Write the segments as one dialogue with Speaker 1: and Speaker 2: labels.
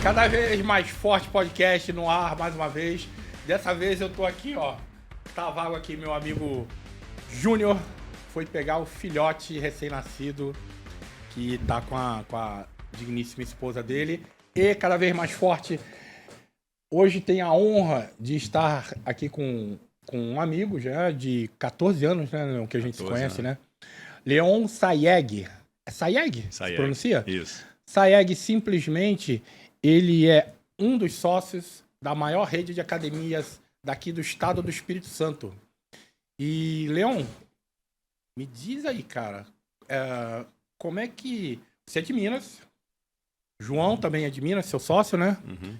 Speaker 1: Cada vez mais forte podcast no ar, mais uma vez. Dessa vez eu tô aqui, ó. Tá vago aqui, meu amigo Júnior. Foi pegar o filhote recém-nascido que tá com a digníssima esposa dele. E cada vez mais forte. Hoje tem a honra de estar aqui com um amigo já de 14 anos, né? O que a gente se conhece, né? Leon Sayeg. É Sayeg? Se pronuncia?
Speaker 2: Isso.
Speaker 1: Sayeg simplesmente, ele é um dos sócios da maior rede de academias daqui do estado do Espírito Santo. E, Leon, me diz aí, cara, como é que... Você é de Minas, João também é de Minas, seu sócio, né?
Speaker 2: Uhum.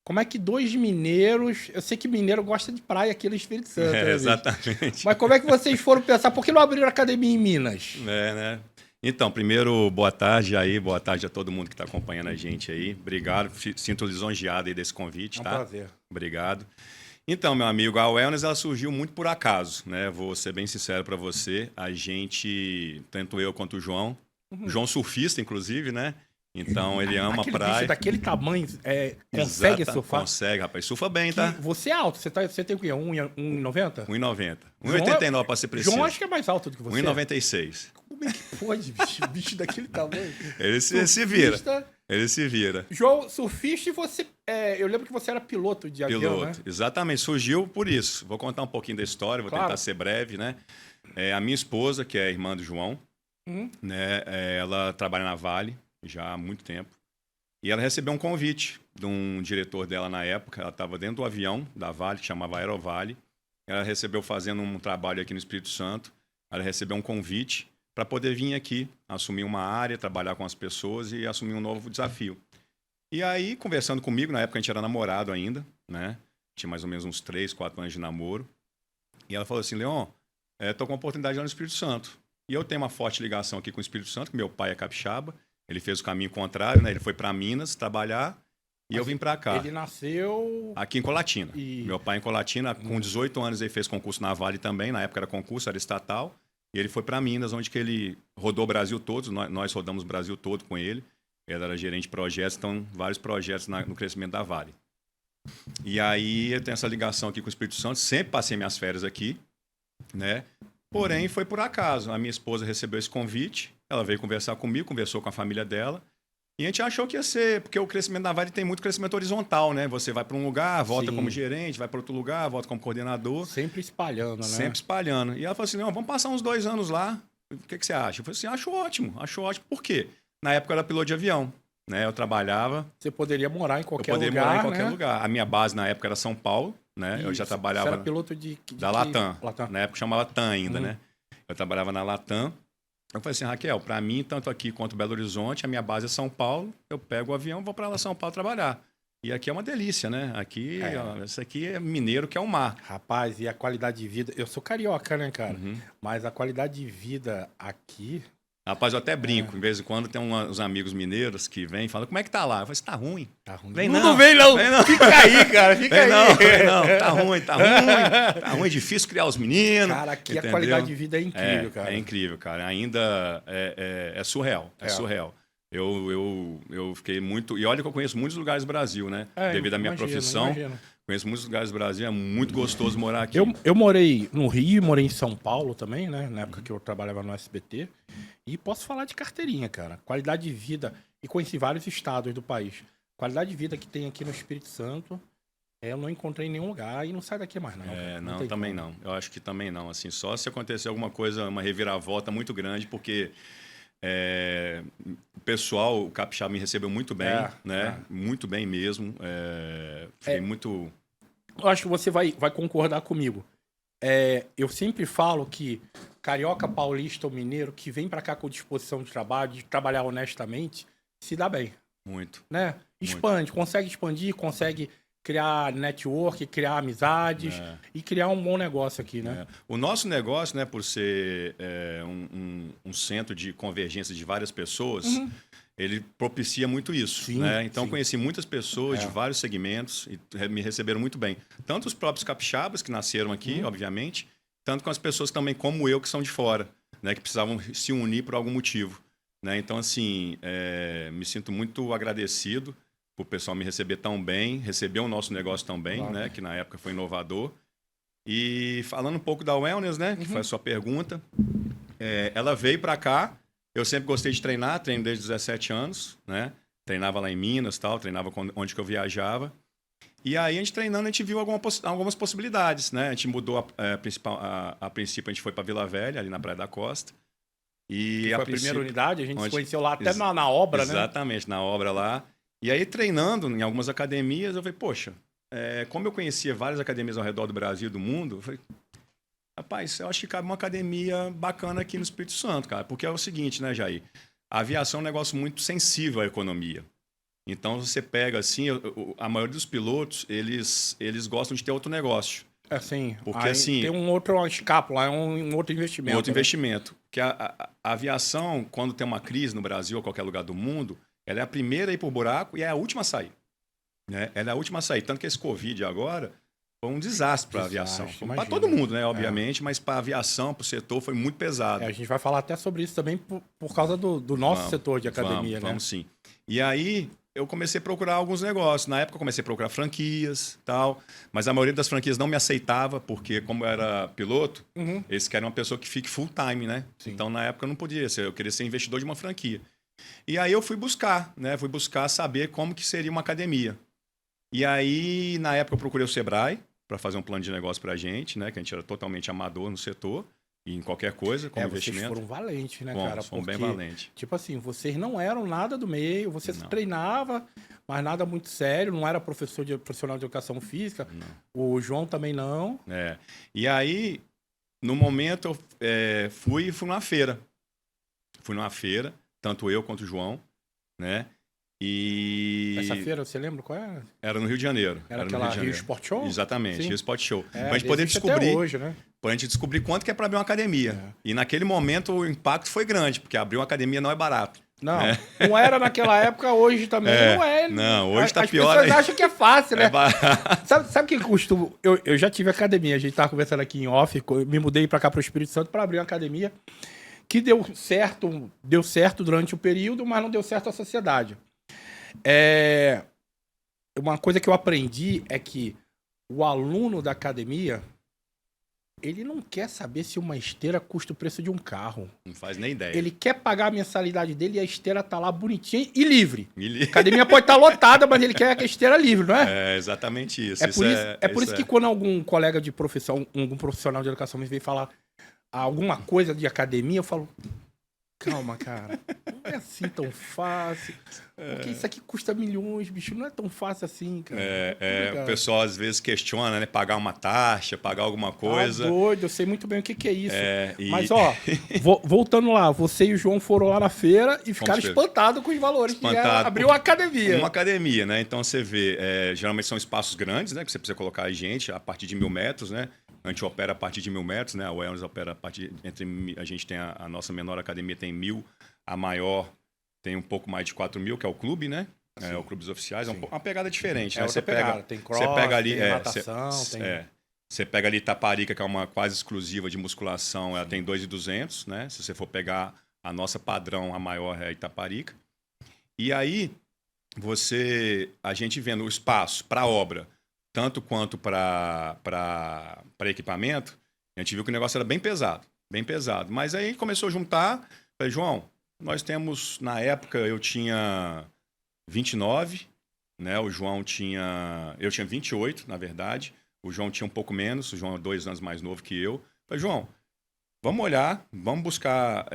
Speaker 1: Como é que dois mineiros... Eu sei que mineiro gosta de praia aqui no Espírito Santo, né,
Speaker 2: exatamente.
Speaker 1: Mas como é que vocês foram pensar? Por que não abriram academia em Minas?
Speaker 2: Né? Então, primeiro, boa tarde aí, boa tarde a todo mundo que está acompanhando a gente aí. Obrigado, sinto lisonjeado aí desse convite, tá?
Speaker 1: É um prazer.
Speaker 2: Obrigado. Então, meu amigo, a Wellness ela surgiu muito por acaso, né? Vou ser bem sincero para você. A gente, tanto eu quanto o João, João surfista, inclusive, né? Então, ele ama
Speaker 1: Aquele
Speaker 2: praia.
Speaker 1: bicho daquele tamanho, consegue surfar?
Speaker 2: Consegue, rapaz. Surfa bem, tá?
Speaker 1: Você é alto, você tem o quê? 1,90?
Speaker 2: 1,90. 1,89 para ser preciso.
Speaker 1: João acho que é mais alto do que você.
Speaker 2: 1,96.
Speaker 1: Como é que pode, bicho? Bicho daquele tamanho.
Speaker 2: Ele se vira. Ele se vira.
Speaker 1: João, surfista e você... eu lembro que você era piloto de avião, né?
Speaker 2: Exatamente. Surgiu por isso. Vou contar um pouquinho da história, vou tentar ser breve, né? A minha esposa, que é irmã do João, né? Ela trabalha na Vale já há muito tempo. E ela recebeu um convite de um diretor dela na época. Ela estava dentro do avião da Vale, que chamava Aerovale. Ela recebeu fazendo um trabalho aqui no Espírito Santo. Ela recebeu um convite para poder vir aqui, assumir uma área, trabalhar com as pessoas e assumir um novo desafio. E aí, conversando comigo, na época a gente era namorado ainda, né? Tinha mais ou menos uns 3, 4 anos de namoro. E ela falou assim, Leon, estou com uma oportunidade lá no Espírito Santo. E eu tenho uma forte ligação aqui com o Espírito Santo, que meu pai é capixaba. Ele fez o caminho contrário, né? Ele foi para Minas trabalhar e eu vim para cá.
Speaker 1: Ele nasceu...
Speaker 2: Aqui em Colatina. Meu pai em Colatina, com 18 anos, ele fez concurso na Vale também. Na época era concurso, era estatal. E ele foi para Minas, onde que ele rodou o Brasil todo. Nós rodamos o Brasil todo com ele. Ele era gerente de projetos, então vários projetos no crescimento da Vale. E aí eu tenho essa ligação aqui com o Espírito Santo. Sempre passei minhas férias aqui, né? Porém, foi por acaso. A minha esposa recebeu esse convite. Ela veio conversar comigo, conversou com a família dela. E a gente achou que ia ser, porque o crescimento da Vale tem muito crescimento horizontal, né? Você vai para um lugar, volta como gerente, vai para outro lugar, volta como coordenador.
Speaker 1: Sempre espalhando, né?
Speaker 2: Sempre espalhando. E ela falou assim, não, vamos passar uns 2 anos lá. O que você acha? Eu falei assim, acho ótimo. Por quê? Na época eu era piloto de avião, né? Eu trabalhava...
Speaker 1: Você poderia morar em qualquer lugar,
Speaker 2: morar em qualquer lugar. A minha base na época era São Paulo, né? Eu já trabalhava...
Speaker 1: Você era piloto
Speaker 2: da Latam. Na época chamava TAM ainda, né? Eu trabalhava na Latam. Eu falei assim, Raquel, para mim, tanto aqui quanto Belo Horizonte, a minha base é São Paulo, eu pego o avião e vou para lá São Paulo trabalhar. E aqui é uma delícia, né? Aqui, isso aqui é mineiro que é o mar.
Speaker 1: Rapaz, e a qualidade de vida... Eu sou carioca, né, cara? Mas a qualidade de vida aqui...
Speaker 2: Rapaz, eu até brinco. De vez em quando tem uns amigos mineiros que vêm e falam, como é que tá lá? Eu falo assim, tá ruim.
Speaker 1: Tá ruim.
Speaker 2: Vem
Speaker 1: não. Vem não. Fica aí, cara. Fica aí.
Speaker 2: Não. Tá ruim. Tá ruim, é difícil criar os meninos.
Speaker 1: Cara, aqui
Speaker 2: entendeu?
Speaker 1: a qualidade de vida é incrível, cara.
Speaker 2: É incrível, cara. Ainda é surreal. É surreal. Eu fiquei muito... E olha que eu conheço muitos lugares do Brasil, né? Devido à minha profissão. Conheço muitos lugares do Brasil. É muito gostoso morar aqui.
Speaker 1: Eu morei no Rio, morei em São Paulo também, né? Na época que eu trabalhava no SBT. E posso falar de carteirinha, cara. Qualidade de vida... E conheci vários estados do país. Qualidade de vida que tem aqui no Espírito Santo... Eu não encontrei em nenhum lugar e não sai daqui mais, não.
Speaker 2: Não, também não. Eu acho que também não. Assim, só se acontecer alguma coisa, uma reviravolta muito grande, porque... o pessoal, o capixaba me recebeu muito bem, né? Muito bem mesmo. Fiquei muito...
Speaker 1: Eu acho que você vai concordar comigo. Eu sempre falo que carioca, paulista ou mineiro que vem pra cá com disposição de trabalho, de trabalhar honestamente, se dá bem.
Speaker 2: Muito.
Speaker 1: Né? Expande, consegue expandir, consegue criar network, criar amizades e criar um bom negócio aqui, né?
Speaker 2: O nosso negócio, né, por ser um centro de convergência de várias pessoas, ele propicia muito isso. Né? Então, conheci muitas pessoas de vários segmentos e me receberam muito bem. Tanto os próprios capixabas, que nasceram aqui, obviamente, tanto com as pessoas também como eu, que são de fora, né, que precisavam se unir por algum motivo. Né? Então, assim, me sinto muito agradecido por o pessoal me receber tão bem, receber o nosso negócio tão bem,
Speaker 1: Claro.
Speaker 2: né? Que na época foi inovador. E falando um pouco da Wellness, né? Que foi a sua pergunta. Ela veio para cá. Eu sempre gostei de treinar, treino desde os 17 anos, né? Treinava lá em Minas, tal, treinava onde que eu viajava. E aí, a gente treinando, a gente viu algumas possibilidades, né? A gente mudou a princípio, a gente foi para Vila Velha, ali na Praia da Costa. E
Speaker 1: Foi a primeira unidade, a gente se conheceu lá até na obra, né?
Speaker 2: Exatamente, na obra lá. E aí, treinando em algumas academias, eu falei, poxa, como eu conhecia várias academias ao redor do Brasil e do mundo, eu falei, rapaz, eu acho que cabe uma academia bacana aqui no Espírito Santo, cara. Porque é o seguinte, né, Jair? A aviação é um negócio muito sensível à economia. Então, você pega, assim, a maioria dos pilotos, eles gostam de ter outro negócio.
Speaker 1: Assim,
Speaker 2: porque, assim,
Speaker 1: tem um outro escápula, um outro investimento.
Speaker 2: Um outro investimento. Porque a aviação, quando tem uma crise no Brasil ou qualquer lugar do mundo, ela é a primeira a ir pro buraco e é a última a sair. Né? Ela é a última a sair. Tanto que esse Covid agora foi um desastre para a aviação. Para todo mundo, né, obviamente, mas para a aviação, para o setor, foi muito pesado.
Speaker 1: A gente vai falar até sobre isso também por causa do nosso setor de academia, né?
Speaker 2: Vamos sim. E aí, eu comecei a procurar alguns negócios. Na época, eu comecei a procurar franquias tal, mas a maioria das franquias não me aceitava, porque como eu era piloto, eles querem uma pessoa que fique full time, né? Sim. Então, na época, eu não podia ser. Eu queria ser investidor de uma franquia. E aí, eu fui buscar, né? Fui buscar saber como que seria uma academia. E aí, na época, eu procurei o Sebrae para fazer um plano de negócio para a gente, né? Que a gente era totalmente amador no setor. E em qualquer coisa, como investimento.
Speaker 1: Vocês foram valentes, né, cara?
Speaker 2: Fomos bem valentes.
Speaker 1: Tipo assim, vocês não eram nada do meio, você treinava, mas nada muito sério, não era profissional de educação física. Não. O João também não.
Speaker 2: E aí, no momento, eu fui numa feira. Fui numa feira, tanto eu quanto o João, né? E...
Speaker 1: Essa feira, você lembra qual era?
Speaker 2: Era no Rio de Janeiro.
Speaker 1: Era aquela Rio Sport Show?
Speaker 2: Exatamente, Rio Sport Show.
Speaker 1: Pra
Speaker 2: gente poder descobrir...
Speaker 1: até hoje, né?
Speaker 2: Pra gente descobrir quanto que é para abrir uma academia. E naquele momento o impacto foi grande, porque abrir uma academia não é barato.
Speaker 1: Não, não era naquela época, hoje também não é.
Speaker 2: Não, hoje tá pior.
Speaker 1: As pessoas acham que é fácil, né? Sabe o que custa? Eu já tive academia, a gente tava conversando aqui em off, me mudei para cá pro Espírito Santo para abrir uma academia que deu certo durante o período, mas não deu certo à sociedade. Uma coisa que eu aprendi é que o aluno da academia, ele não quer saber se uma esteira custa o preço de um carro.
Speaker 2: Não faz nem ideia.
Speaker 1: Ele quer pagar a mensalidade dele e a esteira tá lá bonitinha e livre. A academia pode estar lotada, mas ele quer que a esteira livre, não é?
Speaker 2: É exatamente isso.
Speaker 1: Por isso que quando algum colega de profissão, algum profissional de educação me vem falar alguma coisa de academia, eu falo... Calma, cara. Não é assim tão fácil. Porque isso aqui custa milhões, bicho. Não é tão fácil assim, cara.
Speaker 2: O pessoal às vezes questiona, né? Pagar uma taxa, pagar alguma coisa.
Speaker 1: Tá doido, eu sei muito bem o que é isso. Mas, ó, voltando lá, você e o João foram lá na feira e ficaram espantados com os valores. Abriu uma academia.
Speaker 2: Uma academia, né? Então você vê, geralmente são espaços grandes, né? Que você precisa colocar a gente a partir de 1.000 metros, né? A gente opera a partir de 1.000 metros, né? A Wellness opera a partir... A gente tem a nossa menor academia tem 1.000, a maior tem um pouco mais de 4.000, que é o clube, né? O clube dos oficiais. É uma pegada diferente, né?
Speaker 1: Você pega, tem cross,
Speaker 2: você pega ali,
Speaker 1: tem natação,
Speaker 2: você pega ali Itaparica, que é uma quase exclusiva de musculação, ela tem 2.200, né? Se você for pegar a nossa padrão, a maior é a Itaparica. E aí, a gente vendo o espaço para obra, tanto quanto para equipamento, a gente viu que o negócio era bem pesado. Mas aí começou a juntar. Falei, João, nós temos, na época, eu tinha 29, né? O João tinha... Eu tinha 28, na verdade. O João tinha um pouco menos. O João é 2 anos mais novo que eu. Falei, João, vamos olhar, vamos buscar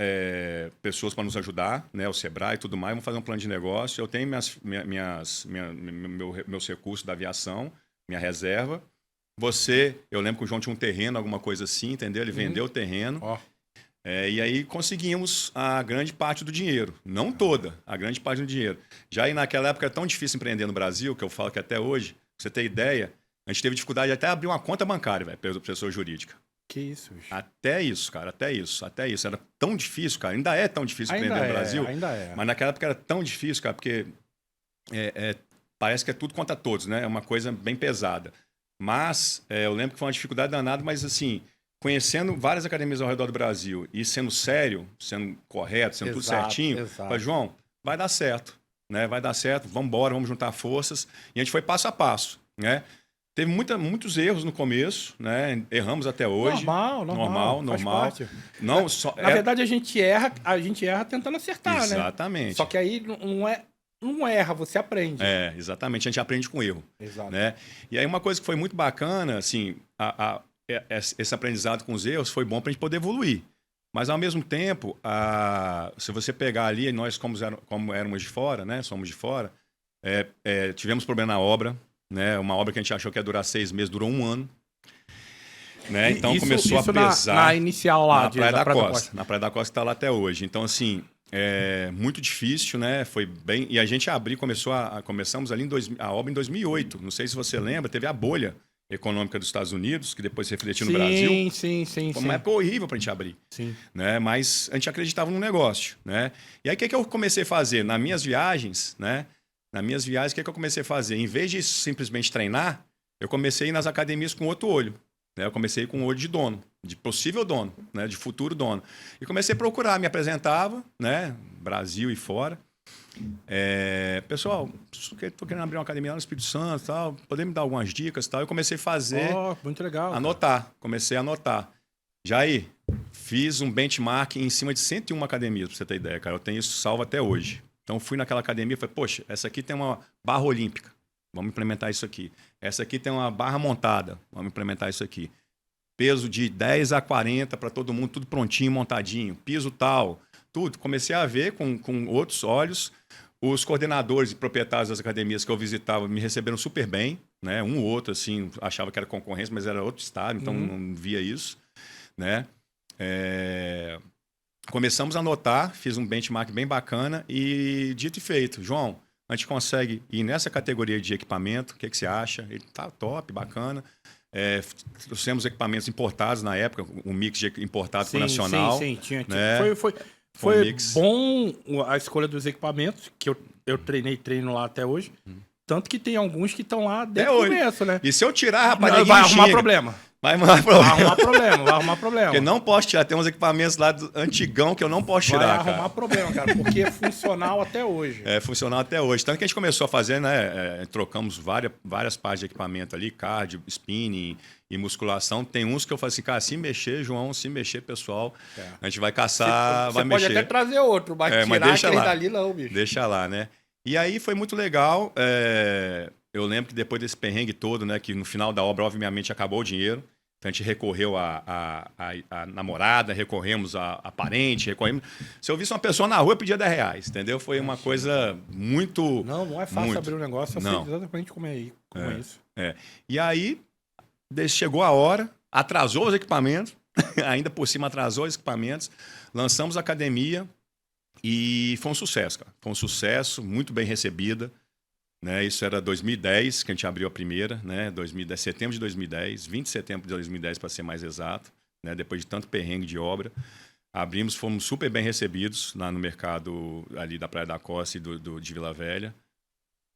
Speaker 2: pessoas para nos ajudar, né? O Sebrae e tudo mais. Vamos fazer um plano de negócio. Eu tenho meus recursos da aviação, minha reserva. Eu lembro que o João tinha um terreno, alguma coisa assim, entendeu? Ele vendeu o terreno. E aí conseguimos a grande parte do dinheiro. Não toda, a grande parte do dinheiro. Já aí naquela época era tão difícil empreender no Brasil, que eu falo que até hoje, pra você ter ideia, a gente teve dificuldade de até abrir uma conta bancária, velho, pela pessoa jurídica.
Speaker 1: Que isso, bicho.
Speaker 2: Até isso, cara, até isso. Era tão difícil, cara. Ainda é tão difícil empreender no Brasil.
Speaker 1: Ainda é.
Speaker 2: Mas naquela época era tão difícil, cara, porque parece que é tudo contra todos, né? É uma coisa bem pesada. Mas eu lembro que foi uma dificuldade danada, mas assim, conhecendo várias academias ao redor do Brasil e sendo sério, sendo correto, sendo tudo certinho, falei, João, vai dar certo. né? Vai dar certo, vamos embora, vamos juntar forças. E a gente foi passo a passo, né? Teve muitos erros no começo, né? Erramos até hoje. Normal. Não,
Speaker 1: na verdade, a gente erra tentando acertar, né?
Speaker 2: Exatamente.
Speaker 1: Só que aí não erra, você aprende.
Speaker 2: Exatamente. A gente aprende com erro.
Speaker 1: Exato.
Speaker 2: Né? E aí uma coisa que foi muito bacana, assim, esse aprendizado com os erros foi bom para a gente poder evoluir. Mas, ao mesmo tempo, se você pegar ali, nós como éramos de fora, né? Somos de fora, tivemos problema na obra, né? Uma obra que a gente achou que ia durar 6 meses, durou 1 ano. Né? Então, começou a pesar.
Speaker 1: Na inicial lá,
Speaker 2: na Praia da Costa. Na Praia da Costa, que está lá até hoje. Então, assim, muito difícil, né? Foi bem... E a gente começamos ali a obra em 2008. Não sei se você lembra, teve a bolha econômica dos Estados Unidos, que depois se refletiu no Brasil.
Speaker 1: Sim.
Speaker 2: Foi uma época horrível para a gente abrir.
Speaker 1: Sim.
Speaker 2: Né? Mas a gente acreditava no negócio. Né? E aí, o que eu comecei a fazer? Nas minhas viagens, o que eu comecei a fazer? Em vez de simplesmente treinar, eu comecei a ir nas academias com outro olho. Né? Eu comecei com o olho de dono, de possível dono, né? De futuro dono. E comecei a procurar, me apresentava, né? Brasil e fora. Pessoal, estou querendo abrir uma academia lá no Espírito Santo, tal, poder me dar algumas dicas, tal. Eu comecei a fazer,
Speaker 1: muito legal,
Speaker 2: comecei a anotar. Jair, fiz um benchmark em cima de 101 academias, para você ter ideia, cara. Eu tenho isso salvo até hoje. Então fui naquela academia e falei, poxa, essa aqui tem uma barra olímpica, vamos implementar isso aqui. Essa aqui tem uma barra montada, vamos implementar isso aqui. Peso de 10 a 40 para todo mundo, tudo prontinho, montadinho, piso tal, tudo. Comecei a ver com outros olhos. Os coordenadores e proprietários das academias que eu visitava me receberam super bem, né? Um ou outro, assim, achava que era concorrência, mas era outro estado, então não via isso, né? Começamos a anotar, fiz um benchmark bem bacana e dito e feito. João, a gente consegue ir nessa categoria de equipamento, o que você acha? Ele tá top, bacana. Trouxemos equipamentos importados na época, um mix de importado com nacional.
Speaker 1: Sim, tinha.
Speaker 2: Né?
Speaker 1: Foi bom a escolha dos equipamentos, que eu treino lá até hoje. Tanto que tem alguns que estão lá desde o começo, né?
Speaker 2: E se eu tirar, rapaz,
Speaker 1: vai arrumar problema.
Speaker 2: Vai
Speaker 1: arrumar problema.
Speaker 2: Porque não posso tirar. Tem uns equipamentos lá do antigão que eu não posso tirar,
Speaker 1: Vai arrumar problema, cara, porque é funcional até hoje.
Speaker 2: É funcional até hoje. Tanto que a gente começou a fazer, né? Trocamos várias partes de equipamento ali, cardio, spinning e musculação. Tem uns que eu falo assim, cara, se mexer, João, se mexer, pessoal, a gente vai caçar, vai mexer.
Speaker 1: Você pode até trazer outro, mas tirar
Speaker 2: deixa
Speaker 1: aquele
Speaker 2: lá.
Speaker 1: dali não, bicho.
Speaker 2: Deixa lá, né? E aí foi muito legal. Eu lembro que depois desse perrengue todo, né? Que no final da obra, obviamente, acabou o dinheiro. Então, a gente recorreu à namorada, recorremos a parente, recorremos... Se eu visse uma pessoa na rua, eu pedia R$10, entendeu? Foi uma coisa muito...
Speaker 1: Não é fácil abrir um negócio, eu sei exatamente como é isso.
Speaker 2: E aí, chegou a hora, atrasou os equipamentos, ainda por cima atrasou os equipamentos, lançamos a academia e foi um sucesso, cara. Foi um sucesso, muito bem recebida. Né, isso era 2010, que a gente abriu a primeira, né, setembro de 2010, 20 de setembro de 2010, para ser mais exato, né, depois de tanto perrengue de obra. Abrimos, fomos super bem recebidos lá no mercado ali da Praia da Costa e de Vila Velha.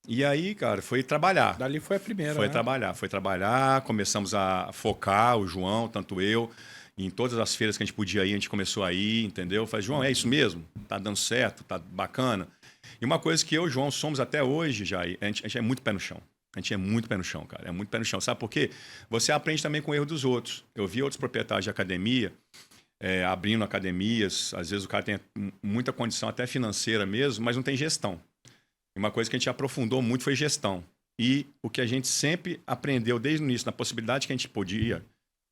Speaker 2: E aí, cara, foi trabalhar.
Speaker 1: Dali foi a primeira,
Speaker 2: Foi trabalhar, começamos a focar, o João, tanto eu, em todas as feiras que a gente podia ir, a gente começou a ir, entendeu? Falei, João, é isso mesmo? Tá dando certo? Tá bacana? E uma coisa que eu e o João somos até hoje, Jair, a gente é muito pé no chão. A gente é muito pé no chão, cara. É muito pé no chão. Sabe por quê? Você aprende também com o erro dos outros. Eu vi outros proprietários de academia abrindo academias. Às vezes o cara tem muita condição até financeira mesmo, mas não tem gestão. E uma coisa que a gente aprofundou muito foi gestão. E o que a gente sempre aprendeu desde o início, na possibilidade que a gente podia,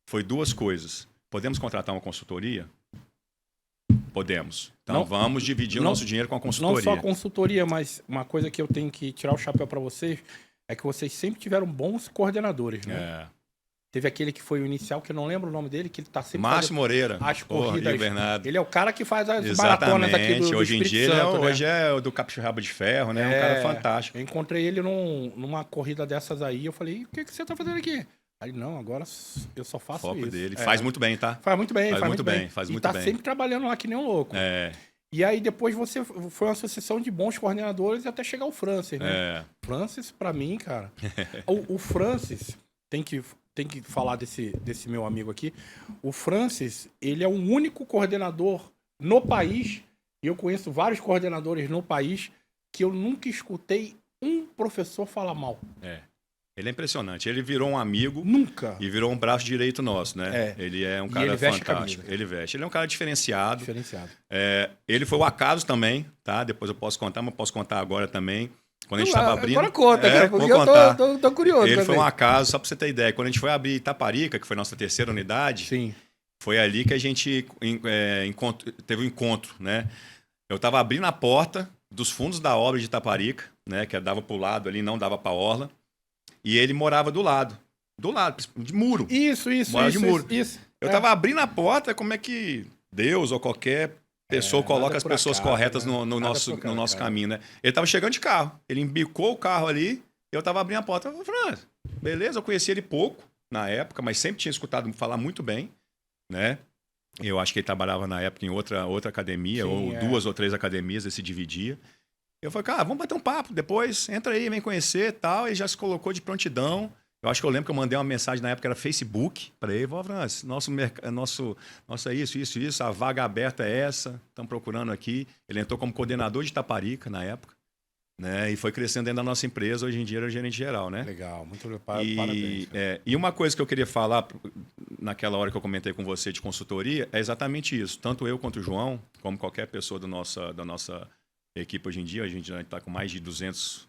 Speaker 2: foi 2 coisas. Podemos contratar uma consultoria? Podemos. Então vamos dividir o nosso dinheiro com a consultoria.
Speaker 1: Não só a consultoria, mas uma coisa que eu tenho que tirar o chapéu para vocês é que vocês sempre tiveram bons coordenadores, né? Teve aquele que foi o inicial, que eu não lembro o nome dele, que ele tá sempre
Speaker 2: Márcio Moreira.
Speaker 1: As corridas.
Speaker 2: Rio Bernardo.
Speaker 1: Ele é o cara que faz as maratonas aqui do
Speaker 2: hoje em dia,
Speaker 1: Santo, né?
Speaker 2: Hoje é o do Capixaba de Ferro, né? É um cara fantástico.
Speaker 1: Eu encontrei ele numa corrida dessas aí, eu falei, o que você tá fazendo aqui? Aí, não, agora eu só faço
Speaker 2: Foco
Speaker 1: isso.
Speaker 2: dele. Faz muito bem, tá?
Speaker 1: Faz muito bem.
Speaker 2: Faz muito bem.
Speaker 1: E tá sempre trabalhando lá que nem um louco. E aí depois você foi uma sucessão de bons coordenadores até chegar o Francis, né? Francis, pra mim, cara... o Francis, tem que falar desse meu amigo aqui. O Francis, ele é o único coordenador no país, e eu conheço vários coordenadores no país, que eu nunca escutei um professor falar mal.
Speaker 2: Ele é impressionante. Ele virou um amigo.
Speaker 1: Nunca.
Speaker 2: E virou um braço direito nosso, né? Ele é um cara fantástico. Ele veste. Ele é um cara diferenciado. Ele foi o acaso também, tá? Depois eu posso contar, mas posso contar agora também. Quando a gente estava abrindo...
Speaker 1: Agora conta, cara, porque eu tô curioso.
Speaker 2: Ele foi um acaso, só para você ter ideia. Quando a gente foi abrir Itaparica, que foi a nossa terceira unidade,
Speaker 1: sim,
Speaker 2: foi ali que a gente teve um encontro, né? Eu estava abrindo a porta dos fundos da obra de Itaparica, né? Que dava para o lado ali, não dava para a orla. E ele morava do lado, de muro.
Speaker 1: Isso.
Speaker 2: Eu estava abrindo a porta, como é que Deus ou qualquer pessoa coloca as pessoas corretas, né? no nosso caminho, né? Ele estava chegando de carro, ele embicou o carro ali, eu estava abrindo a porta. Eu falei, beleza, eu conheci ele pouco na época, mas sempre tinha escutado falar muito bem, né? Eu acho que ele trabalhava na época em outra academia, ou 2 ou 3 academias, ele se dividia. Eu falei, cara, vamos bater um papo depois, entra aí, vem conhecer e tal. Ele já se colocou de prontidão. Eu acho que eu lembro que eu mandei uma mensagem na época, era Facebook, para ele, nossa, isso, a vaga aberta é essa, estamos procurando aqui. Ele entrou como coordenador de Itaparica na época, né? E foi crescendo dentro da nossa empresa, hoje em dia ele é gerente geral, né?
Speaker 1: Legal, muito parabéns.
Speaker 2: E uma coisa que eu queria falar, naquela hora que eu comentei com você de consultoria, é exatamente isso. Tanto eu quanto o João, como qualquer pessoa da nossa equipe hoje em dia, a gente já está com mais de 200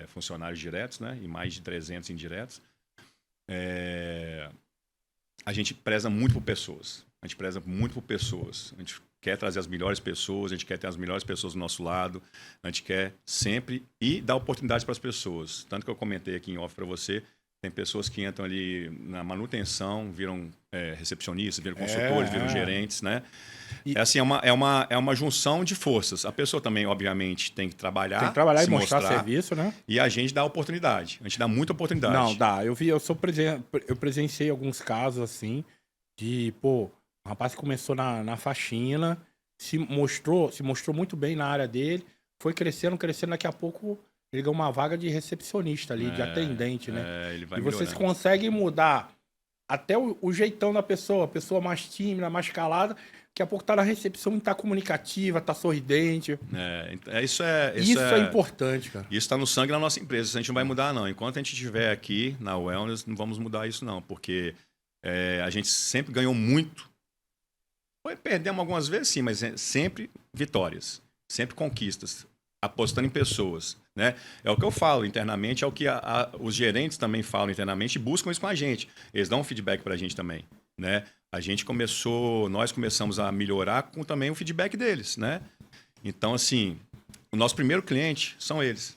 Speaker 2: funcionários diretos, né? E mais de 300 indiretos. A gente preza muito por pessoas. A gente quer trazer as melhores pessoas, a gente quer ter as melhores pessoas do nosso lado, a gente quer sempre dar oportunidades para as pessoas. Tanto que eu comentei aqui em off para você, tem pessoas que entram ali na manutenção, viram recepcionistas, viram consultores, viram gerentes, né? É uma junção de forças. A pessoa também, obviamente, tem que trabalhar
Speaker 1: e mostrar serviço, né?
Speaker 2: E a gente dá oportunidade. A gente dá muita oportunidade.
Speaker 1: Não, dá. Eu presenciei alguns casos assim, de, o rapaz que começou na faxina, se mostrou muito bem na área dele, foi crescendo, daqui a pouco ele ganhou uma vaga de recepcionista ali, de atendente, né?
Speaker 2: Ele vai
Speaker 1: vocês conseguem mudar até o jeitão da pessoa, a pessoa mais tímida, mais calada, daqui a pouco tá na recepção, tá comunicativa, tá sorridente.
Speaker 2: Isso é
Speaker 1: importante, cara.
Speaker 2: Isso está no sangue da nossa empresa, isso a gente não vai mudar, não. Enquanto a gente estiver aqui na Wellness, não vamos mudar isso, não, porque a gente sempre ganhou muito. Perdemos algumas vezes, sim, mas sempre vitórias, sempre conquistas, apostando em pessoas, né? É o que eu falo internamente, é o que os gerentes também falam internamente e buscam isso com a gente. Eles dão um feedback para a gente também, né? Nós começamos a melhorar com também o feedback deles, né? Então, assim, o nosso primeiro cliente são eles.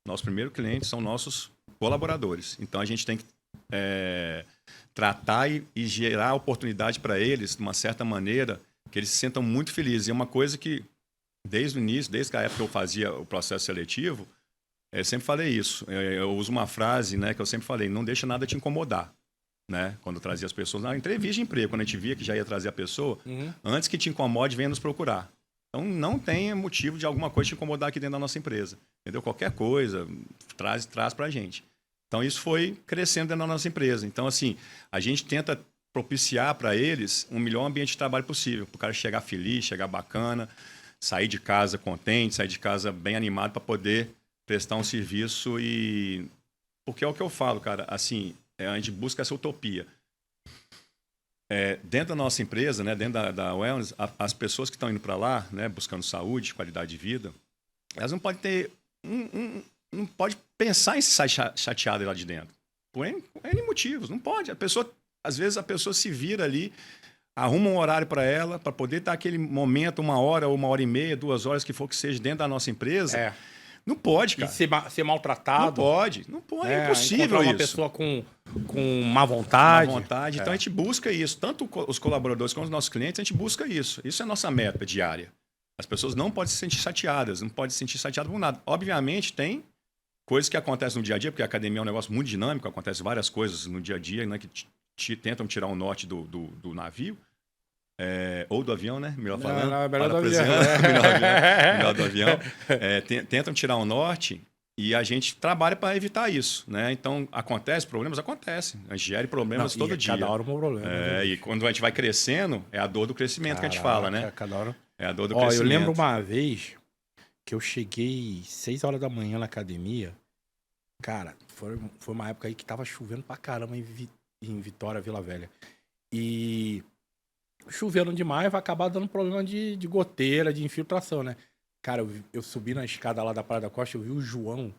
Speaker 2: Nosso primeiro cliente são nossos colaboradores. Então, a gente tem que tratar e gerar oportunidade para eles, de uma certa maneira, que eles se sintam muito felizes. E é uma coisa que, desde o início, desde a época que eu fazia o processo seletivo, eu sempre falei isso. Eu uso uma frase, né, que eu sempre falei, não deixa nada te incomodar. Né? Quando eu trazia as pessoas na entrevista de emprego, quando a gente via que já ia trazer a pessoa, antes que te incomode, venha nos procurar. Então, não tenha motivo de alguma coisa te incomodar aqui dentro da nossa empresa. Entendeu? Qualquer coisa, traz para a gente. Então, isso foi crescendo dentro da nossa empresa. Então, assim, a gente tenta propiciar para eles um melhor ambiente de trabalho possível, para o cara chegar feliz, chegar bacana, sair de casa contente, sair de casa bem animado para poder prestar um serviço. Porque é o que eu falo, cara, assim, a gente busca essa utopia. Dentro da nossa empresa, né, dentro da Wellness, as pessoas que estão indo para lá, né, buscando saúde, qualidade de vida, elas não podem ter... não pode pensar em se sair chateada lá de dentro. Por N motivos. Não pode. Às vezes a pessoa se vira ali, arruma um horário para ela, para poder estar aquele momento, 1 hora ou 1h30, 2 horas, que for que seja, dentro da nossa empresa. Não pode, cara.
Speaker 1: E ser maltratado.
Speaker 2: Não pode. É impossível
Speaker 1: uma pessoa com má vontade.
Speaker 2: Então a gente busca isso. Tanto os colaboradores como os nossos clientes, a gente busca isso. Isso é a nossa meta diária. As pessoas não podem se sentir chateadas, não podem se sentir chateadas por nada. Obviamente, tem coisas que acontecem no dia a dia, porque a academia é um negócio muito dinâmico, acontecem várias coisas no dia a dia, né, que tentam tirar o norte do navio. Ou do avião, né? Melhor falando.
Speaker 1: Melhor do avião.
Speaker 2: Melhor do avião. Tentam tirar o norte e a gente trabalha para evitar isso, né? Então, problemas acontecem. A gente gera problemas todo dia.
Speaker 1: Cada hora um problema.
Speaker 2: E quando a gente vai crescendo, é a dor do crescimento que a gente fala, né?
Speaker 1: Cada hora...
Speaker 2: É a dor do crescimento.
Speaker 1: Eu lembro uma vez que eu cheguei 6 horas da manhã na academia. Cara, foi uma época aí que tava chovendo pra caramba em Vitória, Vila Velha. E chovendo demais, vai acabar dando problema de goteira, de infiltração, né? Cara, eu subi na escada lá da Praia da Costa, eu vi o João,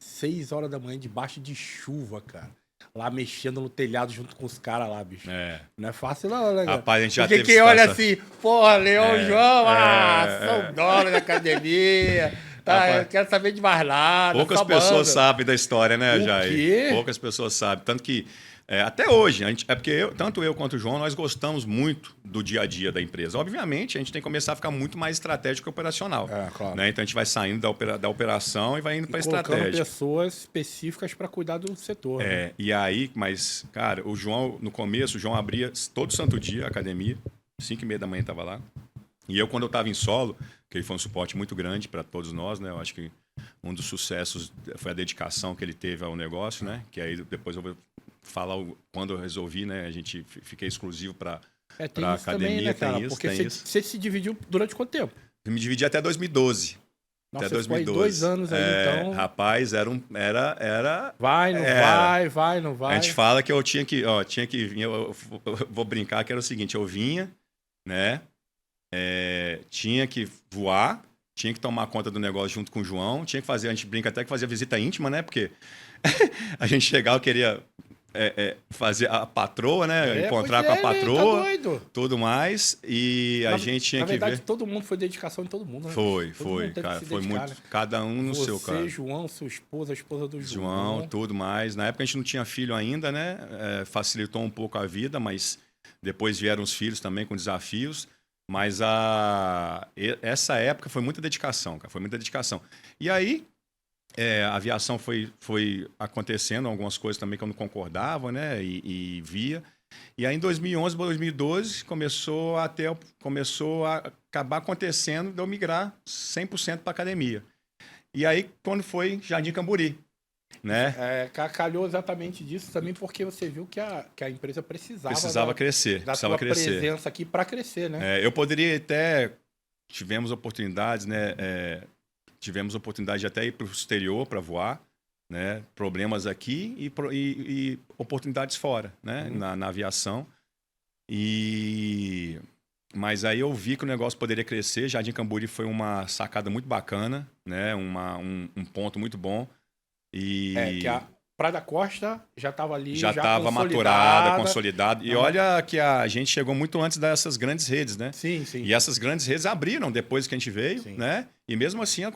Speaker 1: 6 horas da manhã, debaixo de chuva, cara. Lá mexendo no telhado junto com os caras lá, bicho. Não é fácil não, né, cara?
Speaker 2: Rapaz, a gente já
Speaker 1: Porque
Speaker 2: teve
Speaker 1: quem olha
Speaker 2: situação...
Speaker 1: assim, porra, Leão João, são dólares da academia, tá,
Speaker 2: Rapaz,
Speaker 1: eu quero saber de mais nada.
Speaker 2: poucas pessoas sabem da história, né, Jair?
Speaker 1: Quê?
Speaker 2: Poucas pessoas sabem. Tanto que, até hoje, é porque tanto eu quanto o João, nós gostamos muito do dia a dia da empresa. Obviamente, a gente tem que começar a ficar muito mais estratégico e operacional.
Speaker 1: Claro.
Speaker 2: Né? Então, a gente vai saindo da operação e vai indo para a estratégia.
Speaker 1: Colocando pessoas específicas para cuidar do setor. Né?
Speaker 2: E aí, mas, cara, o João, no começo, o João abria todo santo dia a academia, 5h30 da manhã estava lá. E eu, quando eu estava em solo, que ele foi um suporte muito grande para todos nós, né? Eu acho que um dos sucessos foi a dedicação que ele teve ao negócio, né? Que aí depois eu vou falar quando eu resolvi, né? A gente fiquei exclusivo para a academia.
Speaker 1: Também, né, cara?
Speaker 2: Tem isso,
Speaker 1: porque
Speaker 2: tem isso.
Speaker 1: Você se dividiu durante quanto tempo?
Speaker 2: Eu me dividi até 2012.
Speaker 1: Nossa,
Speaker 2: até 2012.
Speaker 1: 2 anos aí, então.
Speaker 2: Rapaz, era.
Speaker 1: Vai, não vai.
Speaker 2: A gente fala que eu tinha que vir. Eu vou brincar que era o seguinte: eu vinha, né? Tinha que voar, tinha que tomar conta do negócio junto com o João, tinha que fazer, a gente brinca até que fazia visita íntima, né? Porque a gente chegava, eu queria fazer a patroa, né? Encontrar com a patroa, tudo mais, e a gente tinha que ver. Na verdade,
Speaker 1: todo mundo foi dedicação de todo mundo, né?
Speaker 2: Foi, cara, foi muito, cada um no seu cara.
Speaker 1: Você, João, sua esposa, a esposa do
Speaker 2: João, tudo mais. Na época a gente não tinha filho ainda, né? Facilitou um pouco a vida, mas depois vieram os filhos também com desafios. Mas essa época foi muita dedicação, cara, foi muita dedicação. E aí, a aviação foi acontecendo, algumas coisas também que eu não concordava, né, e via. E aí, em 2011, 2012, começou a acabar acontecendo de eu migrar 100% para academia. E aí, quando foi Jardim Camburi, né?
Speaker 1: Calhou exatamente disso também, porque você viu que a empresa
Speaker 2: precisava crescer.
Speaker 1: Da sua presença aqui para crescer, né?
Speaker 2: Eu poderia até... Tivemos oportunidades, né? Tivemos oportunidade de até ir para o exterior para voar, né? Problemas aqui e oportunidades fora, né? Na aviação. Mas aí eu vi que o negócio poderia crescer. Jardim Camburi foi uma sacada muito bacana, né? Um ponto muito bom.
Speaker 1: Que a Praia da Costa já estava ali,
Speaker 2: já estava maturada, consolidada. E olha que a gente chegou muito antes dessas grandes redes, né?
Speaker 1: Sim.
Speaker 2: E essas grandes redes abriram depois que a gente veio, né? E mesmo assim ela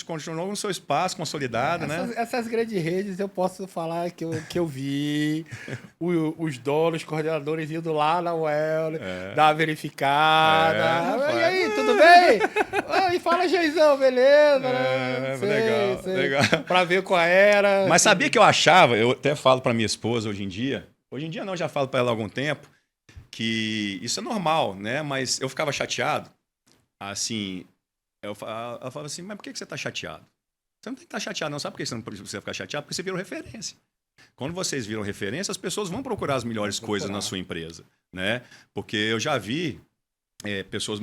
Speaker 2: continuou no seu espaço consolidado, né?
Speaker 1: Essas grandes redes eu posso falar que eu vi os donos, os coordenadores indo lá na UEL, dar uma verificada. E aí, tudo bem? E fala, Geizão, beleza?
Speaker 2: Legal.
Speaker 1: Pra ver qual era.
Speaker 2: Mas sabia que eu achava, eu até falo pra minha esposa hoje em dia não, já falo pra ela há algum tempo, que isso é normal, né? Mas eu ficava chateado, assim... Ela falava assim, mas por que você está chateado? Você não tem que estar chateado, não. Sabe por que você não precisa ficar chateado? Porque você virou referência. Quando vocês viram referência, as pessoas vão procurar as melhores coisas na sua empresa, né? Porque eu já vi pessoas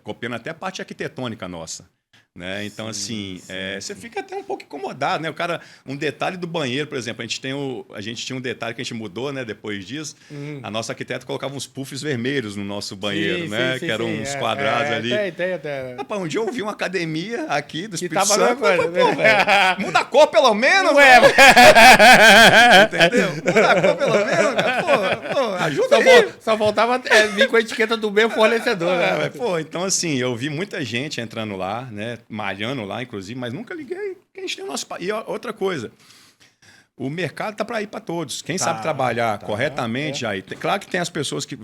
Speaker 2: copiando até a parte arquitetônica nossa. Né? Então, você fica até um pouco incomodado, né? O cara, um detalhe do banheiro, por exemplo, a gente tinha um detalhe que a gente mudou, né? Depois disso, a nossa arquiteta colocava uns puffs vermelhos no nosso banheiro, né? Que eram uns quadrados ali. Rapaz, um dia eu vi uma academia aqui do Espírito Santo. Muda a cor pelo menos, entendeu? Muda a cor pelo menos, cara. Ajuda aí.
Speaker 1: Só faltava vir com a etiqueta do meu fornecedor, né?
Speaker 2: Então assim, eu vi muita gente entrando lá, né? Malhando lá, inclusive, mas nunca liguei. A gente tem o nosso... E outra coisa, o mercado tá para ir para todos. Quem sabe trabalhar corretamente, aí. Claro que tem as pessoas que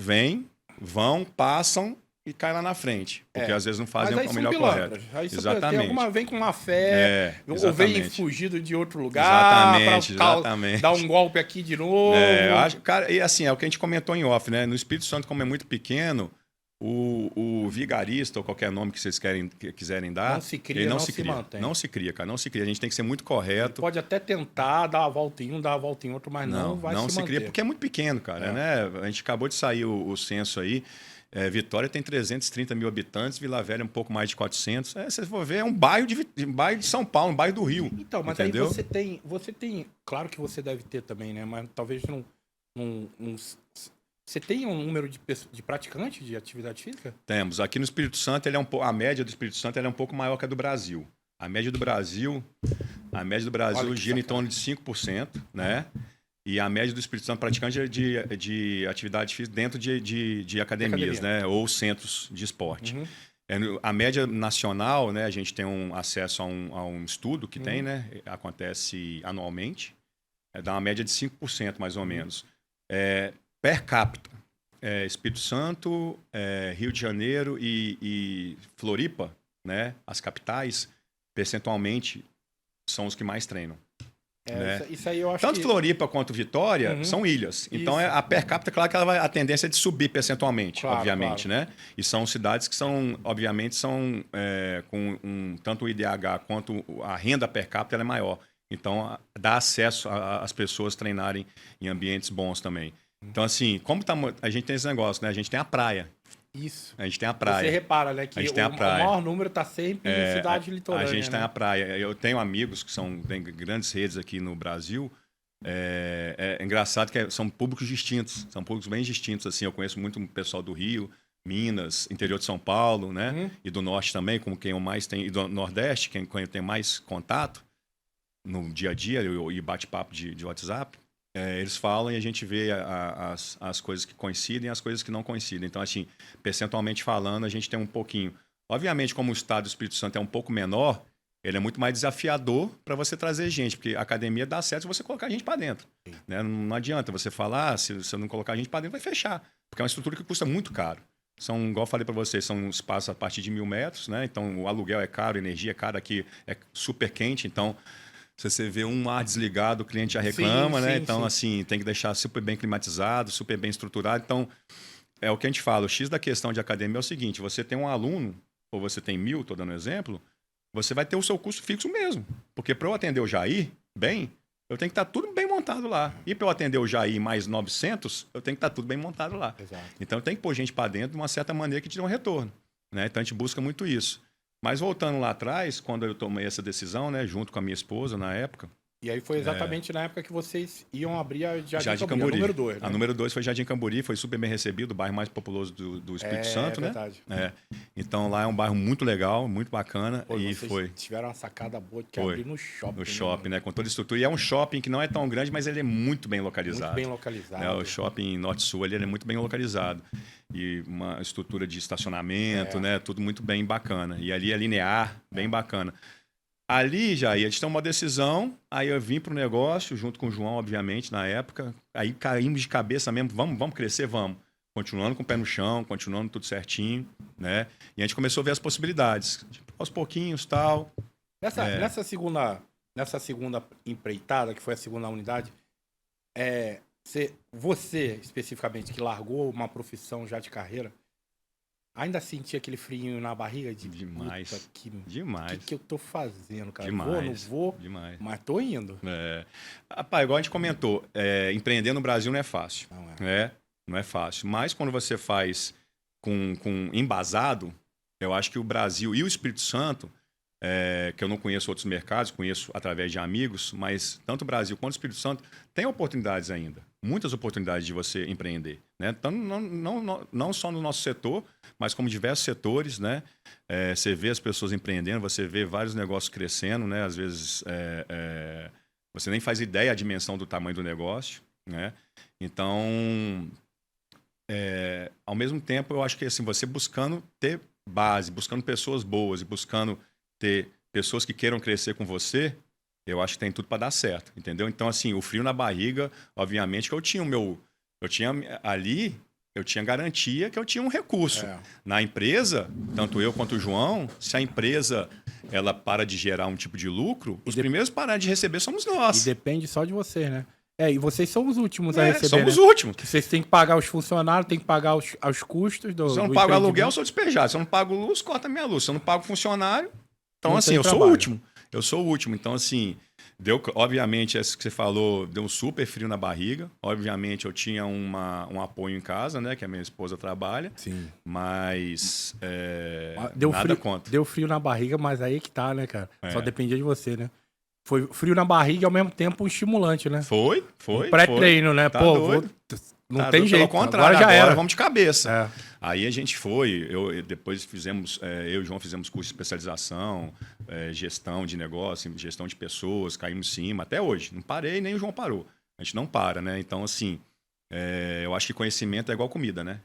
Speaker 2: vão, passam e caem lá na frente. Porque às vezes não fazem o melhor correto.
Speaker 1: Exatamente. Vem com uma fé, ou vem fugido de outro lugar,
Speaker 2: exatamente.
Speaker 1: Dar um golpe aqui de novo.
Speaker 2: Eu acho, cara, e assim, é o que a gente comentou em off, né? No Espírito Santo, como é muito pequeno, O vigarista, ou qualquer nome que vocês quiserem dar,
Speaker 1: não se cria,
Speaker 2: ele
Speaker 1: não se mantém.
Speaker 2: Não se cria, cara, não se cria. A gente tem que ser muito correto.
Speaker 1: Ele pode até tentar dar uma volta em um, dar uma volta em outro, mas não vai se manter.
Speaker 2: Não se cria, porque é muito pequeno, cara, né? A gente acabou de sair o censo aí. Vitória tem 330 mil habitantes, Vila Velha um pouco mais de 400. Se for ver, é um bairro de São Paulo, um bairro do Rio.
Speaker 1: Então, mas
Speaker 2: entendeu?
Speaker 1: Aí você tem... Claro que você deve ter também, né? Mas talvez não... Você tem um número de praticantes de atividade física?
Speaker 2: Temos. Aqui no Espírito Santo, a média do Espírito Santo é um pouco maior que a do Brasil. A média do Brasil gira em torno de 5%, né? E a média do Espírito Santo praticante é de atividade física dentro de academias, né? Ou centros de esporte. A média nacional, né? A gente tem acesso a um estudo que tem, né? Acontece anualmente. Dá uma média de 5%, mais ou menos. Per capita, Espírito Santo, Rio de Janeiro e Floripa, né? As capitais, percentualmente, são os que mais treinam. Né?
Speaker 1: Isso aí eu acho
Speaker 2: Tanto Floripa quanto Vitória são ilhas. Então, a per capita, claro que a tendência é de subir percentualmente, obviamente. Claro. Né? E são cidades que são, obviamente, com tanto o IDH quanto a renda per capita ela é maior. Então, dá acesso às pessoas treinarem em ambientes bons também. Então, assim, a gente tem esse negócio, né? A gente tem a praia.
Speaker 1: Isso.
Speaker 2: A gente tem a praia.
Speaker 1: Você repara, né? Que o maior número está sempre em cidade litorânea.
Speaker 2: A gente tem a praia. Eu tenho amigos que têm grandes redes aqui no Brasil. É engraçado que são públicos distintos. São públicos bem distintos. Assim, eu conheço muito o pessoal do Rio, Minas, interior de São Paulo, né? E do Norte também, como quem eu mais tenho. E do Nordeste, quem eu tenho mais contato no dia a dia e bate-papo de WhatsApp. Eles falam e a gente vê as coisas que coincidem e as coisas que não coincidem. Então, assim, percentualmente falando, a gente tem um pouquinho. Obviamente, como o estado do Espírito Santo é um pouco menor, ele é muito mais desafiador para você trazer gente, porque a academia dá certo se você colocar a gente para dentro. Né? Não adianta você falar, se você não colocar a gente para dentro, vai fechar. Porque é uma estrutura que custa muito caro. Igual eu falei para vocês, são espaços a partir de 1.000 metros, né? Então, o aluguel é caro, a energia é cara, aqui é super quente, então... Se você vê um ar desligado, o cliente já reclama, né? Então, assim, tem que deixar super bem climatizado, super bem estruturado. Então, é o que a gente fala. O X da questão de academia é o seguinte: você tem um aluno, ou você tem 1.000, estou dando um exemplo, você vai ter o seu custo fixo mesmo. Porque para eu atender o Jair bem, eu tenho que estar tudo bem montado lá. E para eu atender o Jair mais 900, eu tenho que estar tudo bem montado lá.
Speaker 1: Exato.
Speaker 2: Então, tem que pôr gente para dentro de uma certa maneira que te dê um retorno. Né? Então, a gente busca muito isso. Mas voltando lá atrás, quando eu tomei essa decisão, né, junto com a minha esposa na época...
Speaker 1: E aí foi exatamente na época que vocês iam abrir a Jardim Camburi, a número 2. Né?
Speaker 2: A número 2 foi Jardim Camburi, foi super bem recebido, o bairro mais populoso do Espírito Santo, né?
Speaker 1: Verdade.
Speaker 2: Então lá é um bairro muito legal, muito bacana.
Speaker 1: E vocês tiveram uma sacada boa de abrir no shopping.
Speaker 2: No shopping, né? Com toda a estrutura. E é um shopping que não é tão grande, mas ele é muito bem localizado.
Speaker 1: Muito bem localizado.
Speaker 2: O shopping Norte-Sul ele é muito bem localizado. E uma estrutura de estacionamento, né? Tudo muito bem bacana. E ali é linear, bem bacana. Ali, já a gente tomou uma decisão, aí eu vim para o negócio, junto com o João, obviamente, na época. Aí caímos de cabeça mesmo, vamos crescer, vamos. Continuando com o pé no chão, continuando tudo certinho, né? E a gente começou a ver as possibilidades. Aos pouquinhos, tal.
Speaker 1: Nessa segunda empreitada, que foi a segunda unidade, você, especificamente, que largou uma profissão já de carreira, ainda sentia aquele frio na barriga de...
Speaker 2: Demais. Demais.
Speaker 1: O que eu tô fazendo, cara?
Speaker 2: Demais.
Speaker 1: Vou,
Speaker 2: demais.
Speaker 1: Mas tô indo.
Speaker 2: Rapaz, igual a gente comentou, empreender no Brasil não é fácil.
Speaker 1: Não é.
Speaker 2: Não é fácil. Mas quando você faz com embasado, eu acho que o Brasil e o Espírito Santo, que eu não conheço outros mercados, conheço através de amigos, mas tanto o Brasil quanto o Espírito Santo tem oportunidades ainda. Muitas oportunidades de você empreender. Né? Então, não só no nosso setor, mas como diversos setores. Né? Você vê as pessoas empreendendo, você vê vários negócios crescendo. Né? Às vezes, você nem faz ideia da dimensão do tamanho do negócio. Né? Então, ao mesmo tempo, eu acho que assim, você buscando ter base, buscando pessoas boas e buscando ter pessoas que queiram crescer com você, eu acho que tem tudo para dar certo, entendeu? Então, assim, o frio na barriga, obviamente que eu tinha garantia que eu tinha um recurso. Na empresa, tanto eu quanto o João, se a empresa ela para de gerar um tipo de lucro, os primeiros a parar de receber somos nós.
Speaker 1: E depende só de você, né? E vocês são os últimos a receber,
Speaker 2: somos
Speaker 1: né?
Speaker 2: os últimos.
Speaker 1: Vocês têm que pagar os funcionários, tem que pagar os custos do
Speaker 2: Se eu não pago aluguel, eu sou despejado. Se eu não pago luz, corta minha luz. Se eu não pago funcionário... Então,
Speaker 1: não
Speaker 2: assim, eu
Speaker 1: trabalho.
Speaker 2: sou o último. Eu sou o último. Então, assim, obviamente, isso que você falou, deu um super frio na barriga. Obviamente, eu tinha um apoio em casa, né? Que a minha esposa trabalha.
Speaker 1: Sim.
Speaker 2: Mas
Speaker 1: nada
Speaker 2: contra.
Speaker 1: Deu frio na barriga, mas aí que tá, né, cara? Só dependia de você, né? Foi frio na barriga e ao mesmo tempo um estimulante, né?
Speaker 2: Foi.
Speaker 1: Um pré-treino, né?
Speaker 2: Tá
Speaker 1: Pô,
Speaker 2: doido.
Speaker 1: Não tem jeito.
Speaker 2: Pelo contrário,
Speaker 1: agora já era.
Speaker 2: Vamos de cabeça. Aí a gente foi, depois fizemos, eu e o João fizemos curso de especialização, gestão de negócio, gestão de pessoas, caímos em cima, até hoje. Não parei, nem o João parou. A gente não para, né? Então, assim, eu acho que conhecimento é igual comida, né?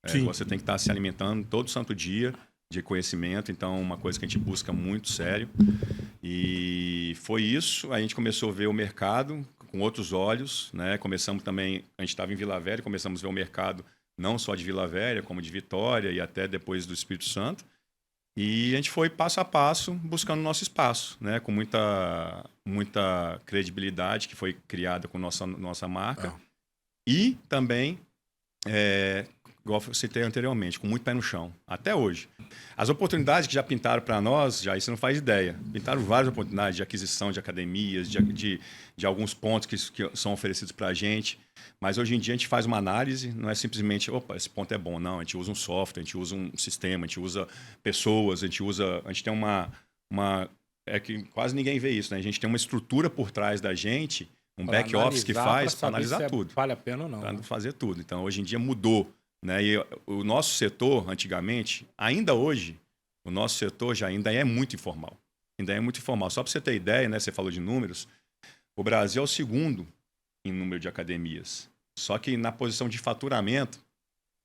Speaker 1: Sim.
Speaker 2: Você tem que estar se alimentando todo santo dia de conhecimento, então uma coisa que a gente busca muito sério. E foi isso, a gente começou a ver o mercado com outros olhos, né? Começamos também, a gente estava em Vila Velha, começamos a ver o mercado não só de Vila Velha, como de Vitória e até depois do Espírito Santo. E a gente foi passo a passo buscando o nosso espaço, né? Com muita credibilidade que foi criada com nossa marca. E também, igual eu citei anteriormente, com muito pé no chão, até hoje. As oportunidades que já pintaram para nós, já isso não faz ideia. Pintaram várias oportunidades de aquisição de academias, de alguns pontos que são oferecidos para a gente. Mas hoje em dia a gente faz uma análise, não é simplesmente, opa, esse ponto é bom, não. A gente usa um software, a gente usa um sistema, a gente usa pessoas, a gente tem é que quase ninguém vê isso, né? A gente tem uma estrutura por trás da gente, um back office que faz para analisar tudo.
Speaker 1: Vale a pena ou não.
Speaker 2: Para fazer tudo. Então, hoje em dia mudou, né? E o nosso setor, antigamente, ainda hoje, o nosso setor já ainda é muito informal. Ainda é muito informal. Só para você ter ideia, né? Você falou de números, o Brasil é o segundo em número de academias. Só que na posição de faturamento,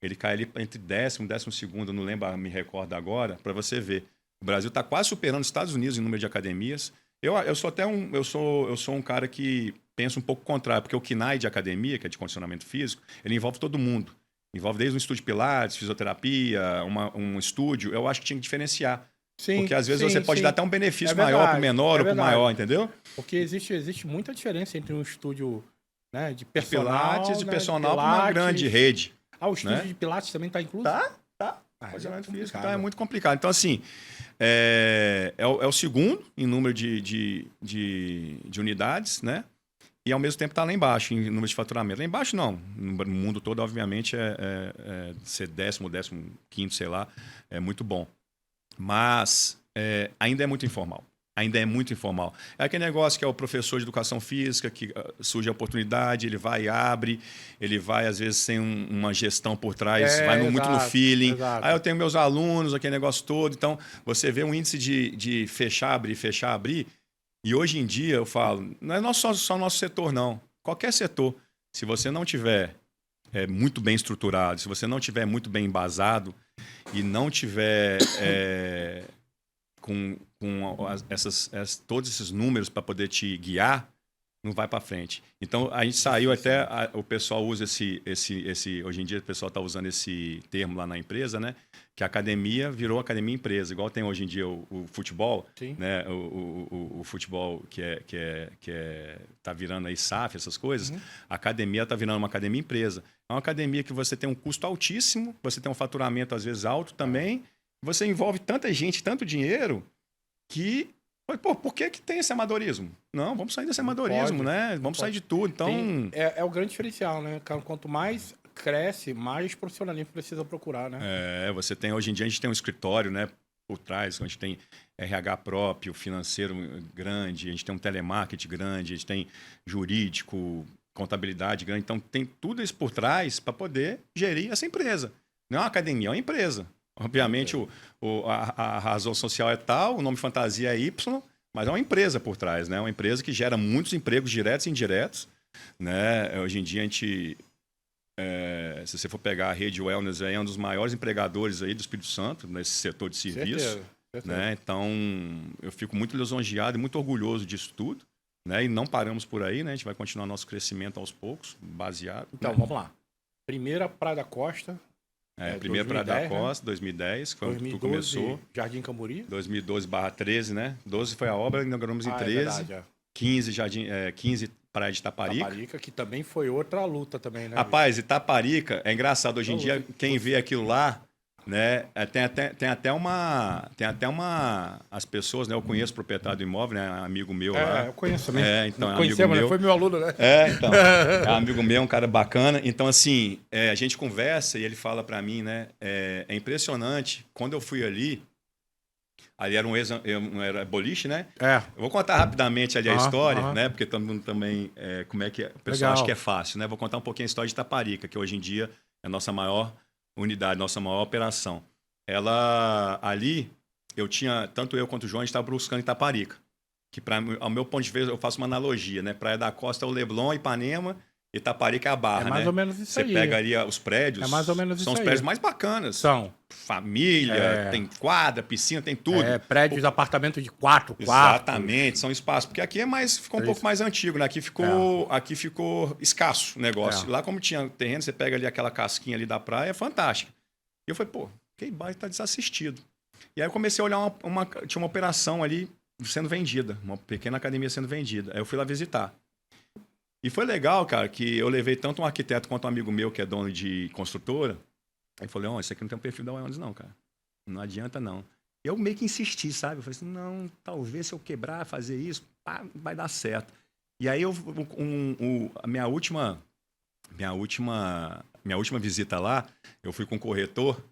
Speaker 2: ele cai ali entre 10º e 12º, não lembro, me recordo agora, para você ver. O Brasil está quase superando os Estados Unidos em número de academias. Eu sou um cara que pensa um pouco contrário, porque o KNAI de academia, que é de condicionamento físico, ele envolve todo mundo. Envolve desde um estúdio de pilates, fisioterapia, um estúdio. Eu acho que tinha que diferenciar. Sim, porque às vezes você pode dar até um benefício maior para o menor ou para o maior, entendeu?
Speaker 1: Porque existe muita diferença entre um estúdio, né, de personal,
Speaker 2: de personal para uma grande rede.
Speaker 1: O estúdio de pilates também está incluso?
Speaker 2: Tá. Condicionamento físico, então é muito complicado. Então, assim, é o segundo em número de unidades, né? E, ao mesmo tempo, está lá embaixo, em número de faturamento. Lá embaixo, não. No mundo todo, obviamente, ser 15º, sei lá, é muito bom. Mas ainda é muito informal. Ainda é muito informal. É aquele negócio que é o professor de educação física, que surge a oportunidade, ele vai e abre, ele vai, às vezes, sem uma gestão por trás, muito no feeling.
Speaker 1: Exato.
Speaker 2: Aí eu tenho meus alunos, aquele negócio todo. Então, você vê um índice de fechar, abrir. E hoje em dia, eu falo, não é só o nosso setor, não. Qualquer setor, se você não tiver muito bem estruturado, se você não tiver muito bem embasado e não tiver com todos esses números para poder te guiar, não vai para frente. Então, a gente saiu o pessoal usa hoje em dia o pessoal está usando esse termo lá na empresa, né? Que a academia virou academia empresa, igual tem hoje em dia o futebol, né? O futebol que tá virando aí SAF, essas coisas. A academia está virando uma academia empresa. É uma academia que você tem um custo altíssimo, você tem um faturamento às vezes alto também, você envolve tanta gente, tanto dinheiro, que... Pô, por que tem esse amadorismo? Não, vamos sair desse amadorismo, né? Vamos sair de tudo. Então...
Speaker 1: É o grande diferencial, né? Quanto mais cresce, mais profissionalismo precisa procurar, né?
Speaker 2: Você tem... Hoje em dia a gente tem um escritório, né? Por trás, a gente tem RH próprio, financeiro grande, a gente tem um telemarketing grande, a gente tem jurídico, contabilidade grande. Então, tem tudo isso por trás para poder gerir essa empresa. Não é uma academia, é uma empresa. Obviamente, a razão social é tal, o nome fantasia é Y, mas é uma empresa por trás, né? Uma empresa que gera muitos empregos diretos e indiretos, né? Hoje em dia, a gente, se você for pegar a Rede Wellness, é um dos maiores empregadores aí do Espírito Santo, nesse setor de serviço. Certeza. Né? Então, eu fico muito lisonjeado e muito orgulhoso disso tudo, né? E não paramos por aí, né? A gente vai continuar nosso crescimento aos poucos, baseado.
Speaker 1: Então, vamos lá. Primeira Praia da Costa...
Speaker 2: primeiro Praia da Costa, 2010, que foi onde tudo começou.
Speaker 1: Jardim Camburi.
Speaker 2: 2012/13, né? 12 foi a obra, inauguramos em 13. 15 praia de Itaparica.
Speaker 1: Itaparica, que também foi outra luta também, né?
Speaker 2: Rapaz, Itaparica, é engraçado, hoje em dia, quem vê aquilo lá, né, tem até uma, as pessoas, né, eu conheço o proprietário do imóvel, né, amigo meu lá.
Speaker 1: Eu conheço também.
Speaker 2: Então,
Speaker 1: conhecemos,
Speaker 2: amigo meu.
Speaker 1: Foi meu aluno, né?
Speaker 2: Então, é amigo meu, um cara bacana. Então, assim, a gente conversa e ele fala pra mim, né, é impressionante, quando eu fui ali era boliche, né? Eu vou contar rapidamente ali a história, né? Porque todo mundo também, como é que é? O pessoal acha que é fácil, né? Vou contar um pouquinho a história de Itaparica, que hoje em dia é a nossa maior unidade, nossa maior operação. Ali, tanto eu quanto o João, a gente estava buscando Itaparica. Que, ao meu ponto de vista, eu faço uma analogia, né? Praia da Costa é o Leblon, Ipanema, Itaparica é a Barra, né?
Speaker 1: É mais ou menos isso aí.
Speaker 2: Você pega ali os prédios.
Speaker 1: É mais ou menos isso aí.
Speaker 2: São os prédios mais bacanas.
Speaker 1: São.
Speaker 2: Família, tem quadra, piscina, tem tudo.
Speaker 1: Prédios, apartamentos de 4 quartos.
Speaker 2: Exatamente, são espaços. Porque aqui ficou um pouco mais antigo, né? Aqui ficou escasso o negócio. Lá, como tinha terreno, você pega ali aquela casquinha ali da praia, é fantástica. E eu falei, pô, que bairro tá desassistido. E aí eu comecei a olhar tinha uma operação ali sendo vendida, uma pequena academia sendo vendida. Aí eu fui lá visitar. E foi legal, cara, que eu levei tanto um arquiteto quanto um amigo meu, que é dono de construtora. Aí falei, isso aqui não tem um perfil da Wellness, não, cara. Não adianta, não. Eu meio que insisti, sabe? Eu falei assim, não, talvez se eu quebrar, fazer isso, vai dar certo. E aí, a minha última visita lá, eu fui com um corretor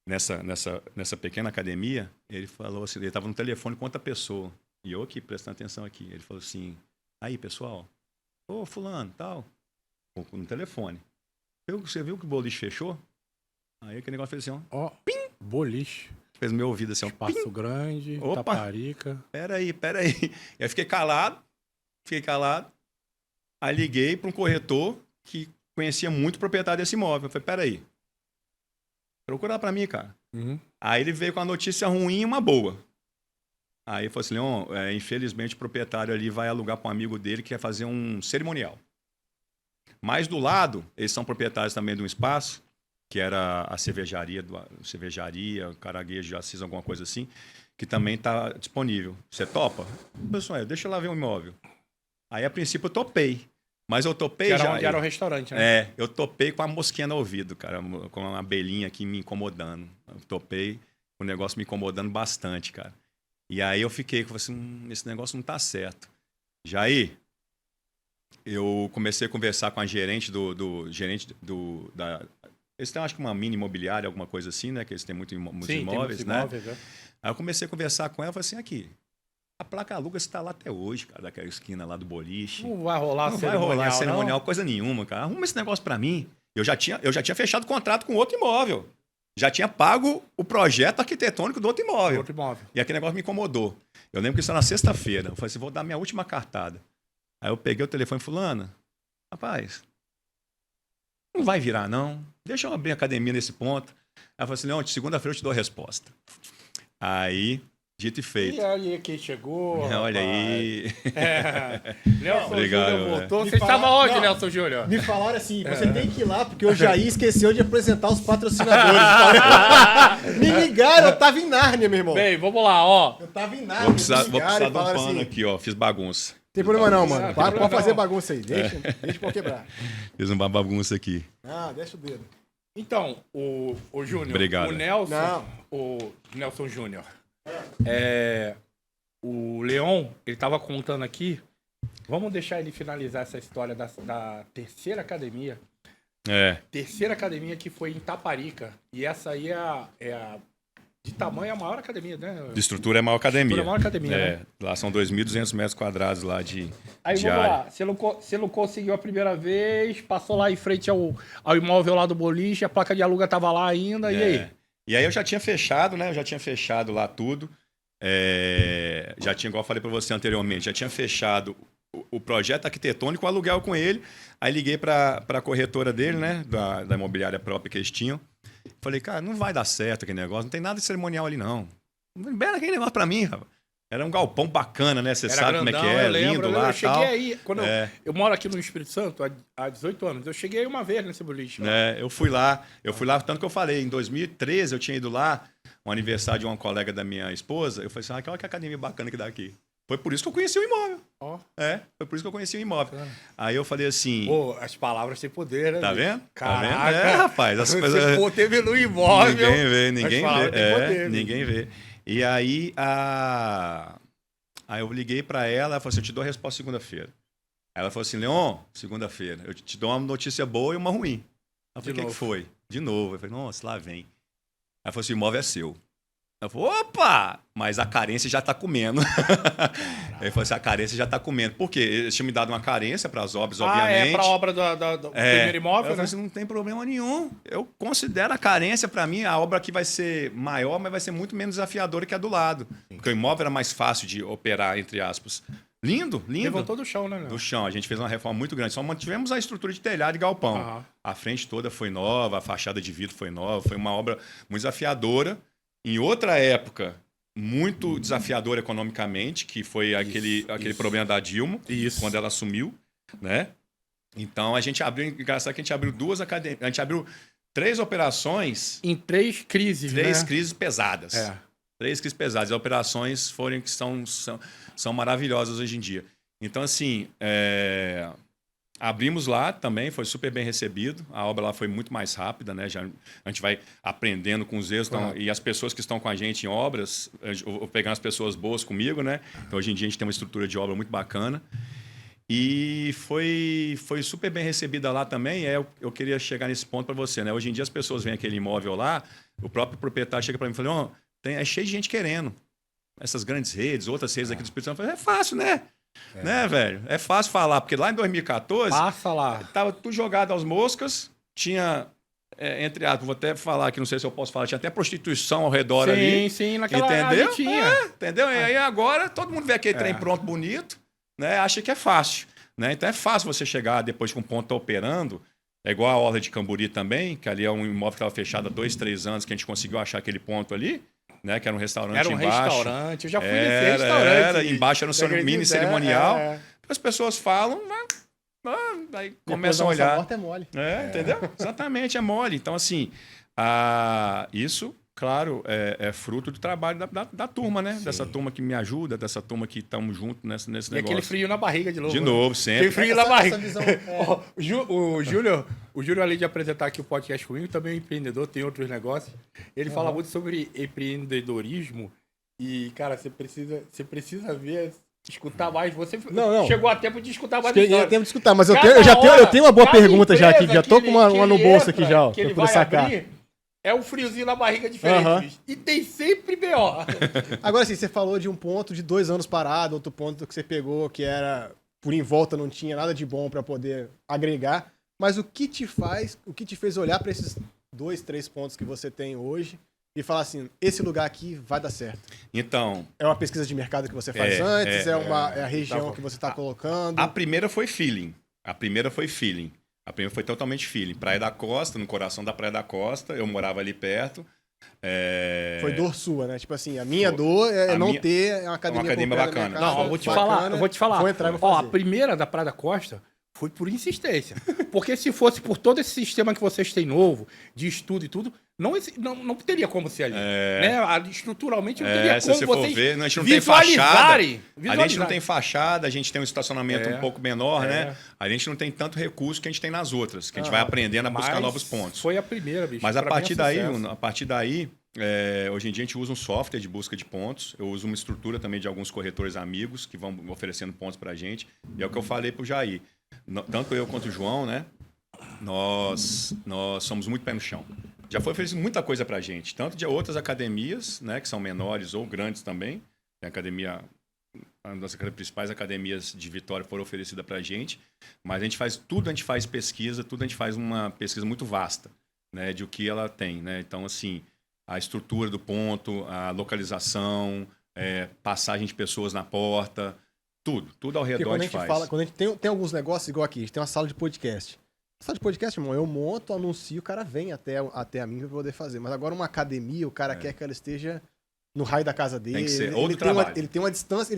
Speaker 2: nessa pequena academia. Ele falou assim, ele estava no telefone com outra pessoa. E eu aqui, prestando atenção aqui. Ele falou assim, aí, pessoal, ô, fulano, tal. No telefone. Você viu que o boliche fechou? Aí aquele negócio fez assim, ó.
Speaker 1: Pim! Boliche.
Speaker 2: Fez no meu ouvido assim, ó.
Speaker 1: Espaço Grande, Itaparica.
Speaker 2: Peraí. E aí fiquei calado. Aí liguei para um corretor que conhecia muito o proprietário desse imóvel. Eu falei, peraí. Procura para mim, cara. Aí ele veio com a notícia ruim e uma boa. Aí falou assim, Leon, infelizmente o proprietário ali vai alugar para um amigo dele que quer fazer um cerimonial. Mas do lado, eles são proprietários também de um espaço, que era a cervejaria, Caranguejo de Assis, alguma coisa assim, que também está disponível. Você topa? Pessoal, deixa eu lá ver o imóvel. Aí, a princípio, eu topei. Mas eu topei
Speaker 1: onde era o restaurante, né?
Speaker 2: Eu topei com a mosquinha no ouvido, cara, com uma abelhinha aqui me incomodando. Eu topei, o negócio me incomodando bastante, cara. E aí eu fiquei assim, esse negócio não tá certo. Jair, eu comecei a conversar com a gerente eles têm, acho que uma mini imobiliária, alguma coisa assim, né? Que eles têm muitos imóveis, né? Aí eu comecei a conversar com ela e falei assim, aqui, a placa aluga está lá até hoje, cara, daquela esquina lá do boliche.
Speaker 1: Não vai rolar
Speaker 2: cerimonial, coisa nenhuma, cara. Arruma esse negócio pra mim. Eu já tinha fechado contrato com outro imóvel. Já tinha pago o projeto arquitetônico do outro imóvel. E aquele negócio me incomodou. Eu lembro que isso era na sexta-feira. Eu falei assim, vou dar minha última cartada. Aí eu peguei o telefone, fulana, rapaz, não vai virar, não. Deixa eu abrir a academia nesse ponto. Aí eu falei assim, Leon, segunda-feira eu te dou a resposta. Aí, dito e feito.
Speaker 1: E aí, quem chegou?
Speaker 2: Olha aí.
Speaker 1: Nelson
Speaker 2: Obrigado,
Speaker 1: Júnior voltou. Você estava onde, Nelson Júnior?
Speaker 3: Me falaram assim, você tem que ir lá, porque o Jair esqueceu de apresentar os patrocinadores. Me ligaram, eu tava em Nárnia, meu irmão.
Speaker 1: Bem, vamos lá, ó.
Speaker 3: Eu tava em Nárnia.
Speaker 2: Vou precisar de um pano assim, aqui, ó. Fiz bagunça.
Speaker 3: Tem problema não, mano. Pode fazer bagunça aí. Deixa pra eu quebrar.
Speaker 2: Fiz uma bagunça aqui.
Speaker 3: Deixa o dedo.
Speaker 1: Então, o Júnior.
Speaker 2: Obrigado.
Speaker 1: O Nelson. O Nelson Júnior. O Leon, ele tava contando aqui. Vamos deixar ele finalizar essa história da terceira academia. Terceira academia que foi em Itaparica. E essa aí de tamanho é a maior academia, né?
Speaker 2: De estrutura é a maior academia.
Speaker 1: Né?
Speaker 2: Lá são 2.200 metros quadrados lá de
Speaker 1: Aí vamos
Speaker 2: área.
Speaker 1: lá. Você não conseguiu a primeira vez, passou lá em frente ao imóvel lá do boliche, a placa de aluga tava lá ainda, e aí?
Speaker 2: E aí eu já tinha fechado, né? Eu já tinha fechado lá tudo. Já tinha, igual eu falei para você anteriormente, já tinha fechado o projeto arquitetônico, o aluguel com ele. Aí liguei para a corretora dele, né? Da imobiliária própria que eles tinham. Falei, cara, não vai dar certo aquele negócio, não tem nada de cerimonial ali, não. Não libera aquele negócio pra mim, rapaz. Era um galpão bacana, né? Você sabe grandão, como é que é, lindo lá e tal. Eu
Speaker 1: cheguei aí, eu moro aqui no Espírito Santo há 18 anos, eu cheguei aí uma vez nesse boliche.
Speaker 2: Eu fui lá, tanto que eu falei, em 2013 eu tinha ido lá, um aniversário de uma colega da minha esposa, eu falei assim, olha que academia bacana que dá aqui. Foi por isso que eu conheci o imóvel.
Speaker 1: Ó.
Speaker 2: Foi por isso que eu conheci o imóvel. Aí eu falei assim...
Speaker 1: Pô, as palavras têm poder, né?
Speaker 2: Tá vendo?
Speaker 1: Caraca.
Speaker 2: Tá vendo? Rapaz. As coisas...
Speaker 1: Pô, teve no imóvel.
Speaker 2: Ninguém vê. Ninguém vê. E aí, aí eu liguei pra ela falei assim, eu te dou a resposta segunda-feira. Aí ela falou assim, Leon, segunda-feira, eu te dou uma notícia boa e uma ruim. Eu falei, o que foi? De novo. Eu falei, nossa, lá vem. Aí ela falou assim, o imóvel é seu. Ela falou, opa! Mas a carência já tá comendo. Aí falou assim, a carência já tá comendo. Por quê? Eles tinham me dado uma carência para as obras, obviamente.
Speaker 1: Pra obra do primeiro imóvel,
Speaker 2: eu falei assim, não tem problema nenhum. Eu considero a carência, para mim, a obra aqui vai ser maior, mas vai ser muito menos desafiadora que a do lado. Porque o imóvel era mais fácil de operar, entre aspas. Lindo.
Speaker 1: Levantou do chão, né?
Speaker 2: Do chão. A gente fez uma reforma muito grande. Só mantivemos a estrutura de telhado e galpão. A frente toda foi nova, a fachada de vidro foi nova. Foi uma obra muito desafiadora. Em outra época, muito desafiadora economicamente, que foi aquele problema da Dilma, quando ela assumiu, né? Então, a gente abriu... Engraçado que a gente abriu 2 academias... A gente abriu 3 operações...
Speaker 1: Em 3 crises,
Speaker 2: 3 crises pesadas.
Speaker 1: 3
Speaker 2: crises pesadas. As operações que são maravilhosas hoje em dia. Então, assim... Abrimos lá também, foi super bem recebido. A obra lá foi muito mais rápida, né? A gente vai aprendendo com os erros. E as pessoas que estão com a gente em obras, eu vou pegando as pessoas boas comigo, né? Então, hoje em dia, a gente tem uma estrutura de obra muito bacana. E foi super bem recebida lá também. Eu queria chegar nesse ponto para você, né? Hoje em dia, as pessoas veem aquele imóvel lá, o próprio proprietário chega para mim e fala, é cheio de gente querendo. Essas grandes redes, outras redes aqui do Espírito Santo. É fácil, né? Né, velho? É fácil falar, porque lá em 2014...
Speaker 1: Passa lá.
Speaker 2: Tava tudo jogado aos moscas, tinha, entre aspas, vou até falar aqui, não sei se eu posso falar, tinha até prostituição ao redor ali.
Speaker 1: Sim, naquela
Speaker 2: entendeu?
Speaker 1: tinha.
Speaker 2: Entendeu? E aí agora todo mundo vê aquele trem pronto, bonito, né? Acha que é fácil. Né? Então é fácil você chegar depois que um ponto está operando, é igual a Orla de Camburi também, que ali é um imóvel que estava fechado há 2, 3 anos, que a gente conseguiu achar aquele ponto ali. Né, que era um restaurante embaixo.
Speaker 1: Era um restaurante, eu já fui nesse restaurante.
Speaker 2: Embaixo era um mini cerimonial. As pessoas falam, aí começam a olhar.
Speaker 3: A morte é mole.
Speaker 2: Entendeu? Exatamente, é mole. Então, assim, isso, claro, é fruto do trabalho da turma, né? Sim. Dessa turma que me ajuda, dessa turma que estamos juntos nesse negócio.
Speaker 1: E aquele frio na barriga de novo.
Speaker 2: De novo, sempre.
Speaker 1: Aquele frio na barriga. O Júlio, além de apresentar aqui o podcast comigo, também é empreendedor, tem outros negócios. Ele fala muito sobre empreendedorismo e, cara, você precisa ver, escutar mais. Você chegou a tempo de escutar mais.
Speaker 3: Cheguei a tempo de escutar, mas eu tenho uma boa pergunta já aqui. Já tô com uma no bolso aqui já,
Speaker 1: que ele
Speaker 3: pra sacar.
Speaker 1: Abrir, é um friozinho na barriga diferente. E tem sempre B.O.
Speaker 3: Agora, assim, você falou de um ponto de 2 anos parado, outro ponto que você pegou que era, por em volta, não tinha nada de bom pra poder agregar. Mas o que te fez olhar para esses 2, 3 pontos que você tem hoje e falar assim, esse lugar aqui vai dar certo?
Speaker 2: Então...
Speaker 3: É uma pesquisa de mercado que você faz antes? É a região que você está colocando?
Speaker 2: A primeira foi feeling. A primeira foi totalmente feeling. Praia da Costa, no coração da Praia da Costa. Eu morava ali perto.
Speaker 3: Foi dor sua, né? Tipo assim, a minha dor é não ter uma academia
Speaker 2: bacana.
Speaker 1: Não, eu vou te falar. Vou entrar e vou fazer. A primeira da Praia da Costa... Foi por insistência. Porque se fosse por todo esse sistema que vocês têm novo, de estudo e tudo, não teria como ser ali. Né? Estruturalmente não teria como
Speaker 2: se
Speaker 1: vocês
Speaker 2: for ver, a gente não tem fachada. A gente não tem fachada, a gente tem um estacionamento um pouco menor, né? A gente não tem tanto recurso que a gente tem nas outras, que a gente vai aprendendo a buscar novos pontos.
Speaker 1: Foi a primeira, bicho.
Speaker 2: Mas a partir daí, hoje em dia a gente usa um software de busca de pontos. Eu uso uma estrutura também de alguns corretores amigos que vão oferecendo pontos pra gente. E é o que eu falei pro Jair. Tanto eu quanto o João, né? Nós somos muito pé no chão. Já foi oferecido muita coisa pra gente, tanto de outras academias, né, que são menores ou grandes também. Tem uma das principais academias de Vitória foram oferecidas pra gente, mas a gente faz pesquisa, a gente faz uma pesquisa muito vasta, né, de o que ela tem, né? Então, assim, a estrutura do ponto, a localização, passagem de pessoas na porta, tudo ao redor a gente faz.
Speaker 3: Quando a gente tem alguns negócios, igual aqui, a gente tem uma sala de podcast. A sala de podcast, irmão, eu monto, anuncio, o cara vem até a mim pra poder fazer. Mas agora uma academia, o cara quer que ela esteja no raio da casa dele.
Speaker 2: Tem que ser outro trabalho.
Speaker 3: Ele tem uma distância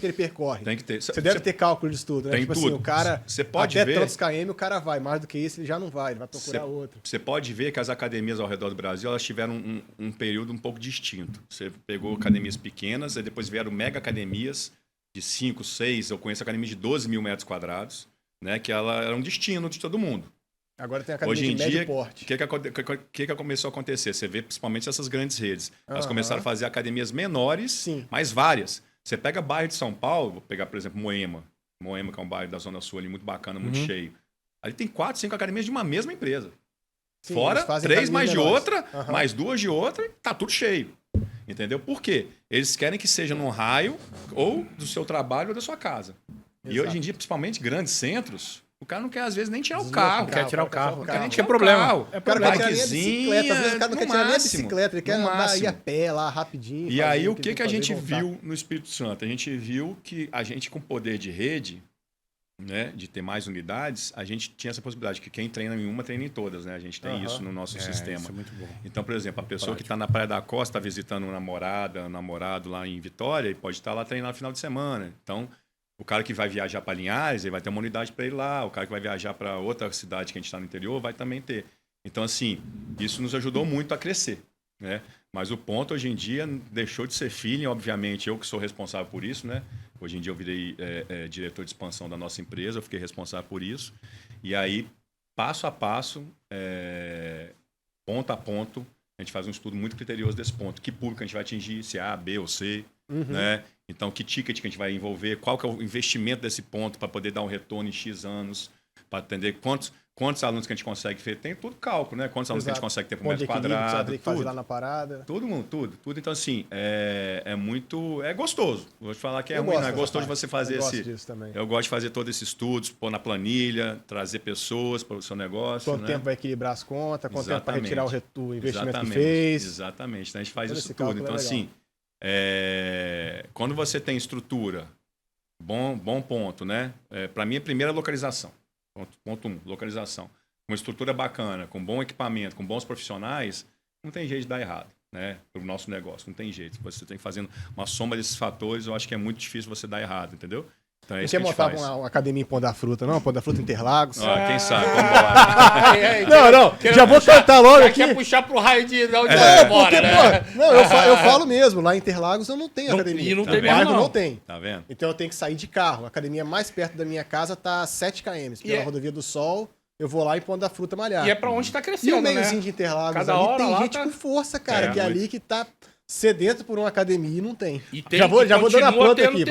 Speaker 3: que ele percorre.
Speaker 2: Tem que ter.
Speaker 3: Você deve ter cálculo disso tudo, né?
Speaker 2: Tem
Speaker 3: tipo
Speaker 2: tudo.
Speaker 3: Assim, o cara,
Speaker 2: você pode
Speaker 3: até
Speaker 2: ver,
Speaker 3: tantos km, o cara vai. Mais do que isso, ele já não vai. Ele vai procurar outro.
Speaker 2: Você pode ver que as academias ao redor do Brasil, elas tiveram um período um pouco distinto. Você pegou academias pequenas, aí depois vieram mega academias, de 5, 6, eu conheço academias de 12 mil metros quadrados, né? Que ela era um destino de todo mundo.
Speaker 3: Agora tem academia
Speaker 2: Hoje em
Speaker 3: de médio
Speaker 2: dia,
Speaker 3: porte.
Speaker 2: o que começou a acontecer? Você vê principalmente essas grandes redes. Elas começaram a fazer academias menores,
Speaker 3: Sim.
Speaker 2: mas várias. Você pega bairro de São Paulo, vou pegar, por exemplo, Moema. Moema, que é um bairro da Zona Sul ali, muito bacana, muito cheio. Ali tem 4, 5 academias de uma mesma empresa.
Speaker 3: Sim,
Speaker 2: Fora
Speaker 3: eles fazem
Speaker 2: 3 mais de
Speaker 3: menores.
Speaker 2: outra, mais 2 de outra, tá tudo cheio. Entendeu? Por quê? Eles querem que seja num raio ou do seu trabalho ou da sua casa. E hoje em dia, principalmente grandes centros, o cara não quer, às vezes, nem tirar o carro.
Speaker 1: Quer tirar o carro.
Speaker 2: Não quer nem
Speaker 1: Que
Speaker 2: tirar
Speaker 1: é problema.
Speaker 2: o carro.
Speaker 3: O cara não quer tirar nem a
Speaker 2: Bikezinha,
Speaker 3: bicicleta. Às vezes o cara não
Speaker 2: no
Speaker 3: quer tirar nem a
Speaker 2: máximo,
Speaker 3: bicicleta. Ele quer
Speaker 2: no
Speaker 3: andar, ir a
Speaker 2: máximo.
Speaker 3: pé lá, rapidinho.
Speaker 2: E
Speaker 3: fazer
Speaker 2: aí, o
Speaker 3: que
Speaker 2: que
Speaker 3: ele
Speaker 2: a
Speaker 3: tem
Speaker 2: gente
Speaker 3: fazer e voltar.
Speaker 2: viu no Espírito Santo? A gente viu que a gente, com poder de rede, né, de ter mais unidades, a gente tinha essa possibilidade, que quem treina em uma, treina em todas, né? A gente tem isso no nosso sistema.
Speaker 1: Isso é muito bom.
Speaker 2: Então, por exemplo, a pessoa que está na Praia da Costa, está visitando um namorado lá em Vitória, e pode estar lá treinando no final de semana. Então, o cara que vai viajar para Linhares, ele vai ter uma unidade para ir lá. O cara que vai viajar para outra cidade que a gente está no interior, vai também ter. Então, assim, isso nos ajudou muito a crescer, né? Mas o ponto, hoje em dia, deixou de ser feeling, obviamente, eu que sou responsável por isso, né? Hoje em dia eu virei diretor de expansão da nossa empresa, eu fiquei responsável por isso. E aí, passo a passo, ponto a ponto, a gente faz um estudo muito criterioso desse ponto. Que público a gente vai atingir, se é A, B ou C, né? Então, que ticket que a gente vai envolver, qual que é o investimento desse ponto para poder dar um retorno em X anos, para atender quantos alunos que a gente consegue ter. Tem tudo cálculo, né? Quantos alunos que a gente consegue ter por metro quadrado,
Speaker 3: tem que fazer lá na parada.
Speaker 2: Tudo. Então, assim, é muito... É gostoso. Vou te falar que é ruim, não é gostoso de você fazer
Speaker 3: esse... disso também.
Speaker 2: Eu gosto de fazer todos esses estudos, pôr na planilha, trazer pessoas para o seu negócio.
Speaker 3: Quanto tempo vai equilibrar as contas, quanto tempo para retirar o investimento que fez.
Speaker 2: Exatamente. Então, a gente faz
Speaker 3: todo
Speaker 2: isso tudo. Então, assim, quando você tem estrutura, bom ponto, né? Para mim, a primeira localização. Ponto 1, localização. Uma estrutura bacana, com bom equipamento, com bons profissionais, não tem jeito de dar errado, né? Para o nosso negócio, não tem jeito. Você tem que fazer uma soma desses fatores, eu acho que é muito difícil você dar errado, entendeu? Então,
Speaker 3: não quer montar uma academia em Pão da Fruta, não? Pão da Fruta Interlagos?
Speaker 2: Quem sabe, vambora.
Speaker 3: Não, já vou cantar logo aqui.
Speaker 1: Quer puxar pro raio de onde você mora, né?
Speaker 3: Pô, não, eu falo mesmo, lá em Interlagos eu não tenho academia.
Speaker 1: E não tem
Speaker 3: bairro
Speaker 1: mesmo,
Speaker 3: não tem.
Speaker 2: Tá vendo?
Speaker 3: Então eu tenho que sair de carro. A academia mais perto da minha casa tá a 7 km. Pela Rodovia do Sol, eu vou lá em Pão da Fruta malhar.
Speaker 1: E é pra onde tá
Speaker 3: E
Speaker 1: crescendo,
Speaker 3: o meiozinho de Interlagos
Speaker 1: Cada
Speaker 3: ali
Speaker 1: hora
Speaker 3: tem
Speaker 1: lá
Speaker 3: gente
Speaker 1: tá...
Speaker 3: com força, cara, que é ali que tá sedento por uma academia e não tem.
Speaker 1: E tem
Speaker 3: já vou dando a planta aqui.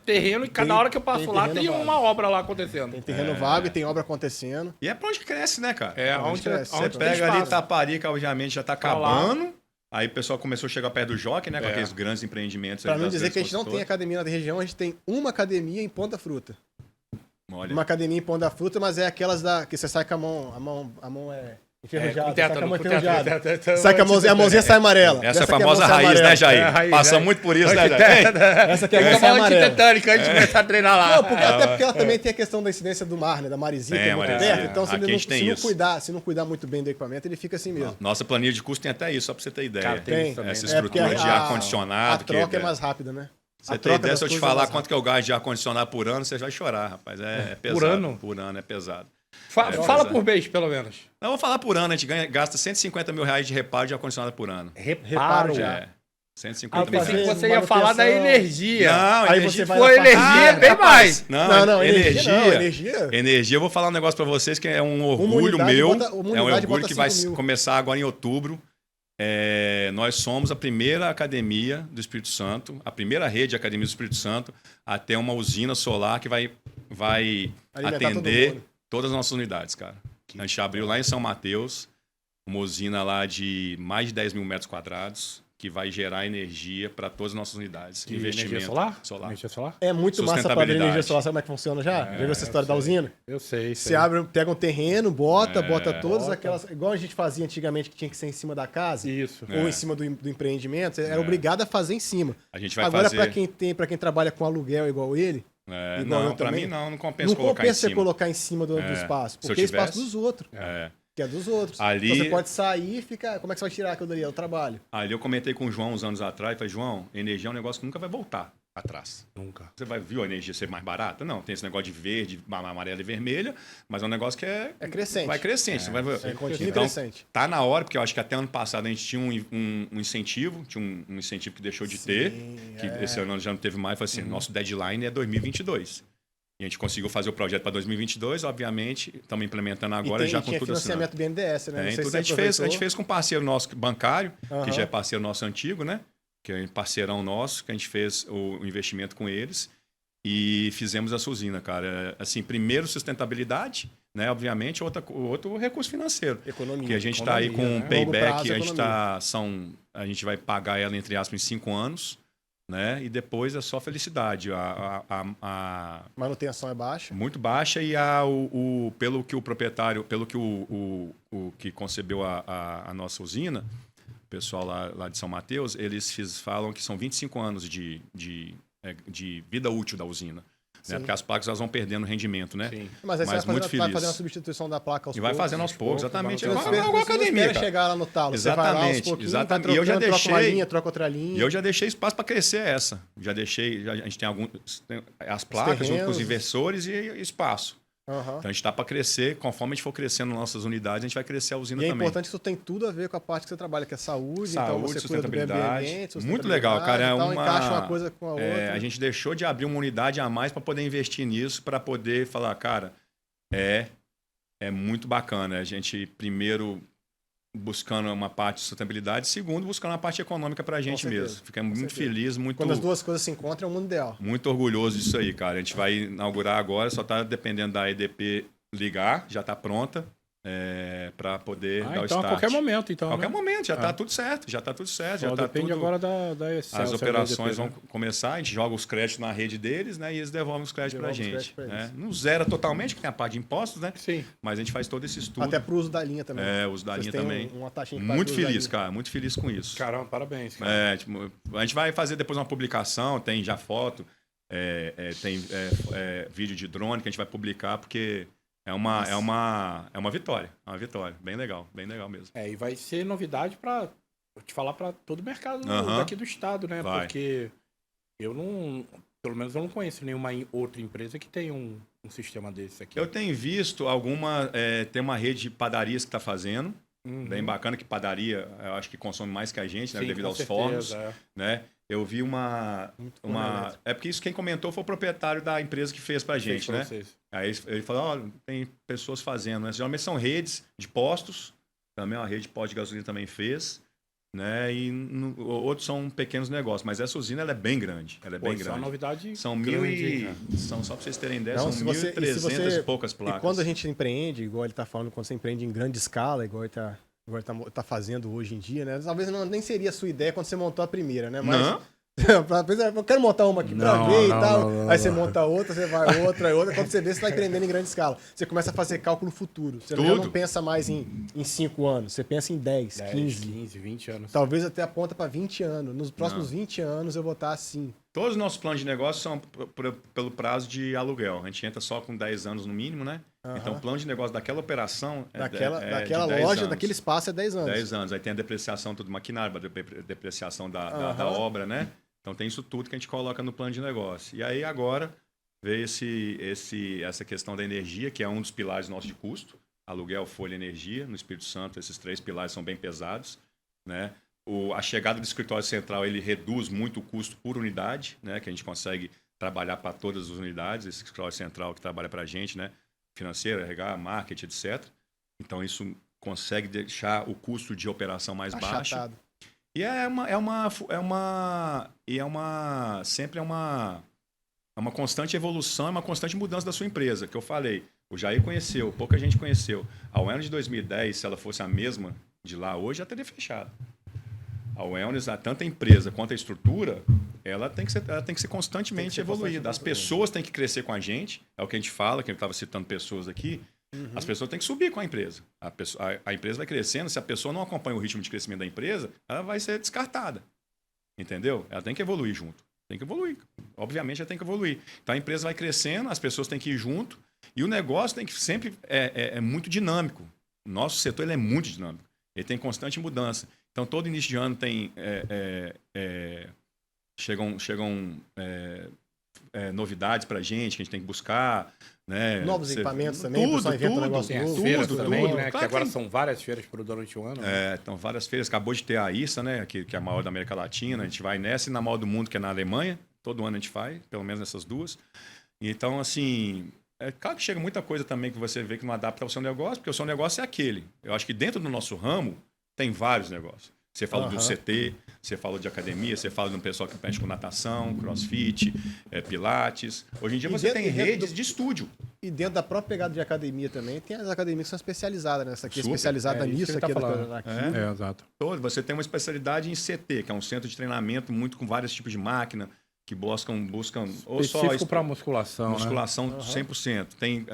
Speaker 1: Terreno, e cada hora que eu passo lá tem uma obra lá acontecendo.
Speaker 3: Tem terreno vago e tem obra acontecendo.
Speaker 2: E é pra onde cresce, né, cara?
Speaker 1: Onde cresce.
Speaker 2: Você pega ali Taparica, obviamente, já tá acabando. Aí o pessoal começou a chegar perto do Jockey, né? Com aqueles grandes empreendimentos.
Speaker 3: Pra não dizer que a gente não tem academia na região, a gente tem uma academia em Pão da Fruta.
Speaker 2: Olha.
Speaker 3: Uma academia em Pão da Fruta, mas é aquelas que você sai com a mão é enferrujada. Sai com a mão enferrujada. Sai com a mãozinha sai amarela.
Speaker 2: Essa é a famosa raiz, né, Jair? Passou muito por isso, né, Jair?
Speaker 3: Essa aqui é a mão amarela.
Speaker 1: Tetânica antes de começar a treinar lá.
Speaker 3: Não, até porque ela também tem a questão da incidência do mar, né? Da maresia, que é muito perto. Então, se não cuidar muito bem do equipamento, ele fica assim mesmo.
Speaker 2: Nossa planilha de custo tem até isso, só pra você ter ideia.
Speaker 1: Cara, tem isso também,
Speaker 2: essa estrutura de ar-condicionado.
Speaker 3: A troca é mais rápida, né?
Speaker 2: Você tem ideia, se eu te falar quanto que é o gás de ar-condicionado por ano, você vai chorar, rapaz. É pesado.
Speaker 1: Por ano?
Speaker 2: Por ano, é pesado.
Speaker 1: Fala por mês, pelo menos.
Speaker 2: Eu vou falar por ano, a gente gasta R$150 mil de reparo de ar-condicionado por ano.
Speaker 1: Reparo?
Speaker 2: É. 150 mil.
Speaker 1: Pensei que você ia falar da energia.
Speaker 2: Não,
Speaker 1: aí
Speaker 2: energia.
Speaker 1: Você vai energia, bem mais.
Speaker 2: Não, energia. Eu vou falar um negócio pra vocês que é um orgulho meu. É um orgulho que vai começar agora em outubro. Nós somos a primeira academia do Espírito Santo, a primeira rede de academia do Espírito Santo a ter uma usina solar que vai atender todas as nossas unidades, cara. A gente abriu lá em São Mateus uma usina lá de mais de 10 mil metros quadrados que vai gerar energia para todas as nossas unidades.
Speaker 1: Investimento. Energia solar? Energia solar?
Speaker 3: É muito massa para energia solar. Sabe como é que funciona já? Já viu essa história da usina?
Speaker 1: Eu sei.
Speaker 3: Você pega um terreno, bota todas aquelas... Igual a gente fazia antigamente, que tinha que ser em cima da casa.
Speaker 1: Isso.
Speaker 3: Ou em cima do empreendimento. Você era obrigado a fazer em cima.
Speaker 2: A gente vai
Speaker 3: Agora,
Speaker 2: fazer...
Speaker 3: para quem trabalha com aluguel igual ele...
Speaker 2: não, para mim não compensa colocar em cima.
Speaker 3: Não compensa você colocar em cima do espaço. Porque é espaço dos outros. Que é dos outros.
Speaker 2: Ali...
Speaker 3: Então você pode sair e ficar... Como é que você vai tirar aquilo dali? É o trabalho.
Speaker 2: Ali eu comentei com o João uns anos atrás. Falei, João, energia é um negócio que nunca vai voltar. atrás.
Speaker 1: Nunca.
Speaker 2: Você viu a energia ser mais barata? Não, tem esse negócio de verde, amarela e vermelha, mas é um negócio que é
Speaker 3: crescente.
Speaker 2: vai crescente. Você vai ver.
Speaker 3: Continua
Speaker 2: Então,
Speaker 3: crescente.
Speaker 2: tá na hora, porque eu acho que até ano passado a gente tinha um incentivo, tinha um incentivo que deixou de ter, que esse ano já não teve mais. Falei assim, nosso deadline é 2022. E a gente conseguiu fazer o projeto para 2022, obviamente, estamos implementando agora já com tudo assinado.
Speaker 3: financiamento BNDES, né?
Speaker 2: Então, a gente fez com um parceiro nosso bancário, que já é parceiro nosso antigo, né? Que é um parceirão nosso, que a gente fez o investimento com eles e fizemos essa usina, cara. Assim, primeiro, sustentabilidade, né? Obviamente, outro recurso financeiro.
Speaker 3: Economia.
Speaker 2: Que a gente está aí com um payback, a gente vai pagar ela, entre aspas, em 5 anos, né? E depois é só felicidade. A
Speaker 3: manutenção é baixa?
Speaker 2: Muito baixa e pelo que o proprietário, pelo que o que concebeu a nossa usina, o pessoal lá de São Mateus, eles falam que são 25 anos de vida útil da usina. Né? Porque as placas elas vão perdendo rendimento, né?
Speaker 3: Sim. Mas aí você vai fazendo a substituição da placa aos poucos.
Speaker 2: E vai fazendo aos poucos, exatamente.
Speaker 3: Igual a academia. Você não chegar lá no talo.
Speaker 2: Exatamente, exatamente. E eu já deixei,
Speaker 3: troca uma linha, troca outra linha.
Speaker 2: E eu já deixei espaço para crescer essa. A gente tem as placas junto com os inversores e espaço. Então a gente está para crescer, conforme a gente for crescendo nas nossas unidades, a gente vai crescer a usina também.
Speaker 3: E é importante que isso tem tudo a ver com a parte que você trabalha, que é saúde, então você
Speaker 2: sustentabilidade. Muito legal, cara.
Speaker 3: Então encaixa uma coisa com a outra.
Speaker 2: A gente deixou de abrir uma unidade a mais para poder investir nisso, para poder falar, cara, é muito bacana. A gente primeiro buscando uma parte de sustentabilidade, segundo, buscando uma parte econômica para a gente mesmo. Ficamos muito felizes, muito...
Speaker 3: Quando as duas coisas se encontram, é o mundo ideal.
Speaker 2: Muito orgulhoso disso aí, cara. A gente vai inaugurar agora, só está dependendo da EDP ligar, já está pronta para poder dar o start.
Speaker 1: A qualquer momento, então.
Speaker 2: Qualquer momento, já está tudo certo, já está tudo certo.
Speaker 1: Só
Speaker 2: já tá
Speaker 1: depende
Speaker 2: tudo...
Speaker 1: agora da Excel.
Speaker 2: As operações vão começar, a gente joga os créditos na rede deles, né? E eles devolvem os créditos para a gente. Né? Não zera totalmente, porque tem a parte de impostos, né?
Speaker 1: Sim.
Speaker 2: Mas a gente faz todo esse estudo.
Speaker 3: Até para o uso da linha também.
Speaker 2: O uso da linha também.
Speaker 3: Uma taxinha
Speaker 2: muito feliz, cara. Muito feliz com isso.
Speaker 1: Caramba, parabéns. Cara.
Speaker 2: A gente vai fazer depois uma publicação, tem já foto, tem vídeo de drone que a gente vai publicar, porque... É uma vitória. É uma vitória. Bem legal mesmo.
Speaker 1: E vai ser novidade para te falar para todo o mercado daqui do estado, né?
Speaker 2: Vai.
Speaker 1: Porque pelo menos eu não conheço nenhuma outra empresa que tenha um sistema desse aqui.
Speaker 2: Eu tenho visto tem uma rede de padarias que está fazendo. Bem bacana, que padaria, eu acho que consome mais que a gente, né?
Speaker 1: Sim,
Speaker 2: devido aos fornos. Né? Eu vi porque isso quem comentou foi o proprietário da empresa que fez pra gente, né? Aí ele falou, tem pessoas fazendo, né? Geralmente são redes de postos, também uma rede de posto de gasolina também fez, né? E outros são pequenos negócios, mas essa usina ela é bem grande, ela é bem grande.
Speaker 1: É uma novidade.
Speaker 2: São só pra vocês terem ideia, são 1.300 e poucas placas.
Speaker 3: E quando a gente empreende, igual ele tá falando, quando você empreende em grande escala, igual ele tá fazendo hoje em dia, né? Talvez nem seria a sua ideia quando você montou a primeira, né? Mas,
Speaker 2: não.
Speaker 3: Eu quero montar uma aqui pra ver e tal. Aí você monta outra, você vai outra. Quando você vê, você tá empreendendo em grande escala. Você começa a fazer cálculo futuro. Você já não pensa mais em 5 anos. Você pensa em 10, 15,
Speaker 1: 20 anos.
Speaker 3: Talvez até aponta para 20 anos. Nos próximos 20 anos eu vou estar assim.
Speaker 2: Todos os nossos planos de negócio são pelo prazo de aluguel. A gente entra só com 10 anos no mínimo, né? Então, o plano de negócio daquela operação
Speaker 3: daquela loja,
Speaker 2: anos.
Speaker 3: Daquele espaço é 10 anos.
Speaker 2: 10 anos. Aí tem a depreciação do maquinário, a depreciação da obra, né? Então, tem isso tudo que a gente coloca no plano de negócio. E aí, agora, veio essa questão da energia, que é um dos pilares nossos de custo. Aluguel, folha e energia. No Espírito Santo, esses 3 pilares são bem pesados, né? A chegada do escritório central, ele reduz muito o custo por unidade, né? Que a gente consegue trabalhar para todas as unidades. Esse escritório central que trabalha para a gente, né? Financeiro, RH, marketing, etc. Então, isso consegue deixar o custo de operação mais baixo. E sempre é uma constante evolução, é uma constante mudança da sua empresa, que eu falei. O Jair conheceu, pouca gente conheceu. A Wellness de 2010, se ela fosse a mesma de lá hoje, já teria fechado. A Wellness, tanto a empresa quanto a estrutura, ela tem que ser constantemente evoluída. As pessoas têm que crescer com a gente, é o que a gente fala, que eu estava citando pessoas aqui. As pessoas têm que subir com a empresa. A empresa vai crescendo. Se a pessoa não acompanha o ritmo de crescimento da empresa, ela vai ser descartada. Entendeu? Ela tem que evoluir junto. Tem que evoluir. Obviamente, ela tem que evoluir. Então, a empresa vai crescendo, as pessoas têm que ir junto. E o negócio tem que sempre é muito dinâmico. O nosso setor ele é muito dinâmico. Ele tem constante mudança. Então, todo início de ano tem chegam novidades pra gente, que a gente tem que buscar. Né?
Speaker 3: Novos equipamentos também, o pessoal inventa um negócio
Speaker 1: Tem as
Speaker 3: novo.
Speaker 1: feiras também, né?
Speaker 2: Claro
Speaker 1: que agora são várias feiras durante o ano.
Speaker 2: Então, várias feiras. Acabou de ter a ISA, né? Que é a maior da América Latina. A gente vai nessa e na maior do mundo, que é na Alemanha. Todo ano a gente faz, pelo menos nessas duas. Então, assim, é claro que chega muita coisa também que você vê que não adapta ao seu negócio, porque o seu negócio é aquele. Eu acho que dentro do nosso ramo tem vários negócios. Você falou do CT, você falou de academia, você fala de um pessoal que mexe com natação, crossfit, pilates. Hoje em dia você tem redes de estúdio.
Speaker 3: E dentro da própria pegada de academia também, tem as academias que são especializadas, né? Essa aqui é especializada nisso,
Speaker 1: aqui
Speaker 3: é
Speaker 1: exato.
Speaker 2: Você tem uma especialidade em CT, que é um centro de treinamento muito com vários tipos de máquina, que buscam ou
Speaker 1: específico para musculação,
Speaker 2: musculação, né? 100%.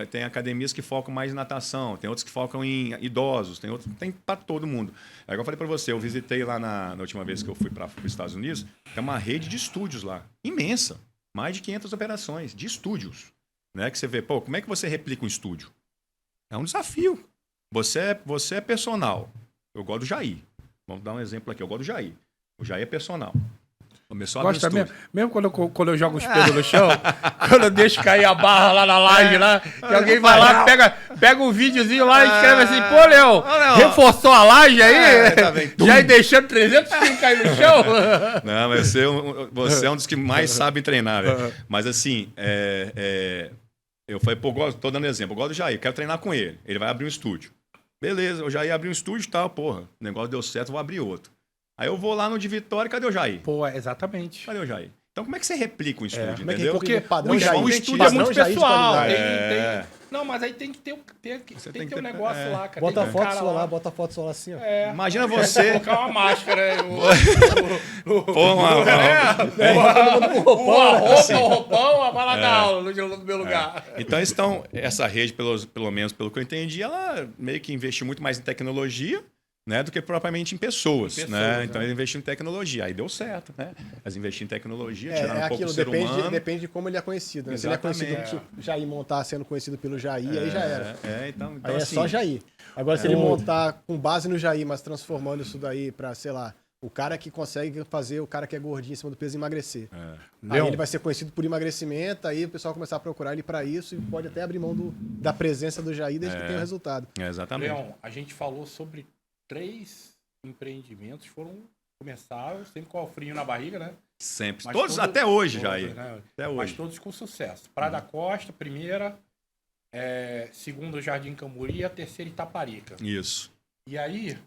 Speaker 2: Tem academias que focam mais em natação, tem outras que focam em idosos, tem para todo mundo. É igual eu falei para você, eu visitei lá na última vez que eu fui para os Estados Unidos, tem uma rede de estúdios lá, imensa, mais de 500 operações de estúdios, né? Que você vê, como é que você replica um estúdio? É um desafio. Você é personal. Eu gosto do Jair. Vamos dar um exemplo aqui, eu gosto do Jair. O Jair é personal. Começou a
Speaker 1: gosta mesmo quando eu jogo os pelos no chão, quando eu deixo cair a barra lá na laje, lá, que alguém vai lá, pega um videozinho lá e escreve assim, pô, Leão, reforçou a laje aí? Já aí deixando 300 quilos cair no chão?
Speaker 2: Não, mas você é um dos que mais sabem treinar, velho. Mas assim, eu falei, tô dando exemplo, eu gosto do Jair, quero treinar com ele. Ele vai abrir um estúdio. Beleza, eu já ia abrir um estúdio e tal, porra, o negócio deu certo, eu vou abrir outro. Aí eu vou lá no de Vitória, cadê o Jair?
Speaker 1: Pô, exatamente.
Speaker 2: Cadê o Jair? Então como é que você replica um estúdio,
Speaker 3: Como é que
Speaker 2: entendeu?
Speaker 3: Porque
Speaker 1: o estúdio é muito pessoal. Não, mas aí tem que ter um negócio lá, cara.
Speaker 3: Bota a foto sua lá, bota a foto sua lá assim, ó.
Speaker 2: Imagina você...
Speaker 1: Colocar uma máscara. O roupão, a bala da aula no meu lugar.
Speaker 2: Então essa rede, pelo menos pelo que eu entendi, ela meio que investiu muito mais em tecnologia, né, do que propriamente em pessoas, né? Então ele investiu em tecnologia, aí deu certo, né? Mas investir em tecnologia, tirar um pouco do ser humano.
Speaker 3: Depende de como ele é conhecido, né? Se ele é conhecido, tipo, Jair montar sendo conhecido pelo Jair, aí já era.
Speaker 2: Então
Speaker 3: aí
Speaker 2: assim,
Speaker 3: é só Jair. Agora, se ele montar com base no Jair, mas transformando isso daí pra, sei lá, o cara que consegue fazer o cara que é gordinho em cima do peso emagrecer. Aí ele vai ser conhecido por emagrecimento, aí o pessoal começar a procurar ele para isso e pode até abrir mão da presença do Jair desde que tenha o resultado.
Speaker 2: Exatamente.
Speaker 1: Leão, a gente falou sobre 3 empreendimentos começaram sempre com o frio na barriga, né?
Speaker 2: Sempre. Todos até hoje, Jair.
Speaker 1: Né?
Speaker 2: Até hoje.
Speaker 1: Mas todos com sucesso. Praia da Costa, primeira, segundo Jardim Camburi e a terceira Itaparica.
Speaker 2: Isso.
Speaker 1: E aí,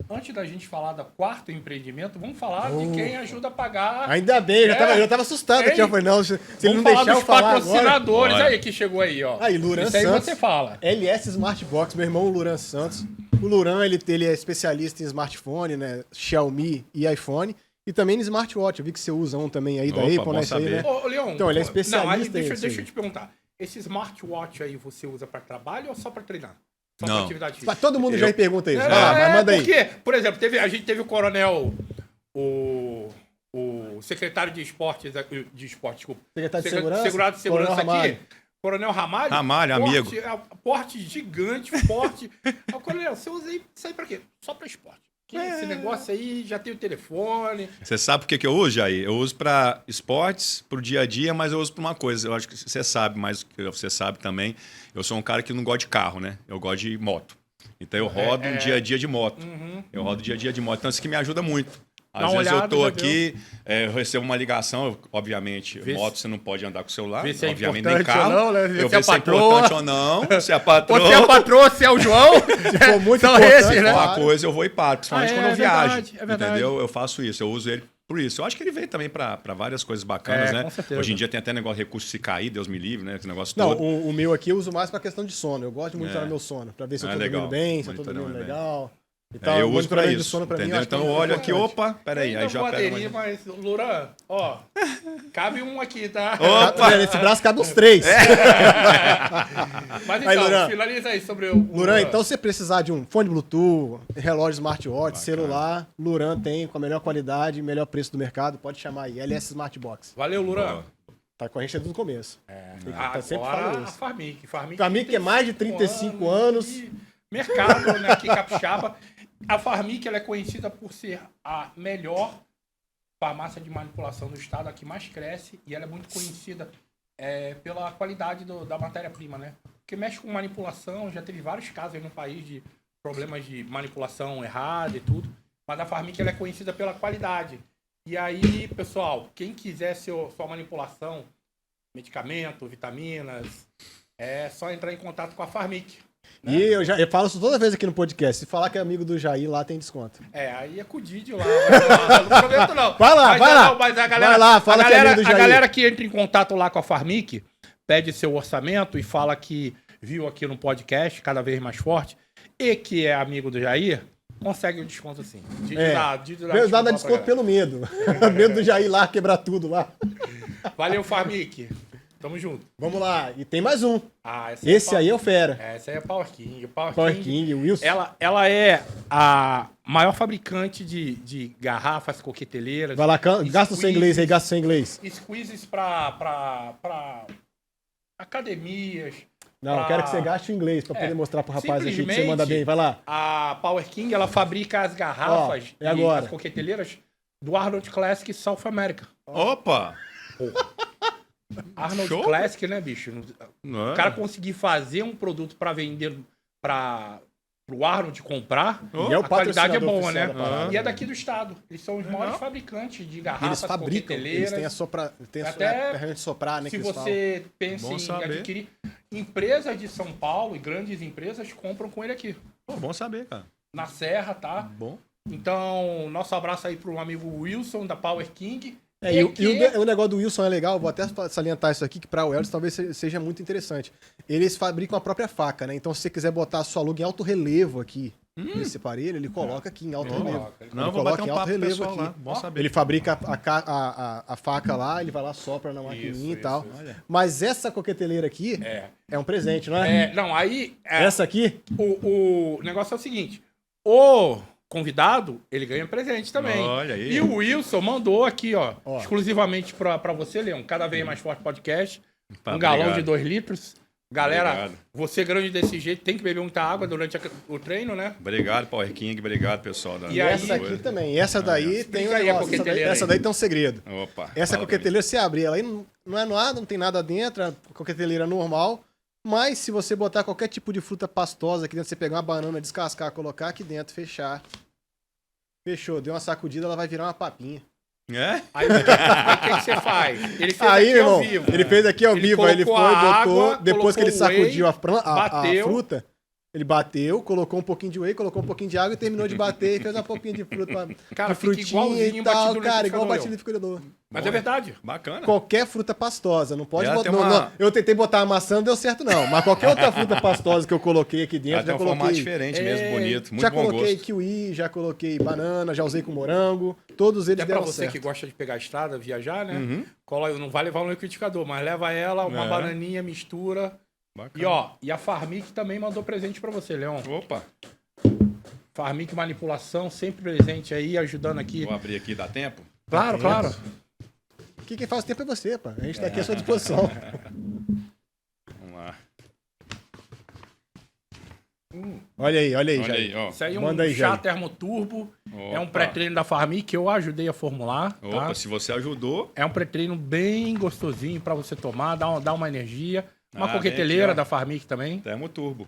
Speaker 1: antes da gente falar do 4º empreendimento, vamos falar de quem ajuda a pagar.
Speaker 3: Ainda bem, eu tava assustado aqui. Eu falei, não, se ele não deixar eu falar
Speaker 1: patrocinadores
Speaker 3: agora...
Speaker 1: aí que chegou aí, ó.
Speaker 3: Aí, Luran
Speaker 1: Isso aí
Speaker 3: Santos,
Speaker 1: você fala.
Speaker 3: LS Smartbox, meu irmão Luran Santos. O Luran, ele é especialista em smartphone, né? Xiaomi e iPhone. E também em smartwatch. Eu vi que você usa um também aí da Apple, né?
Speaker 2: Saber.
Speaker 3: Aí, né?
Speaker 1: Ô, Leon,
Speaker 3: então, ele é especialista
Speaker 1: deixa eu te perguntar. Esse smartwatch aí você usa para trabalho ou só para treinar? Só
Speaker 2: não.
Speaker 1: Pra atividade física?
Speaker 3: Mas todo mundo já me pergunta isso. Mas manda aí.
Speaker 1: Porque, por exemplo, a gente teve o coronel, o secretário de esportes, desculpa.
Speaker 3: Secretário de
Speaker 1: segurança aqui. Coronel Ramalho.
Speaker 2: Ramalho, amigo.
Speaker 1: Porte gigante, forte. Coronel, você usa isso aí pra quê? Só pra esporte. Esse negócio aí, já tem o telefone.
Speaker 2: Você sabe por que eu uso, Jair? Eu uso para esportes, pro dia a dia, mas eu uso para uma coisa. Eu acho que você sabe, mas você sabe também. Eu sou um cara que não gosta de carro, né? Eu gosto de moto. Então eu rodo um dia a dia de moto. Eu rodo dia a dia de moto. Então isso que me ajuda muito. Às vezes eu tô aqui, eu recebo uma ligação, obviamente, moto você não pode andar com o celular, obviamente nem carro.
Speaker 1: Não, né?
Speaker 2: Eu vejo se é importante ou não, se é a patroa.
Speaker 1: Ou se é a patroa, se é o João.
Speaker 3: Se for muito
Speaker 1: são
Speaker 3: importante,
Speaker 1: esses, né?
Speaker 2: Uma coisa eu vou e paro, principalmente quando eu viajo.
Speaker 1: É verdade.
Speaker 2: Entendeu? Eu faço isso, eu uso ele por isso. Eu acho que ele veio também para várias coisas bacanas, né?
Speaker 1: Com certeza.
Speaker 2: Hoje em dia tem até negócio de recurso se cair, Deus me livre, né? Esse negócio
Speaker 3: não,
Speaker 2: todo.
Speaker 3: O meu aqui eu uso mais para questão de sono. Eu gosto de monitorar meu sono, para ver se eu tô dormindo bem, se eu tô dormindo legal.
Speaker 2: Então, eu uso pra isso,
Speaker 3: sono pra
Speaker 2: entendeu?
Speaker 3: Mim,
Speaker 2: então eu olho aqui, opa, peraí, aí já
Speaker 1: pego. Mas, Luran, ó, cabe um aqui, tá?
Speaker 3: Opa! Nesse braço cabe uns 3.
Speaker 1: Mas então, aí, finaliza aí sobre o
Speaker 3: Luran, então se você precisar de um fone Bluetooth, relógio smartwatch, celular, Luran tem com a melhor qualidade, melhor preço do mercado, pode chamar aí, LS Smartbox.
Speaker 1: Valeu, Luran.
Speaker 3: Tá com a gente desde o começo.
Speaker 1: Tá sempre falando isso. A
Speaker 3: Farmic é mais de 35 anos.
Speaker 1: Mercado, né, aqui em Capixaba. A Farmic ela é conhecida por ser a melhor farmácia de manipulação do estado, a que mais cresce, e ela é muito conhecida pela qualidade da matéria-prima, né? Porque mexe com manipulação, já teve vários casos aí no país de problemas de manipulação errada e tudo, mas a Farmic ela é conhecida pela qualidade. E aí, pessoal, quem quiser sua manipulação, medicamento, vitaminas, é só entrar em contato com a Farmic. Né?
Speaker 3: E eu falo isso toda vez aqui no podcast. Se falar que é amigo do Jair, lá tem desconto.
Speaker 1: Aí é com o Didi lá. Não prometo não.
Speaker 3: Vai lá, vai lá.
Speaker 1: Mas a galera,
Speaker 3: vai lá, fala que é amigo do Jair.
Speaker 1: A galera que entra em contato lá com a Farmic, pede seu orçamento e fala que viu aqui no podcast, cada vez mais forte, e que é amigo do Jair, consegue um desconto sim.
Speaker 3: Dá desconto pelo medo. Medo do Jair lá, quebrar tudo lá.
Speaker 1: Valeu, Farmic. Tamo junto.
Speaker 3: Vamos lá. E tem mais um.
Speaker 1: Esse
Speaker 3: aí é o fera.
Speaker 1: Esse aí é Power King.
Speaker 3: Power King, Wilson.
Speaker 1: Ela é a maior fabricante de garrafas coqueteleiras.
Speaker 3: Vai lá, gasta o seu inglês aí, gasta o seu inglês.
Speaker 1: Squeezes pra academias.
Speaker 3: Não, eu quero que você gaste o inglês pra poder mostrar pro rapaz aqui que você manda bem. Vai lá.
Speaker 1: A Power King, ela fabrica as garrafas as coqueteleiras do Arnold Classic South America.
Speaker 2: Opa!
Speaker 1: Arnold Classic, né, bicho? O cara conseguir fazer um produto pra vender pro Arnold comprar,
Speaker 3: e
Speaker 1: a qualidade é boa, né? E é daqui do estado. Eles são os maiores fabricantes de garrafas,
Speaker 3: eles fabricam,
Speaker 1: coqueteleiras.
Speaker 3: Tem a soprar, né?
Speaker 1: Se você pensa em adquirir, empresas de São Paulo e grandes empresas compram com ele aqui.
Speaker 2: Bom saber, cara.
Speaker 1: Na Serra, tá?
Speaker 2: Bom.
Speaker 1: Então, nosso abraço aí pro amigo Wilson, da Power King.
Speaker 3: O negócio do Wilson é legal, vou até salientar isso aqui, que para o Elvis talvez seja muito interessante. Eles fabricam a própria faca, né? Então, se você quiser botar a sua lug em alto relevo aqui, nesse aparelho, ele coloca aqui em alto relevo.
Speaker 2: Não, vou bater um papo relevo aqui. Lá. Bom saber.
Speaker 3: Ele fabrica a faca lá, ele vai lá, sopra na maquininha e tal. Mas essa coqueteleira aqui é um presente, não é?
Speaker 1: Não, aí...
Speaker 3: Essa aqui?
Speaker 1: O negócio é o seguinte, o convidado, ele ganha presente também.
Speaker 2: Olha aí.
Speaker 1: E o Wilson mandou aqui, ó. Exclusivamente pra você, Leão, Cada Vez Mais Forte Podcast. Galão de 2 litros. Galera, você grande desse jeito, tem que beber muita água durante o treino, né?
Speaker 2: Obrigado, Power King. Obrigado, pessoal.
Speaker 3: E essa aqui também. Essa daí tem um negócio. Essa daí tem um segredo.
Speaker 2: Opa.
Speaker 3: Essa coqueteleira, você abrir ela aí, não é nada, não tem nada dentro, é coqueteleira normal. Mas se você botar qualquer tipo de fruta pastosa aqui dentro, você pegar uma banana, descascar, colocar aqui dentro, fechar. Fechou, deu uma sacudida, ela vai virar uma papinha.
Speaker 1: Aí o que você faz? Ele fez
Speaker 3: aí,
Speaker 1: aqui
Speaker 3: irmão,
Speaker 1: ao vivo.
Speaker 3: ele fez aqui ao vivo, aí ele foi, botou, depois que ele sacudiu a fruta, ele bateu, colocou um pouquinho de whey, colocou um pouquinho de água e terminou de bater e fez uma pouquinho de fruta,
Speaker 1: cara,
Speaker 3: de frutinha e tal, cara, igual batido de liquidificador.
Speaker 1: Mas é verdade.
Speaker 2: Bacana.
Speaker 3: Qualquer fruta pastosa, não pode botar... Não, eu tentei botar a maçã, não deu certo não, mas qualquer outra fruta pastosa que eu coloquei aqui dentro, já coloquei...
Speaker 2: um formato diferente mesmo, bonito, muito
Speaker 3: já
Speaker 2: bom gosto.
Speaker 3: Já coloquei kiwi, já coloquei banana, já usei com morango, todos eles deram certo.
Speaker 1: Pra você que gosta de pegar a estrada, viajar, né? Não vai levar um liquidificador, mas leva ela, uma bananinha, mistura... Bacana. E a Farmic também mandou presente pra você, Leon.
Speaker 2: Opa!
Speaker 1: Farmic Manipulação, sempre presente aí, ajudando aqui.
Speaker 2: Vou abrir aqui, dá tempo?
Speaker 1: Claro, claro.
Speaker 3: Quem faz tempo é você, pá. A gente tá aqui à sua disposição.
Speaker 2: Vamos lá.
Speaker 3: Olha aí,
Speaker 1: Isso aí é um chá termoturbo. É um pré-treino da Farmic que eu ajudei a formular.
Speaker 2: Opa, se você ajudou.
Speaker 1: É um pré-treino bem gostosinho pra você tomar, dá uma energia. Uma coqueteleira da Farmic também.
Speaker 2: Termo Turbo.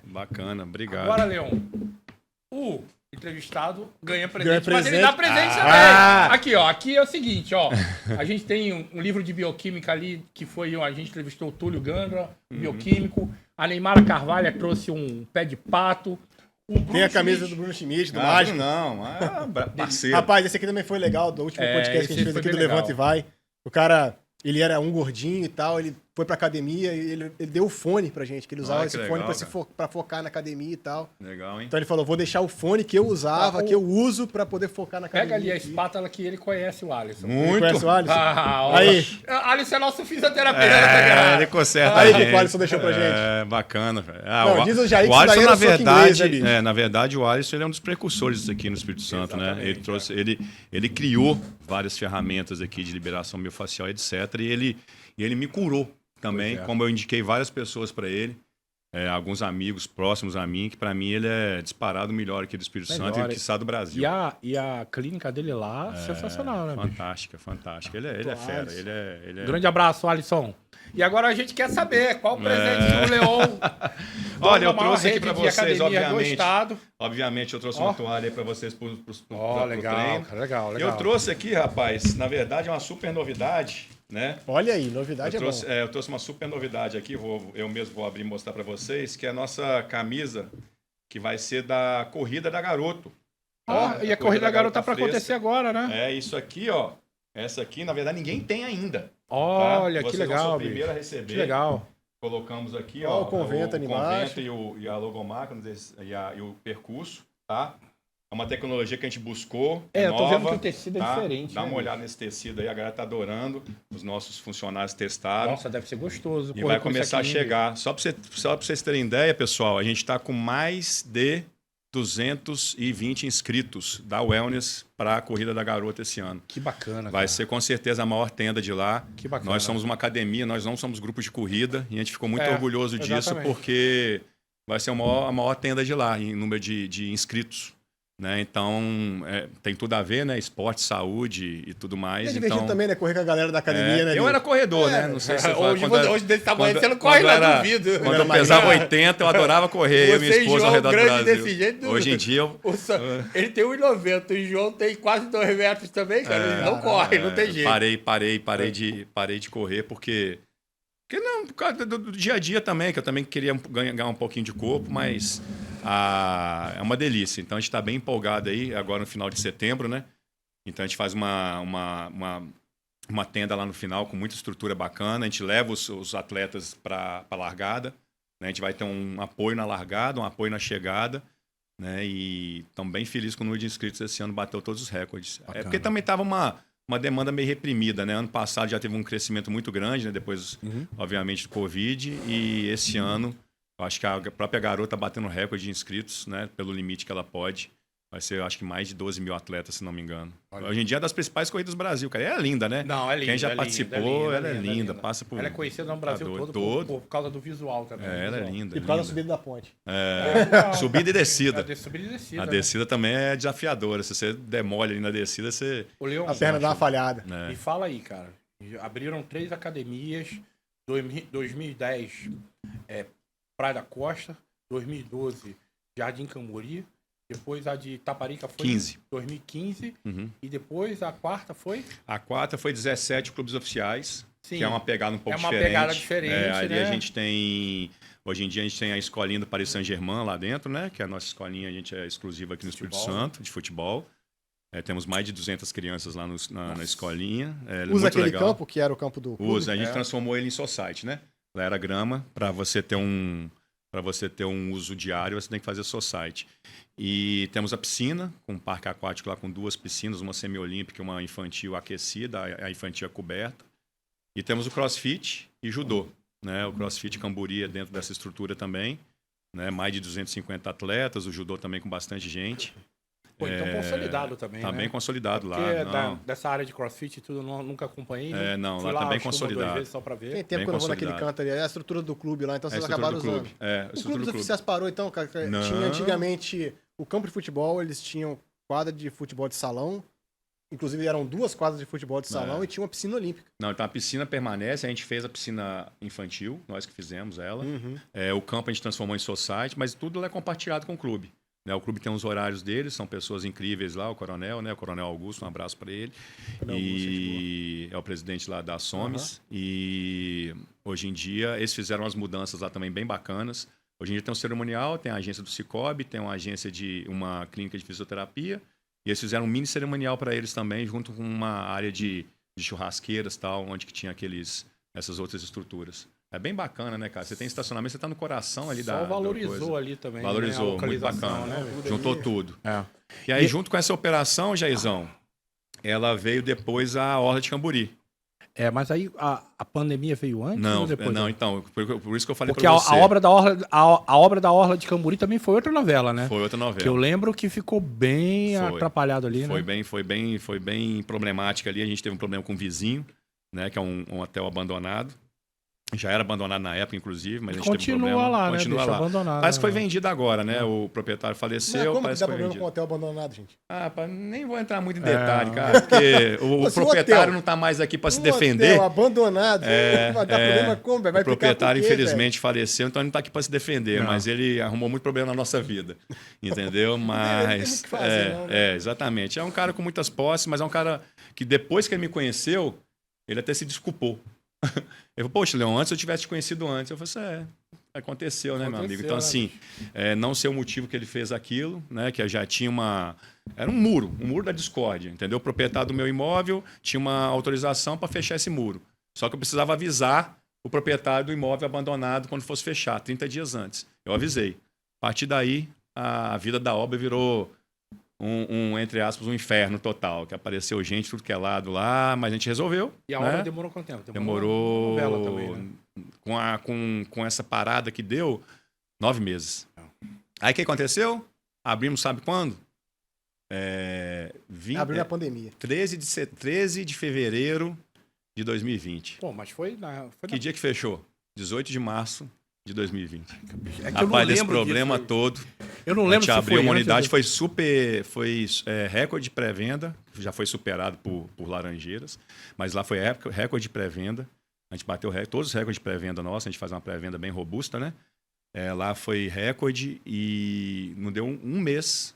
Speaker 2: Bacana, obrigado.
Speaker 1: Agora, Leon, o entrevistado ganha presente, mas ele dá presente também. Aqui, ó, aqui é o seguinte, ó. A gente tem um livro de bioquímica ali, que foi, a gente entrevistou o Túlio Gandra, bioquímico. A Neymara Carvalho trouxe um pé de pato.
Speaker 3: Tem a camisa do Bruno Schmidt, do Mágico.
Speaker 2: Não, parceiro.
Speaker 3: Rapaz, esse aqui também foi legal, do último podcast que a gente fez aqui do Levanta e Vai. O cara, ele era um gordinho e tal, ele foi pra academia e ele deu o fone pra gente, que ele usava esse fone pra focar na academia e tal.
Speaker 2: Legal, hein?
Speaker 3: Então ele falou, vou deixar o fone que eu usava, que eu uso pra poder focar na academia.
Speaker 1: Pega ali a espátula que ele conhece o Alisson.
Speaker 2: Muito.
Speaker 3: Conhece o Alisson? Aí.
Speaker 1: Alisson é nosso fisioterapeuta.
Speaker 2: Ele conserta
Speaker 3: aí que o Alisson deixou pra gente.
Speaker 2: Bacana.
Speaker 3: Não, diz o Jair que
Speaker 2: Alisson,
Speaker 3: na verdade, inglês, né,
Speaker 2: na verdade, o Alisson ele é um dos precursores disso aqui no Espírito Santo, né? Ele trouxe, ele criou várias ferramentas aqui de liberação miofascial, etc. E ele me curou também, como eu indiquei várias pessoas para ele. alguns amigos próximos a mim, que para mim ele é disparado o melhor aqui do Espírito Santo e quiçá do Brasil.
Speaker 1: E a clínica dele lá, sensacional, né,
Speaker 2: fantástica, fantástica. Ele é fera. Ele é...
Speaker 1: Grande abraço, Alisson. E agora a gente quer saber qual o presente do Leon.
Speaker 2: Olha, eu trouxe aqui para vocês,
Speaker 1: obviamente.
Speaker 2: Obviamente, eu trouxe uma toalha aí para vocês pro
Speaker 1: legal,
Speaker 2: treino.
Speaker 1: Legal.
Speaker 2: Eu trouxe aqui, rapaz, na verdade é uma super novidade, né?
Speaker 3: Olha aí, novidade bom.
Speaker 2: Eu trouxe uma super novidade aqui, eu mesmo vou abrir e mostrar para vocês, que é a nossa camisa, que vai ser da Corrida da Garoto.
Speaker 1: Tá? E a Corrida da Garoto tá para acontecer agora, né?
Speaker 2: É isso aqui, ó. Essa aqui, na verdade, ninguém tem ainda.
Speaker 1: Olha, tá? Que legal,
Speaker 2: bicho. Primeiro a receber.
Speaker 1: Que legal.
Speaker 2: Colocamos aqui,
Speaker 3: o convento ali embaixo.
Speaker 2: E a logomarca e o percurso, tá? É uma tecnologia que a gente buscou.
Speaker 1: Eu tô vendo que o tecido é diferente.
Speaker 2: Dá uma olhada nesse tecido aí, a galera tá adorando. Os nossos funcionários testaram.
Speaker 1: Nossa, deve ser gostoso.
Speaker 2: E vai começar a chegar. Só para vocês terem ideia, pessoal, a gente tá com mais de 220 inscritos da Wellness para a Corrida da Garota esse ano.
Speaker 1: Que bacana.
Speaker 2: Vai ser com certeza a maior tenda de lá.
Speaker 1: Que bacana.
Speaker 2: Nós somos uma academia, nós não somos grupos de corrida e a gente ficou muito orgulhoso disso porque vai ser a maior tenda de lá em número de inscritos. Né? Então, tem tudo a ver, né? Esporte, saúde e tudo mais.
Speaker 3: É divertido também, né? Correr com a galera da academia, né?
Speaker 2: Eu era corredor, né? Não sei se
Speaker 1: hoje desse tamanho você não corre, não duvido.
Speaker 2: Quando eu pesava 80, eu adorava correr. Eu e minha esposa ao redor do Brasil.
Speaker 1: Desse jeito,
Speaker 2: hoje em dia,
Speaker 1: ele tem 1,90. O João tem quase 2 metros também, cara. Ele não corre, não tem jeito.
Speaker 2: Parei de correr porque não, por causa do dia a dia também, que eu também queria ganhar um pouquinho de corpo, mas é uma delícia. Então a gente está bem empolgado aí, agora no final de setembro, né? Então a gente faz uma tenda lá no final com muita estrutura bacana. A gente leva os atletas para a largada, né? A gente vai ter um apoio na largada, um apoio na chegada, né? E estamos bem felizes com o número de inscritos esse ano, bateu todos os recordes. Bacana. Porque também estava uma demanda meio reprimida, né? Ano passado já teve um crescimento muito grande, né? Depois, obviamente, do Covid. E esse ano, eu acho que a própria Garota está batendo recorde de inscritos, né? Pelo limite que ela pode. Vai ser, eu acho que mais de 12 mil atletas, se não me engano. Olha. Hoje em dia é das principais corridas do Brasil, cara. É linda, né?
Speaker 1: Não, é linda.
Speaker 2: Quem já participou, ela é linda. Passa por...
Speaker 1: Ela é conhecida no Brasil todo por causa do visual também.
Speaker 2: Ela é linda.
Speaker 3: E por causa da subida da ponte.
Speaker 2: Subida e descida.
Speaker 1: Subida e descida.
Speaker 2: A descida também é desafiadora. Se você demole ali na descida, você...
Speaker 3: A perna dá uma falhada.
Speaker 1: E fala aí, cara. Abriram 3 academias. 2010, Praia da Costa. 2012, Jardim Cambori. Depois a de Taparica foi 2015. E depois a quarta foi?
Speaker 2: A quarta foi 17 clubes oficiais. Sim. Que é uma pegada um pouco diferente.
Speaker 1: É uma pegada diferente,
Speaker 2: ali
Speaker 1: né?
Speaker 2: A gente tem... Hoje em dia a gente tem a escolinha do Paris Saint-Germain lá dentro, né? Que é a nossa escolinha, a gente é exclusiva aqui no Espírito Santo, de futebol. Temos mais de 200 crianças lá na escolinha.
Speaker 3: Usa aquele campo que era o campo do clube?
Speaker 2: Usa. A gente transformou ele em society, né? Lá era grama. Para você ter um uso diário, você tem que fazer society. E temos a piscina, com um parque aquático lá com 2 piscinas, uma semiolímpica e uma infantil aquecida, a infantil é coberta. E temos o crossfit e judô. Né? O crossfit Cambori é dentro dessa estrutura também. Né? Mais de 250 atletas, o judô também com bastante gente.
Speaker 1: Pô, então consolidado também,
Speaker 2: tá, né? Bem consolidado lá.
Speaker 1: Dessa área de crossfit tudo, nunca acompanhei.
Speaker 2: Não, lá tá bem consolidado.
Speaker 1: 2 vezes só pra ver.
Speaker 3: Tem tempo que eu não vou naquele canto ali. É a estrutura do clube lá, então vocês acabaram usando.
Speaker 2: O
Speaker 3: clube dos oficiais parou, então, cara. Tinha antigamente o campo de futebol, eles tinham quadra de futebol de salão. Inclusive eram 2 quadras de futebol de salão e tinha uma piscina olímpica.
Speaker 2: Não, então a piscina permanece, a gente fez a piscina infantil, nós que fizemos ela. O campo a gente transformou em society, mas tudo é compartilhado com o clube. O clube tem os horários deles, são pessoas incríveis lá, o Coronel, né? O Coronel Augusto, um abraço para ele. E é o presidente lá da SOMES. E hoje em dia eles fizeram umas mudanças lá também bem bacanas. Hoje em dia tem um cerimonial, tem a agência do Cicobi, tem uma agência de uma clínica de fisioterapia. E eles fizeram um mini cerimonial para eles também, junto com uma área de churrasqueiras e tal, onde que tinha essas outras estruturas. É bem bacana, né, cara? Você tem estacionamento, você tá no coração ali da
Speaker 1: valorizou ali também.
Speaker 2: Valorizou,
Speaker 1: né?
Speaker 2: Muito bacana.
Speaker 1: Né?
Speaker 2: Juntou tudo. E aí, junto com essa operação, Jairzão, ela veio depois a Orla de Cambori.
Speaker 1: Mas aí a pandemia veio antes ou depois?
Speaker 2: Não, então, por isso que eu falei
Speaker 1: pra
Speaker 2: você.
Speaker 1: Porque a obra da Orla de Cambori também foi outra novela, né?
Speaker 2: Foi outra novela.
Speaker 1: Que eu lembro que ficou bem atrapalhado ali, né?
Speaker 2: Foi bem problemática ali. A gente teve um problema com o vizinho, né? Que é um hotel abandonado. Já era abandonado na época, inclusive, mas a gente
Speaker 1: continua
Speaker 2: teve problema.
Speaker 1: lá,
Speaker 2: Continua
Speaker 1: né?
Speaker 2: lá.
Speaker 1: Abandonado.
Speaker 2: Parece que foi vendido agora, né? O proprietário
Speaker 3: Mas
Speaker 2: faleceu,
Speaker 3: como
Speaker 2: parece
Speaker 3: que dá
Speaker 2: que foi
Speaker 3: problema
Speaker 2: vendido.
Speaker 3: com hotel abandonado, gente?
Speaker 2: Nem vou entrar muito em detalhe, cara, porque o
Speaker 3: Se o
Speaker 2: proprietário
Speaker 3: hotel-
Speaker 2: não está mais aqui para se
Speaker 3: Um
Speaker 2: defender.
Speaker 3: hotel abandonado, vai dar problema como, velho? Vai
Speaker 2: O proprietário,
Speaker 3: ficar por quê,
Speaker 2: infelizmente, faleceu, então ele não está aqui para se defender, mas ele arrumou muito problema na nossa vida, entendeu?
Speaker 3: tem
Speaker 2: Mas
Speaker 3: muito o que fazer, não, né?
Speaker 2: exatamente. É um cara com muitas posses, mas é um cara que depois que ele me conheceu, ele até se desculpou. Ele falou, poxa, Leon, antes eu tivesse te conhecido antes. Eu falei assim, aconteceu, né, meu amigo? Então,
Speaker 1: né,
Speaker 2: assim, não sei o motivo que ele fez aquilo, né? Que já tinha uma... Era um muro da discórdia, entendeu? O proprietário do meu imóvel tinha uma autorização para fechar esse muro. Só que eu precisava avisar o proprietário do imóvel abandonado quando fosse fechar, 30 dias antes. Eu avisei. A partir daí, a vida da obra virou entre aspas, um inferno total, que apareceu gente tudo que é lado lá, mas a gente resolveu.
Speaker 1: E a
Speaker 2: né?
Speaker 1: obra demorou quanto tempo?
Speaker 2: Demorou
Speaker 1: uma novela também, né?
Speaker 2: com essa parada que deu 9 meses. Aí o que aconteceu? Abrimos, sabe quando?
Speaker 3: Abriu na pandemia.
Speaker 2: 13 de fevereiro de 2020.
Speaker 1: Pô, mas foi
Speaker 2: Que dia que fechou? 18 de março de 2020.
Speaker 1: É que
Speaker 2: Rapaz, desse problema todo.
Speaker 1: Eu não lembro
Speaker 2: se
Speaker 1: se
Speaker 2: abriu
Speaker 1: foi
Speaker 2: uma
Speaker 1: antes
Speaker 2: unidade,
Speaker 1: ou
Speaker 2: foi super. Foi recorde de pré-venda, já foi superado por Laranjeiras, mas lá foi recorde de pré-venda. A gente bateu todos os recordes de pré-venda nossa, a gente faz uma pré-venda bem robusta, né? Lá foi recorde e não deu um mês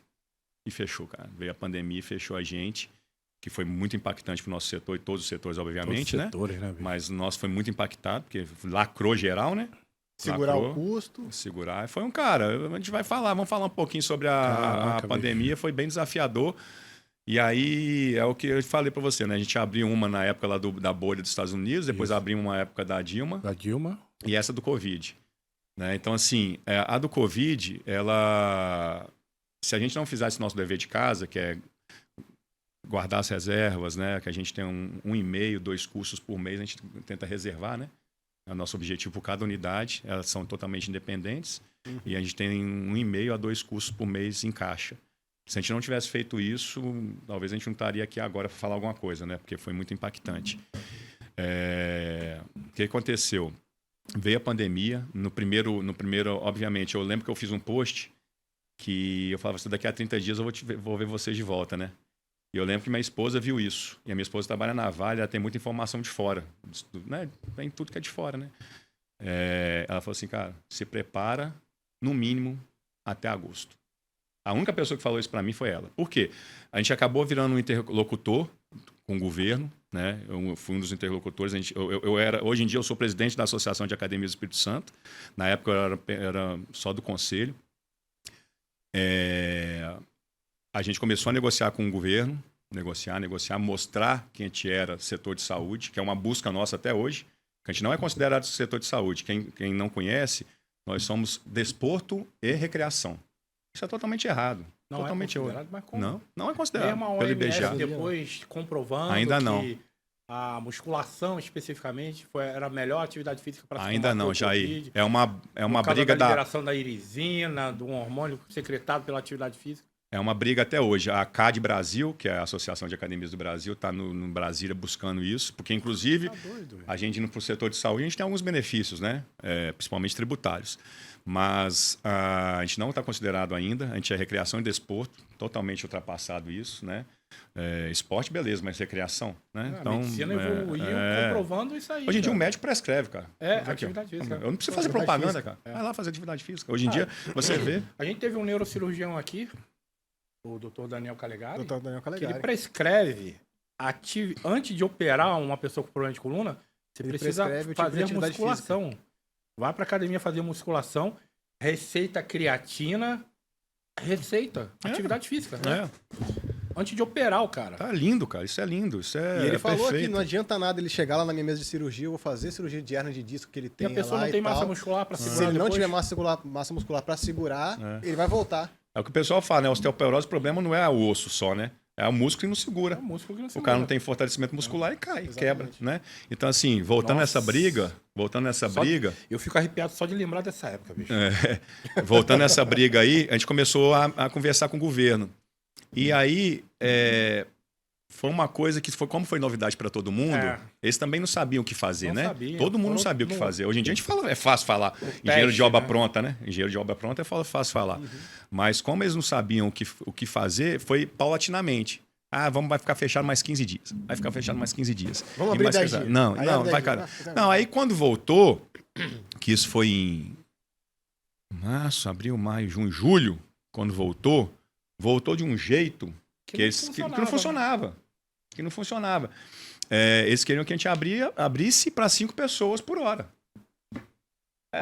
Speaker 2: e fechou, cara. Veio a pandemia e fechou a gente, que foi muito impactante para o nosso setor e todos os setores, obviamente,
Speaker 1: todos os setores, né?
Speaker 2: Mas o nosso foi muito impactado, porque lacrou geral, né?
Speaker 3: Segurar o custo.
Speaker 2: Segurar. Foi a gente vai falar, vamos falar um pouquinho sobre a pandemia, foi bem desafiador. E aí é o que eu falei para você, né? A gente abriu uma na época lá da bolha dos Estados Unidos, depois abrimos uma época da Dilma.
Speaker 1: Da Dilma.
Speaker 2: E essa do Covid. Né? Então, assim, a do Covid, se a gente não fizesse nosso dever de casa, que é guardar as reservas, né? Que a gente tem 1,5, 2 cursos por mês, a gente tenta reservar, né? É o nosso objetivo por cada unidade. Elas são totalmente independentes. E a gente tem 1,5 a 2 cursos por mês em caixa. Se a gente não tivesse feito isso, talvez a gente não estaria aqui agora para falar alguma coisa, né? Porque foi muito impactante. O que aconteceu? Veio a pandemia. No primeiro, obviamente, eu lembro que eu fiz um post que eu falava assim, daqui a 30 dias eu vou ver vocês de volta, né? E eu lembro que minha esposa viu isso. E a minha esposa trabalha na Vale, ela tem muita informação de fora. Né? Tem tudo que é de fora, né? Ela falou assim, cara, se prepara, no mínimo, até agosto. A única pessoa que falou isso para mim foi ela. Por quê? A gente acabou virando um interlocutor com o governo, né? Eu fui um dos interlocutores. Hoje em dia eu sou presidente da Associação de Academias do Espírito Santo. Na época eu era só do conselho. A gente começou a negociar com o governo, negociar, mostrar que a gente era setor de saúde, que é uma busca nossa até hoje, que a gente não é considerado setor de saúde. Quem não conhece, nós somos desporto e recreação. Isso é totalmente errado.
Speaker 1: Não
Speaker 2: totalmente
Speaker 1: é considerado, mas como?
Speaker 2: Não é considerado.
Speaker 1: Tem uma
Speaker 2: pelo
Speaker 1: OMS
Speaker 2: IBGE.
Speaker 1: depois comprovando
Speaker 2: Ainda
Speaker 1: que
Speaker 2: não.
Speaker 1: a musculação especificamente era a melhor atividade física para se
Speaker 2: Ainda não,
Speaker 1: combater o
Speaker 2: Jair.
Speaker 1: Covid.
Speaker 2: É uma
Speaker 1: Por causa
Speaker 2: briga
Speaker 1: da liberação da irisina, do hormônio secretado pela atividade física.
Speaker 2: É uma briga até hoje. A CAD Brasil, que é a Associação de Academias do Brasil, está no Brasília buscando isso, porque, inclusive, a gente indo para o setor de saúde, a gente tem alguns benefícios, né? Principalmente tributários. Mas a gente não está considerado ainda, a gente é recreação e desporto, totalmente ultrapassado isso, né? Esporte, beleza, mas recreação, né?
Speaker 1: A medicina evoluiu comprovando isso aí.
Speaker 2: Hoje em dia o médico prescreve, cara.
Speaker 1: Atividade física.
Speaker 2: Eu não preciso fazer propaganda, cara. Vai lá fazer atividade física. Hoje em dia, você vê...
Speaker 1: A gente teve um neurocirurgião aqui, o Dr. Daniel Calegari, que ele
Speaker 3: Ele
Speaker 1: prescreve, antes de operar uma pessoa com problema de coluna, você precisa fazer musculação. Vai para academia fazer musculação, receita creatina, atividade física. Né? Antes de operar o cara.
Speaker 2: Tá lindo, cara. Isso é lindo. Isso
Speaker 3: e ele falou que não adianta nada ele chegar lá na minha mesa de cirurgia, eu vou fazer cirurgia de hernia de disco que ele tem lá.
Speaker 1: E a pessoa não tem massa muscular para segurar.
Speaker 3: Se ele não tiver massa muscular para segurar, ele vai voltar.
Speaker 2: É o que o pessoal fala, né? Osteoporose, o problema não é o osso só, né? É o músculo que não segura. O cara não tem fortalecimento muscular e cai, quebra, né? Então, assim, voltando nessa briga...
Speaker 1: Eu fico arrepiado só de lembrar dessa época, bicho.
Speaker 2: Voltando nessa briga aí, a gente começou a conversar com o governo. E aí, foi uma coisa que como foi novidade para todo mundo, eles também não sabiam o que fazer,
Speaker 1: não
Speaker 2: né?
Speaker 1: Sabia.
Speaker 2: Todo mundo não sabia o que fazer. Hoje em dia a gente fala, é fácil falar. Engenheiro
Speaker 1: teste,
Speaker 2: de obra pronta, né? Engenheiro de obra pronta é fácil falar. Mas como eles não sabiam o que fazer, foi paulatinamente. Vai ficar fechado mais 15 dias. Vai ficar fechado mais 15 dias.
Speaker 3: Vamos abrir 10 dias.
Speaker 2: Não, vai, cara. Não, aí quando voltou, que isso foi em março, abril, maio, junho, julho, quando voltou de um jeito que não funcionava. Que não funcionava. Eles queriam que a gente abrisse para 5 pessoas por hora.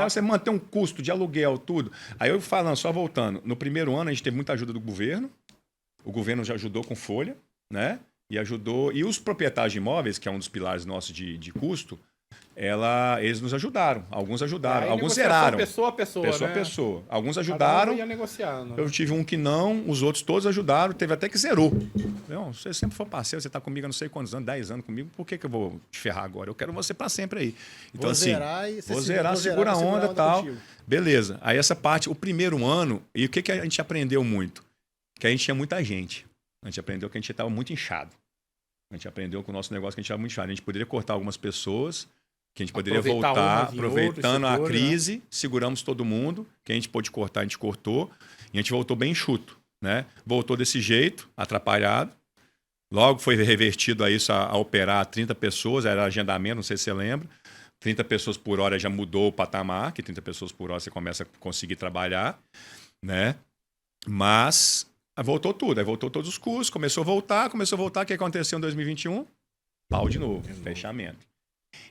Speaker 2: Você manter um custo de aluguel, tudo. Aí eu falando, só voltando. No primeiro ano a gente teve muita ajuda do governo. O governo já ajudou com folha, né? E os proprietários de imóveis, que é um dos pilares nossos de custo, eles nos ajudaram. Alguns ajudaram, alguns zeraram.
Speaker 1: Pessoa a pessoa.
Speaker 2: Alguns ajudaram.
Speaker 1: Ia negociando.
Speaker 2: Eu tive um que não, os outros todos ajudaram, teve até que zerou. Não, você sempre foi parceiro, você está comigo há não sei quantos anos, 10 anos comigo, por que eu vou te ferrar agora? Eu quero você para sempre aí. Então, vou zerar, segura a onda e tal. Contigo. Beleza. Aí essa parte, o primeiro ano, e o que a gente aprendeu muito? Que a gente tinha muita gente. A gente aprendeu que a gente estava muito inchado. A gente aprendeu com o nosso negócio que a gente estava muito inchado. A gente poderia cortar algumas pessoas, que a gente poderia voltar, aproveitando a crise, né? Seguramos todo mundo, que a gente pôde cortar, a gente cortou, e a gente voltou bem enxuto, né? Voltou desse jeito, atrapalhado. Logo foi revertido a isso, a operar 30 pessoas, era agendamento, não sei se você lembra. 30 pessoas por hora já mudou o patamar, que 30 pessoas por hora você começa a conseguir trabalhar, né? Mas voltou tudo, aí voltou todos os custos, começou a voltar, o que aconteceu em 2021? Pau de novo, fechamento.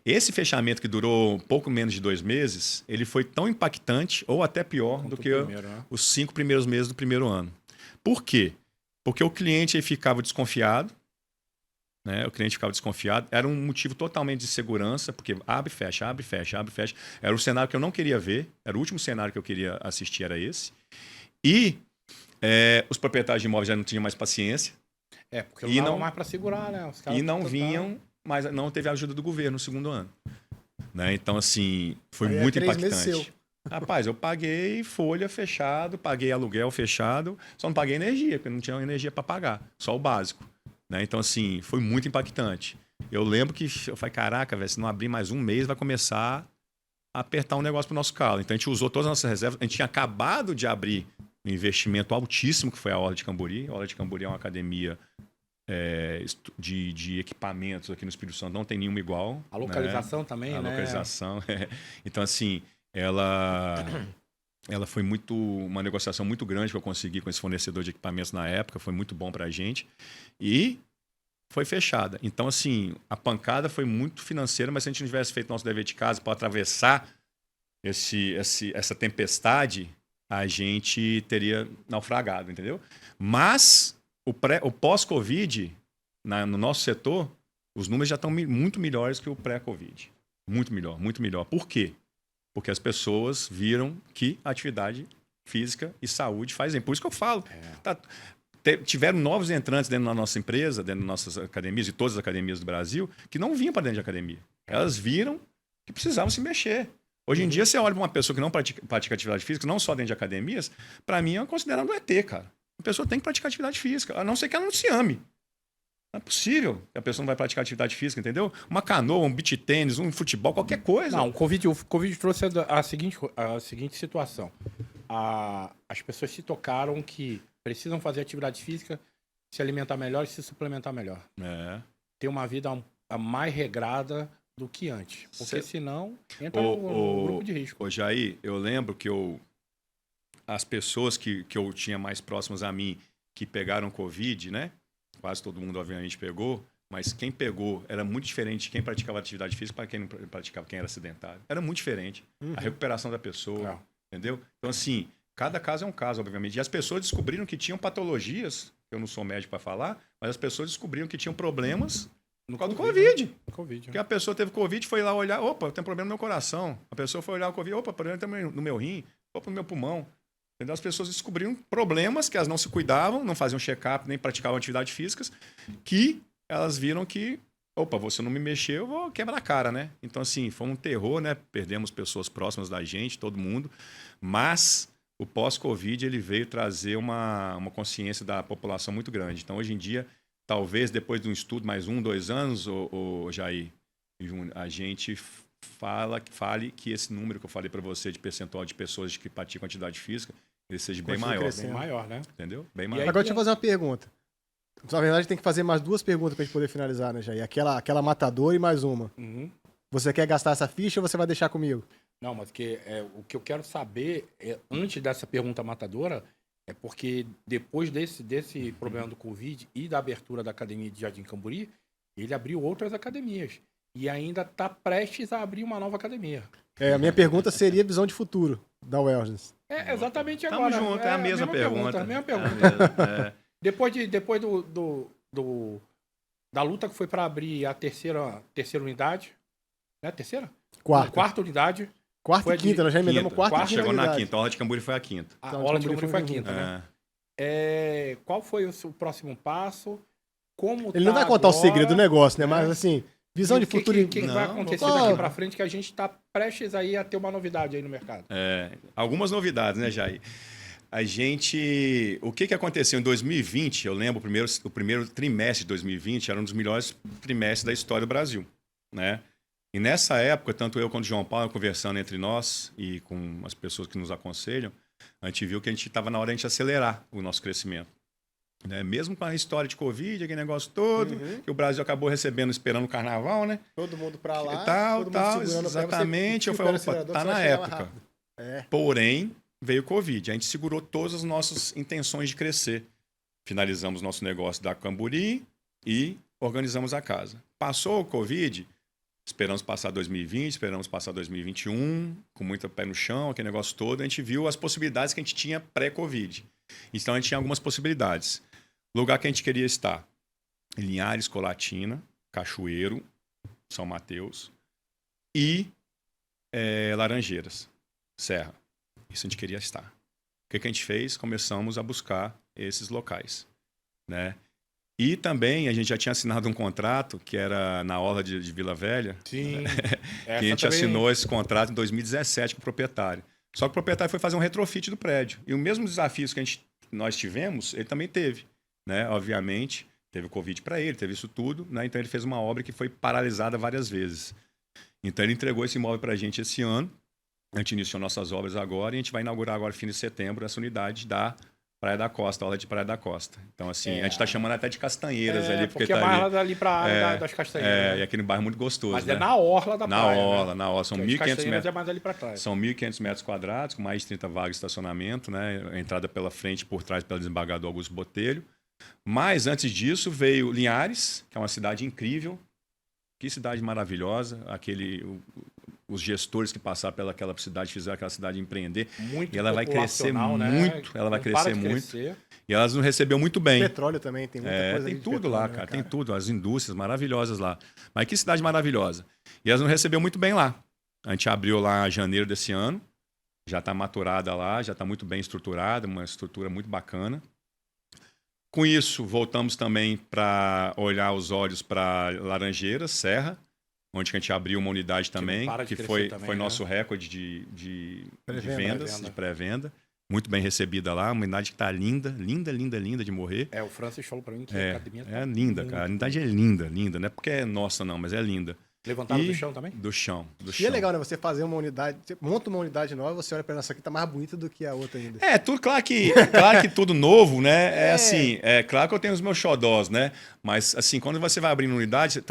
Speaker 2: Esse fechamento que durou pouco menos de 2 meses, ele foi tão impactante, ou até pior, do que os 5 primeiros meses do primeiro ano. Por quê? Porque o cliente aí ficava desconfiado, né? O cliente ficava desconfiado, era um motivo totalmente de segurança, porque abre, fecha. Era o cenário que eu não queria ver, era o último cenário que eu queria assistir, era esse. E os proprietários de imóveis já não tinham mais paciência.
Speaker 1: Porque não dava mais para segurar, né?
Speaker 2: E não vinham, mas não teve a ajuda do governo no segundo ano. Né? Então, assim, foi muito impactante. Rapaz, eu paguei folha fechado, paguei aluguel fechado, só não paguei energia, porque não tinha energia para pagar, só o básico. Né? Então, assim, foi muito impactante. Eu lembro que eu falei, caraca, velho, se não abrir mais um mês, vai começar a apertar um negócio pro nosso calo. Então, a gente usou todas as nossas reservas. A gente tinha acabado de abrir um investimento altíssimo, que foi a Orla de Cambori. A Orla de Cambori é uma academia de equipamentos aqui no Espírito Santo, não tem nenhuma igual.
Speaker 1: A localização, né? Também,
Speaker 2: a
Speaker 1: né?
Speaker 2: Localização. Então, assim, ela foi uma negociação muito grande que eu consegui com esse fornecedor de equipamentos na época, foi muito bom para a gente. E foi fechada. Então, assim, a pancada foi muito financeira, mas se a gente não tivesse feito nosso dever de casa para atravessar essa tempestade, a gente teria naufragado, entendeu? Mas o pós-Covid, no nosso setor, os números já estão muito melhores que o pré-Covid. Muito melhor. Por quê? Porque as pessoas viram que a atividade física e saúde fazem. Por isso que eu falo. Tiveram novos entrantes dentro da nossa empresa, dentro das nossas academias e todas as academias do Brasil, que não vinham para dentro de academia. Elas viram que precisavam se mexer. Hoje em dia, você olha para uma pessoa que não pratica atividade física, não só dentro de academias, para mim é considerado um ET, cara. A pessoa tem que praticar atividade física, a não ser que ela não se ame. Não é possível que a pessoa não vai praticar atividade física, entendeu? Uma canoa, um beach tênis, um futebol, qualquer coisa.
Speaker 1: Não, o Covid trouxe a seguinte situação. As pessoas se tocaram que precisam fazer atividade física, se alimentar melhor e se suplementar melhor. Ter uma vida mais regrada do que antes. Porque senão entra no grupo de risco.
Speaker 2: Ô Jair, eu lembro que as pessoas que eu tinha mais próximas a mim que pegaram Covid, né? Quase todo mundo, obviamente, pegou. Mas quem pegou era muito diferente de quem praticava atividade física para quem não praticava, quem era sedentário. Era muito diferente. A recuperação da pessoa, entendeu? Então, assim, cada caso é um caso, obviamente. E as pessoas descobriram que tinham patologias, eu não sou médico para falar, mas as pessoas descobriram que tinham problemas por causa do Covid. Porque a pessoa teve Covid, foi lá olhar, opa, eu tenho problema no meu coração. A pessoa foi olhar o Covid, opa, problema no meu rim, opa, no meu pulmão. Entendeu? As pessoas descobriram problemas que elas não se cuidavam, não faziam check-up, nem praticavam atividades físicas, que elas viram que, opa, você não me mexeu, eu vou quebrar a cara, né? Então, assim, foi um terror, né? Perdemos pessoas próximas da gente, todo mundo, mas o pós-Covid ele veio trazer uma consciência da população muito grande. Então, hoje em dia, talvez depois de um estudo, mais 1, 2 anos, o Jair, Júnior, a gente fale que esse número que eu falei para você de percentual de pessoas que praticam atividade física, ele seja bem maior.
Speaker 1: Bem maior, né?
Speaker 2: Entendeu? Bem maior.
Speaker 3: Agora deixa eu fazer uma pergunta. Na verdade, tem que fazer mais 2 perguntas pra gente poder finalizar, né, Jair? Aquela matadora e mais uma.
Speaker 1: Uhum.
Speaker 3: Você quer gastar essa ficha ou você vai deixar comigo?
Speaker 1: Não, mas o que eu quero saber, antes dessa pergunta matadora, é porque depois desse problema do Covid e da abertura da academia de Jardim Camburi, ele abriu outras academias. E ainda está prestes a abrir uma nova academia.
Speaker 3: A minha pergunta seria visão de futuro da Wellness.
Speaker 1: Exatamente
Speaker 2: Tamo
Speaker 1: agora.
Speaker 2: junto, é a mesma pergunta.
Speaker 1: A mesma pergunta. Depois da luta que foi para abrir a terceira unidade, né? Terceira? Quarta unidade.
Speaker 3: Quarta e quinta, nós já emendamos quarta e quinta.
Speaker 2: Chegou na quinta, a Orla de Camburi foi a quinta.
Speaker 1: A Orla de Camburi foi a quinta, né? Qual foi o próximo passo?
Speaker 3: Ele não vai contar o segredo do negócio, né? Mas assim, visão de futuro...
Speaker 1: O que vai acontecer daqui para frente que a gente está prestes aí a ter uma novidade aí no mercado?
Speaker 2: Algumas novidades, né, Jair? O que aconteceu em 2020, eu lembro, o primeiro trimestre de 2020 era um dos melhores trimestres da história do Brasil, né? E nessa época, tanto eu quanto o João Paulo, conversando entre nós e com as pessoas que nos aconselham, a gente viu que a gente estava na hora de a gente acelerar o nosso crescimento. Né? Mesmo com a história de Covid, aquele negócio todo, que o Brasil acabou recebendo, esperando o carnaval, né?
Speaker 3: Todo mundo para lá,
Speaker 2: tal, exatamente. Eu falei, opa, tá na época. Porém, veio o Covid. A gente segurou todas as nossas intenções de crescer. Finalizamos nosso negócio da Camburi e organizamos a casa. Passou o Covid, esperamos passar 2020, esperamos passar 2021, com muito pé no chão, aquele negócio todo. A gente viu as possibilidades que a gente tinha pré-Covid. Então, a gente tinha algumas possibilidades. Lugar que a gente queria estar: Linhares, Colatina, Cachoeiro, São Mateus e Laranjeiras, Serra. Isso a gente queria estar. O que a gente fez? Começamos a buscar esses locais, né? E também a gente já tinha assinado um contrato que era na orla de Vila Velha.
Speaker 1: Sim.
Speaker 2: Que a gente assinou esse contrato em 2017 com o proprietário. Só que o proprietário foi fazer um retrofit do prédio. E o mesmo desafio que nós tivemos, ele também teve, né? Obviamente, teve o Covid para ele, teve isso tudo, né? Então ele fez uma obra que foi paralisada várias vezes. Então ele entregou esse imóvel para a gente esse ano. A gente iniciou nossas obras agora e a gente vai inaugurar agora, fim de setembro, essa unidade da Praia da Costa, aula de Praia da Costa. Então, assim, a gente está chamando até de Castanheiras ali, porque
Speaker 1: tá
Speaker 2: é
Speaker 1: mais ali para a área das Castanheiras.
Speaker 2: E aquele bairro muito gostoso.
Speaker 1: Mas
Speaker 2: né?
Speaker 1: na orla da praia.
Speaker 2: Na orla. São 1.500 metros.
Speaker 1: É mais ali para trás.
Speaker 2: São 1.500 metros quadrados, com mais de 30 vagas de estacionamento, né? A entrada pela frente, por trás, pela desembargador Augusto Botelho. Mas, antes disso, veio Linhares, que é uma cidade incrível. Que cidade maravilhosa. Os gestores que passaram pelaquela cidade fizeram aquela cidade empreender.
Speaker 1: Muito
Speaker 2: e ela vai crescer
Speaker 1: né?
Speaker 2: muito. Ela vai crescer muito. E elas nos recebeu muito bem.
Speaker 3: Petróleo também, tem muita coisa.
Speaker 2: Tem tudo lá, cara. Tem tudo. As indústrias maravilhosas lá. Mas que cidade maravilhosa. E elas nos recebeu muito bem lá. A gente abriu lá em janeiro desse ano. Já está maturada lá, já está muito bem estruturada, uma estrutura muito bacana. Com isso, voltamos também para olhar os olhos para Laranjeiras, Serra, onde a gente abriu uma unidade também, que foi nosso recorde de vendas, de pré-venda. Muito bem recebida lá, uma unidade que está linda de morrer.
Speaker 1: O Francis falou para mim que a academia
Speaker 2: é linda, cara. A unidade é linda. Não é porque é nossa, não, mas é linda.
Speaker 1: Levantaram do chão também?
Speaker 2: Do chão.
Speaker 3: E é legal, né? Você fazer uma unidade, você monta uma unidade nova, você olha para essa aqui, tá mais bonita do que a outra ainda.
Speaker 2: Tudo, claro que tudo novo, né? Assim, claro que eu tenho os meus xodós, né? Mas, assim, quando você vai abrindo unidade,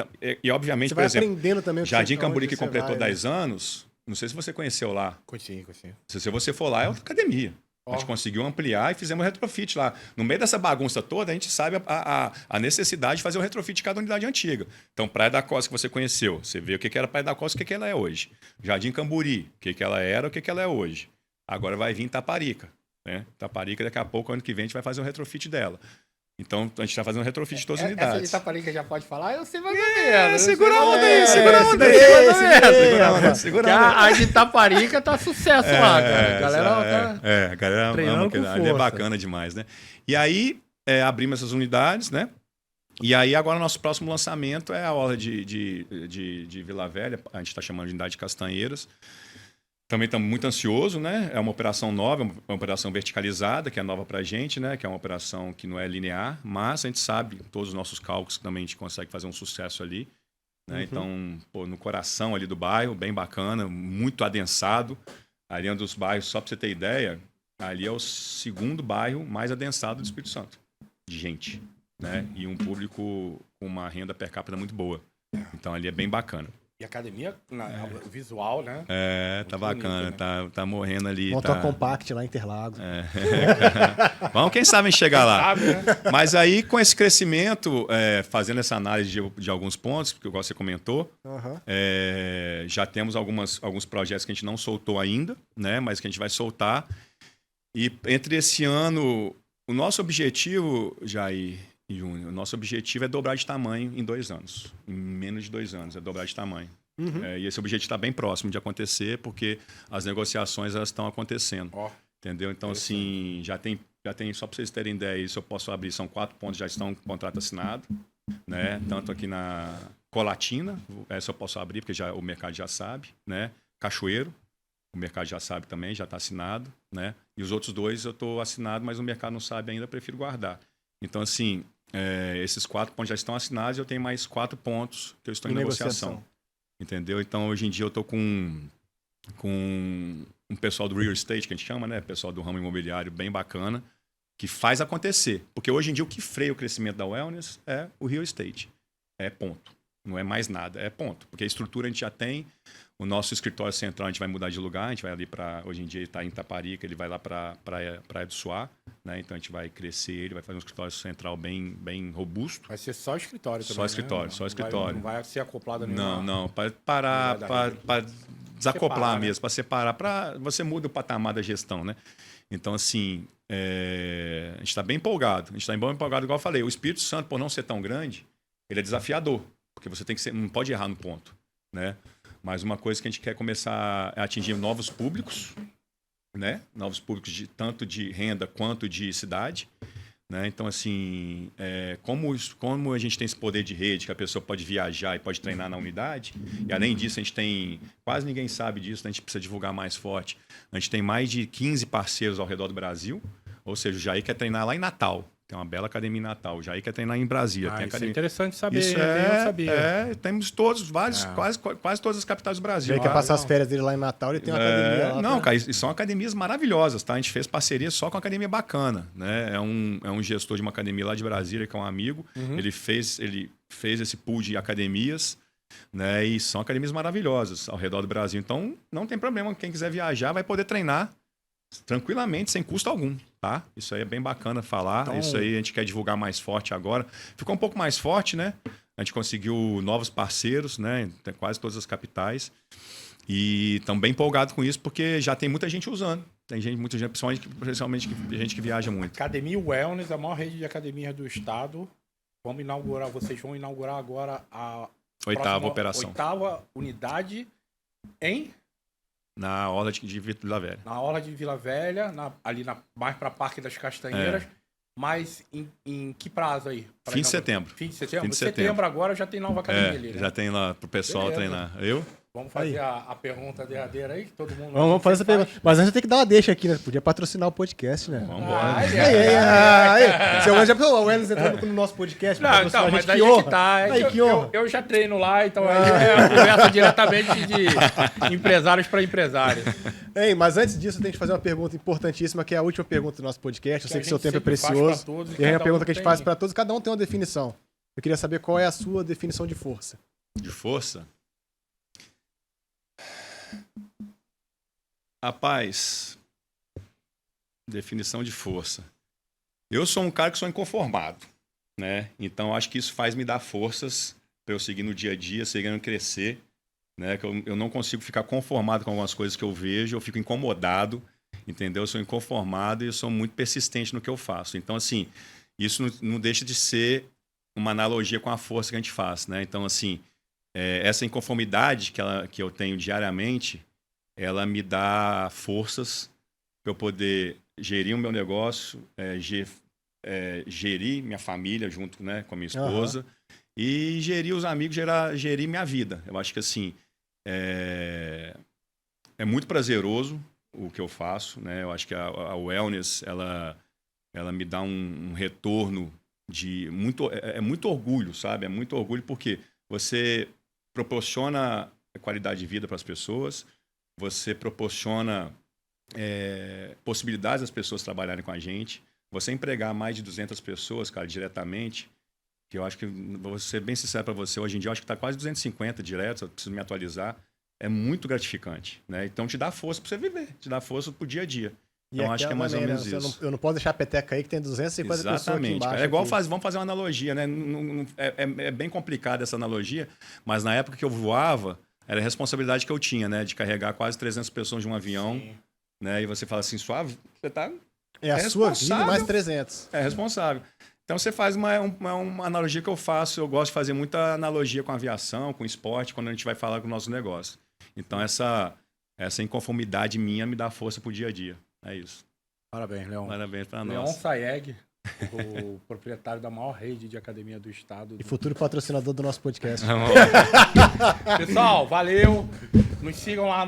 Speaker 2: e obviamente, por exemplo,
Speaker 3: aprendendo também
Speaker 2: Jardim Camburi, que completou 10 anos, não sei se você conheceu lá.
Speaker 1: Conheci.
Speaker 2: Se você for lá, é outra academia. A gente conseguiu ampliar e fizemos um retrofit lá. No meio dessa bagunça toda, a gente sabe a necessidade de fazer um retrofit de cada unidade antiga. Então, Praia da Costa que você conheceu, você vê o que era Praia da Costa e o que ela é hoje. Jardim Camburi, o que ela era, o que ela é hoje. Agora vai vir Taparica. Né? Taparica, daqui a pouco, ano que vem, a gente vai fazer um retrofit dela. Então, a gente está fazendo um retrofit de todas as unidades.
Speaker 1: Essa de Taparica já pode falar? Eu sei mais ou menos.
Speaker 2: Segura a onda aí, segura a onda aí.
Speaker 1: Segura a onda. A de Taparica tá sucesso lá, cara.
Speaker 2: A galera ama, ali é bacana demais, né? E aí, abrimos essas unidades, né? E aí, agora, nosso próximo lançamento é a orla de Vila Velha. A gente está chamando de unidade de Castanheiras. Também estamos muito ansiosos, né? É uma operação nova, uma operação verticalizada, que é nova para a gente, né? Que é uma operação que não é linear, mas a gente sabe, todos os nossos cálculos, que também a gente consegue fazer um sucesso ali. Né? Então, pô, no coração ali do bairro, bem bacana, muito adensado. Ali é um dos bairros, só para você ter ideia, ali é o segundo bairro mais adensado do Espírito Santo, de gente. Né? E um público com uma renda per capita muito boa. Então, ali é bem bacana.
Speaker 1: E academia, visual, né?
Speaker 2: Tá bacana, bonito, né? tá morrendo ali.
Speaker 3: Montou a Compact lá em Interlagos.
Speaker 2: Vamos, quem sabe, chegar lá.
Speaker 1: Sabe, né?
Speaker 2: Mas aí, com esse crescimento, fazendo essa análise de alguns pontos, porque igual você comentou, já temos alguns projetos que a gente não soltou ainda, né? Mas que a gente vai soltar. E entre esse ano, o nosso objetivo, Jair Júnior, o nosso objetivo é dobrar de tamanho em 2 anos. Em menos de 2 anos, é dobrar de tamanho. E esse objetivo está bem próximo de acontecer, porque as negociações elas estão acontecendo. Entendeu? Então, assim, já tem, só para vocês terem ideia, isso eu posso abrir, são 4 pontos, já estão com contrato assinado. Né? Tanto aqui na Colatina, essa eu posso abrir, porque o mercado já sabe. Né? Cachoeiro, o mercado já sabe também, já está assinado. Né? E os outros 2 eu estou assinado, mas o mercado não sabe ainda, eu prefiro guardar. Então, assim, esses 4 pontos já estão assinados e eu tenho mais 4 pontos que eu estou em negociação. Entendeu? Então, hoje em dia, eu estou com um pessoal do real estate, que a gente chama, né? Pessoal do ramo imobiliário bem bacana, que faz acontecer. Porque hoje em dia, o que freia o crescimento da wellness é o real estate. É ponto. Não é mais nada, é ponto. Porque a estrutura a gente já tem. O nosso escritório central a gente vai mudar de lugar, a gente vai ali para... Hoje em dia ele está em Itaparica, ele vai lá para Praia do Suá, né? Então a gente vai crescer ele, vai fazer um escritório central bem robusto.
Speaker 1: Vai ser só escritório também,
Speaker 2: Só escritório,
Speaker 1: né?
Speaker 2: só escritório.
Speaker 1: Não vai ser acoplado a nenhuma...
Speaker 2: Não, para desacoplar
Speaker 1: separar,
Speaker 2: mesmo, né? Para separar, você muda o patamar da gestão, né? Então, assim, a gente está bem empolgado. A gente está bem empolgado, igual eu falei. O Espírito Santo, por não ser tão grande, ele é desafiador, porque você não pode errar no ponto, né? Mas uma coisa que a gente quer começar a atingir novos públicos, né? Novos públicos tanto de renda quanto de cidade. Né? Então, assim, como a gente tem esse poder de rede, que a pessoa pode viajar e pode treinar na unidade, e além disso a gente tem, quase ninguém sabe disso, a gente precisa divulgar mais forte. A gente tem mais de 15 parceiros ao redor do Brasil, ou seja, o Jair quer treinar lá em Natal. Tem uma bela academia em Natal. O Jair quer treinar em Brasília. Tem academia...
Speaker 1: Isso é interessante saber.
Speaker 2: Isso
Speaker 1: eu não sabia.
Speaker 2: Temos quase todas as capitais do Brasil.
Speaker 3: Ele quer passar as férias dele lá em Natal, ele tem uma academia lá.
Speaker 2: Não, cara, e são academias maravilhosas, tá? A gente fez parceria só com academia bacana, né? É um gestor de uma academia lá de Brasília, que é um amigo. Ele fez esse pool de academias, né? E são academias maravilhosas ao redor do Brasil. Então, não tem problema. Quem quiser viajar vai poder treinar tranquilamente, sem custo algum, tá? Isso aí é bem bacana falar. Então... Isso aí a gente quer divulgar mais forte agora. Ficou um pouco mais forte, né? A gente conseguiu novos parceiros, né? Tem quase todas as capitais. E estamos bem empolgados com isso, porque já tem muita gente usando. Tem muita gente, principalmente gente que viaja muito.
Speaker 1: Academia Wellness, a maior rede de academias do estado. Vocês vão inaugurar agora a
Speaker 2: 8ª operação.
Speaker 1: 8ª unidade em...
Speaker 2: Na orla de Vila Velha.
Speaker 1: Na orla de Vila Velha, mais para Parque das Castanheiras. Mas em que prazo aí?
Speaker 2: Fim de setembro.
Speaker 1: Fim de setembro? Setembro agora já tem nova academia ali, né?
Speaker 2: Já tem lá pro pessoal treinar.
Speaker 1: Vamos fazer a pergunta derradeira aí, que todo mundo...
Speaker 3: Vamos fazer essa pergunta. Mas antes tem que dar uma deixa aqui, né? Podia patrocinar o podcast, né?
Speaker 2: Vamos embora.
Speaker 3: Seu já pensou, o Wellness entrando no nosso podcast.
Speaker 1: Não, então, mas aí que tá. Eu já treino lá, então aí é conversa diretamente de empresários para empresários.
Speaker 3: Ei, mas antes disso, eu tenho que fazer uma pergunta importantíssima, que é a última pergunta do nosso podcast. Eu sei que seu tempo é precioso. E é uma pergunta que a gente faz para todos, cada um tem uma definição. Eu queria saber qual é a sua definição de força.
Speaker 2: De força? Rapaz, definição de força. Eu sou um cara que sou inconformado, né? Então, acho que isso faz me dar forças para eu seguir no dia a dia, seguindo crescer, né? Que eu não consigo ficar conformado com algumas coisas que eu vejo, eu fico incomodado, entendeu? Eu sou inconformado e eu sou muito persistente no que eu faço. Então, assim, isso não deixa de ser uma analogia com a força que a gente faz, né? Então, assim, essa inconformidade que eu tenho diariamente, ela me dá forças para eu poder gerir o meu negócio, gerir minha família junto, né, com a minha esposa, e gerir os amigos, gerir minha vida. Eu acho que, assim, é muito prazeroso o que eu faço, né? Eu acho que a wellness, ela me dá um retorno de muito orgulho, sabe? É muito orgulho porque você proporciona qualidade de vida para as pessoas, você proporciona possibilidades das pessoas trabalharem com a gente, você empregar mais de 200 pessoas, cara, diretamente, que eu acho que, vou ser bem sincero para você, hoje em dia eu acho que está quase 250 diretos, eu preciso me atualizar, é muito gratificante, né? Então te dá força para você viver, te dá força pro dia a dia. Então acho que é mais ou menos isso.
Speaker 3: Eu não posso deixar a peteca aí que tem 250 pessoas aqui embaixo.
Speaker 2: É igual
Speaker 3: aqui.
Speaker 2: vamos fazer uma analogia, né? É bem complicada essa analogia, mas na época que eu voava, era a responsabilidade que eu tinha, né? De carregar quase 300 pessoas de um avião, né? E você fala assim, suave, você tá...
Speaker 3: É a sua vida mais 300.
Speaker 2: É responsável. Então você faz uma analogia que eu faço, eu gosto de fazer muita analogia com a aviação, com o esporte, quando a gente vai falar com o nosso negócio. Então essa inconformidade minha me dá força pro dia a dia. É isso.
Speaker 1: Parabéns, Leon.
Speaker 2: Parabéns para nós.
Speaker 1: Leon Sayeg, o proprietário da maior rede de academia do estado.
Speaker 3: E futuro patrocinador do nosso podcast.
Speaker 1: Pessoal, valeu. Nos sigam lá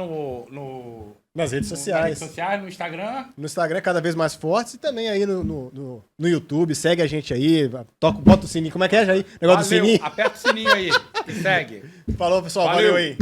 Speaker 3: nas redes sociais.
Speaker 1: No Instagram.
Speaker 3: No Instagram, cada vez mais fortes. E também aí no YouTube. Segue a gente aí. Bota o sininho. Como é que é, Jair? Negócio do sininho.
Speaker 1: Aperta o sininho aí e segue.
Speaker 3: Falou, pessoal. Valeu aí.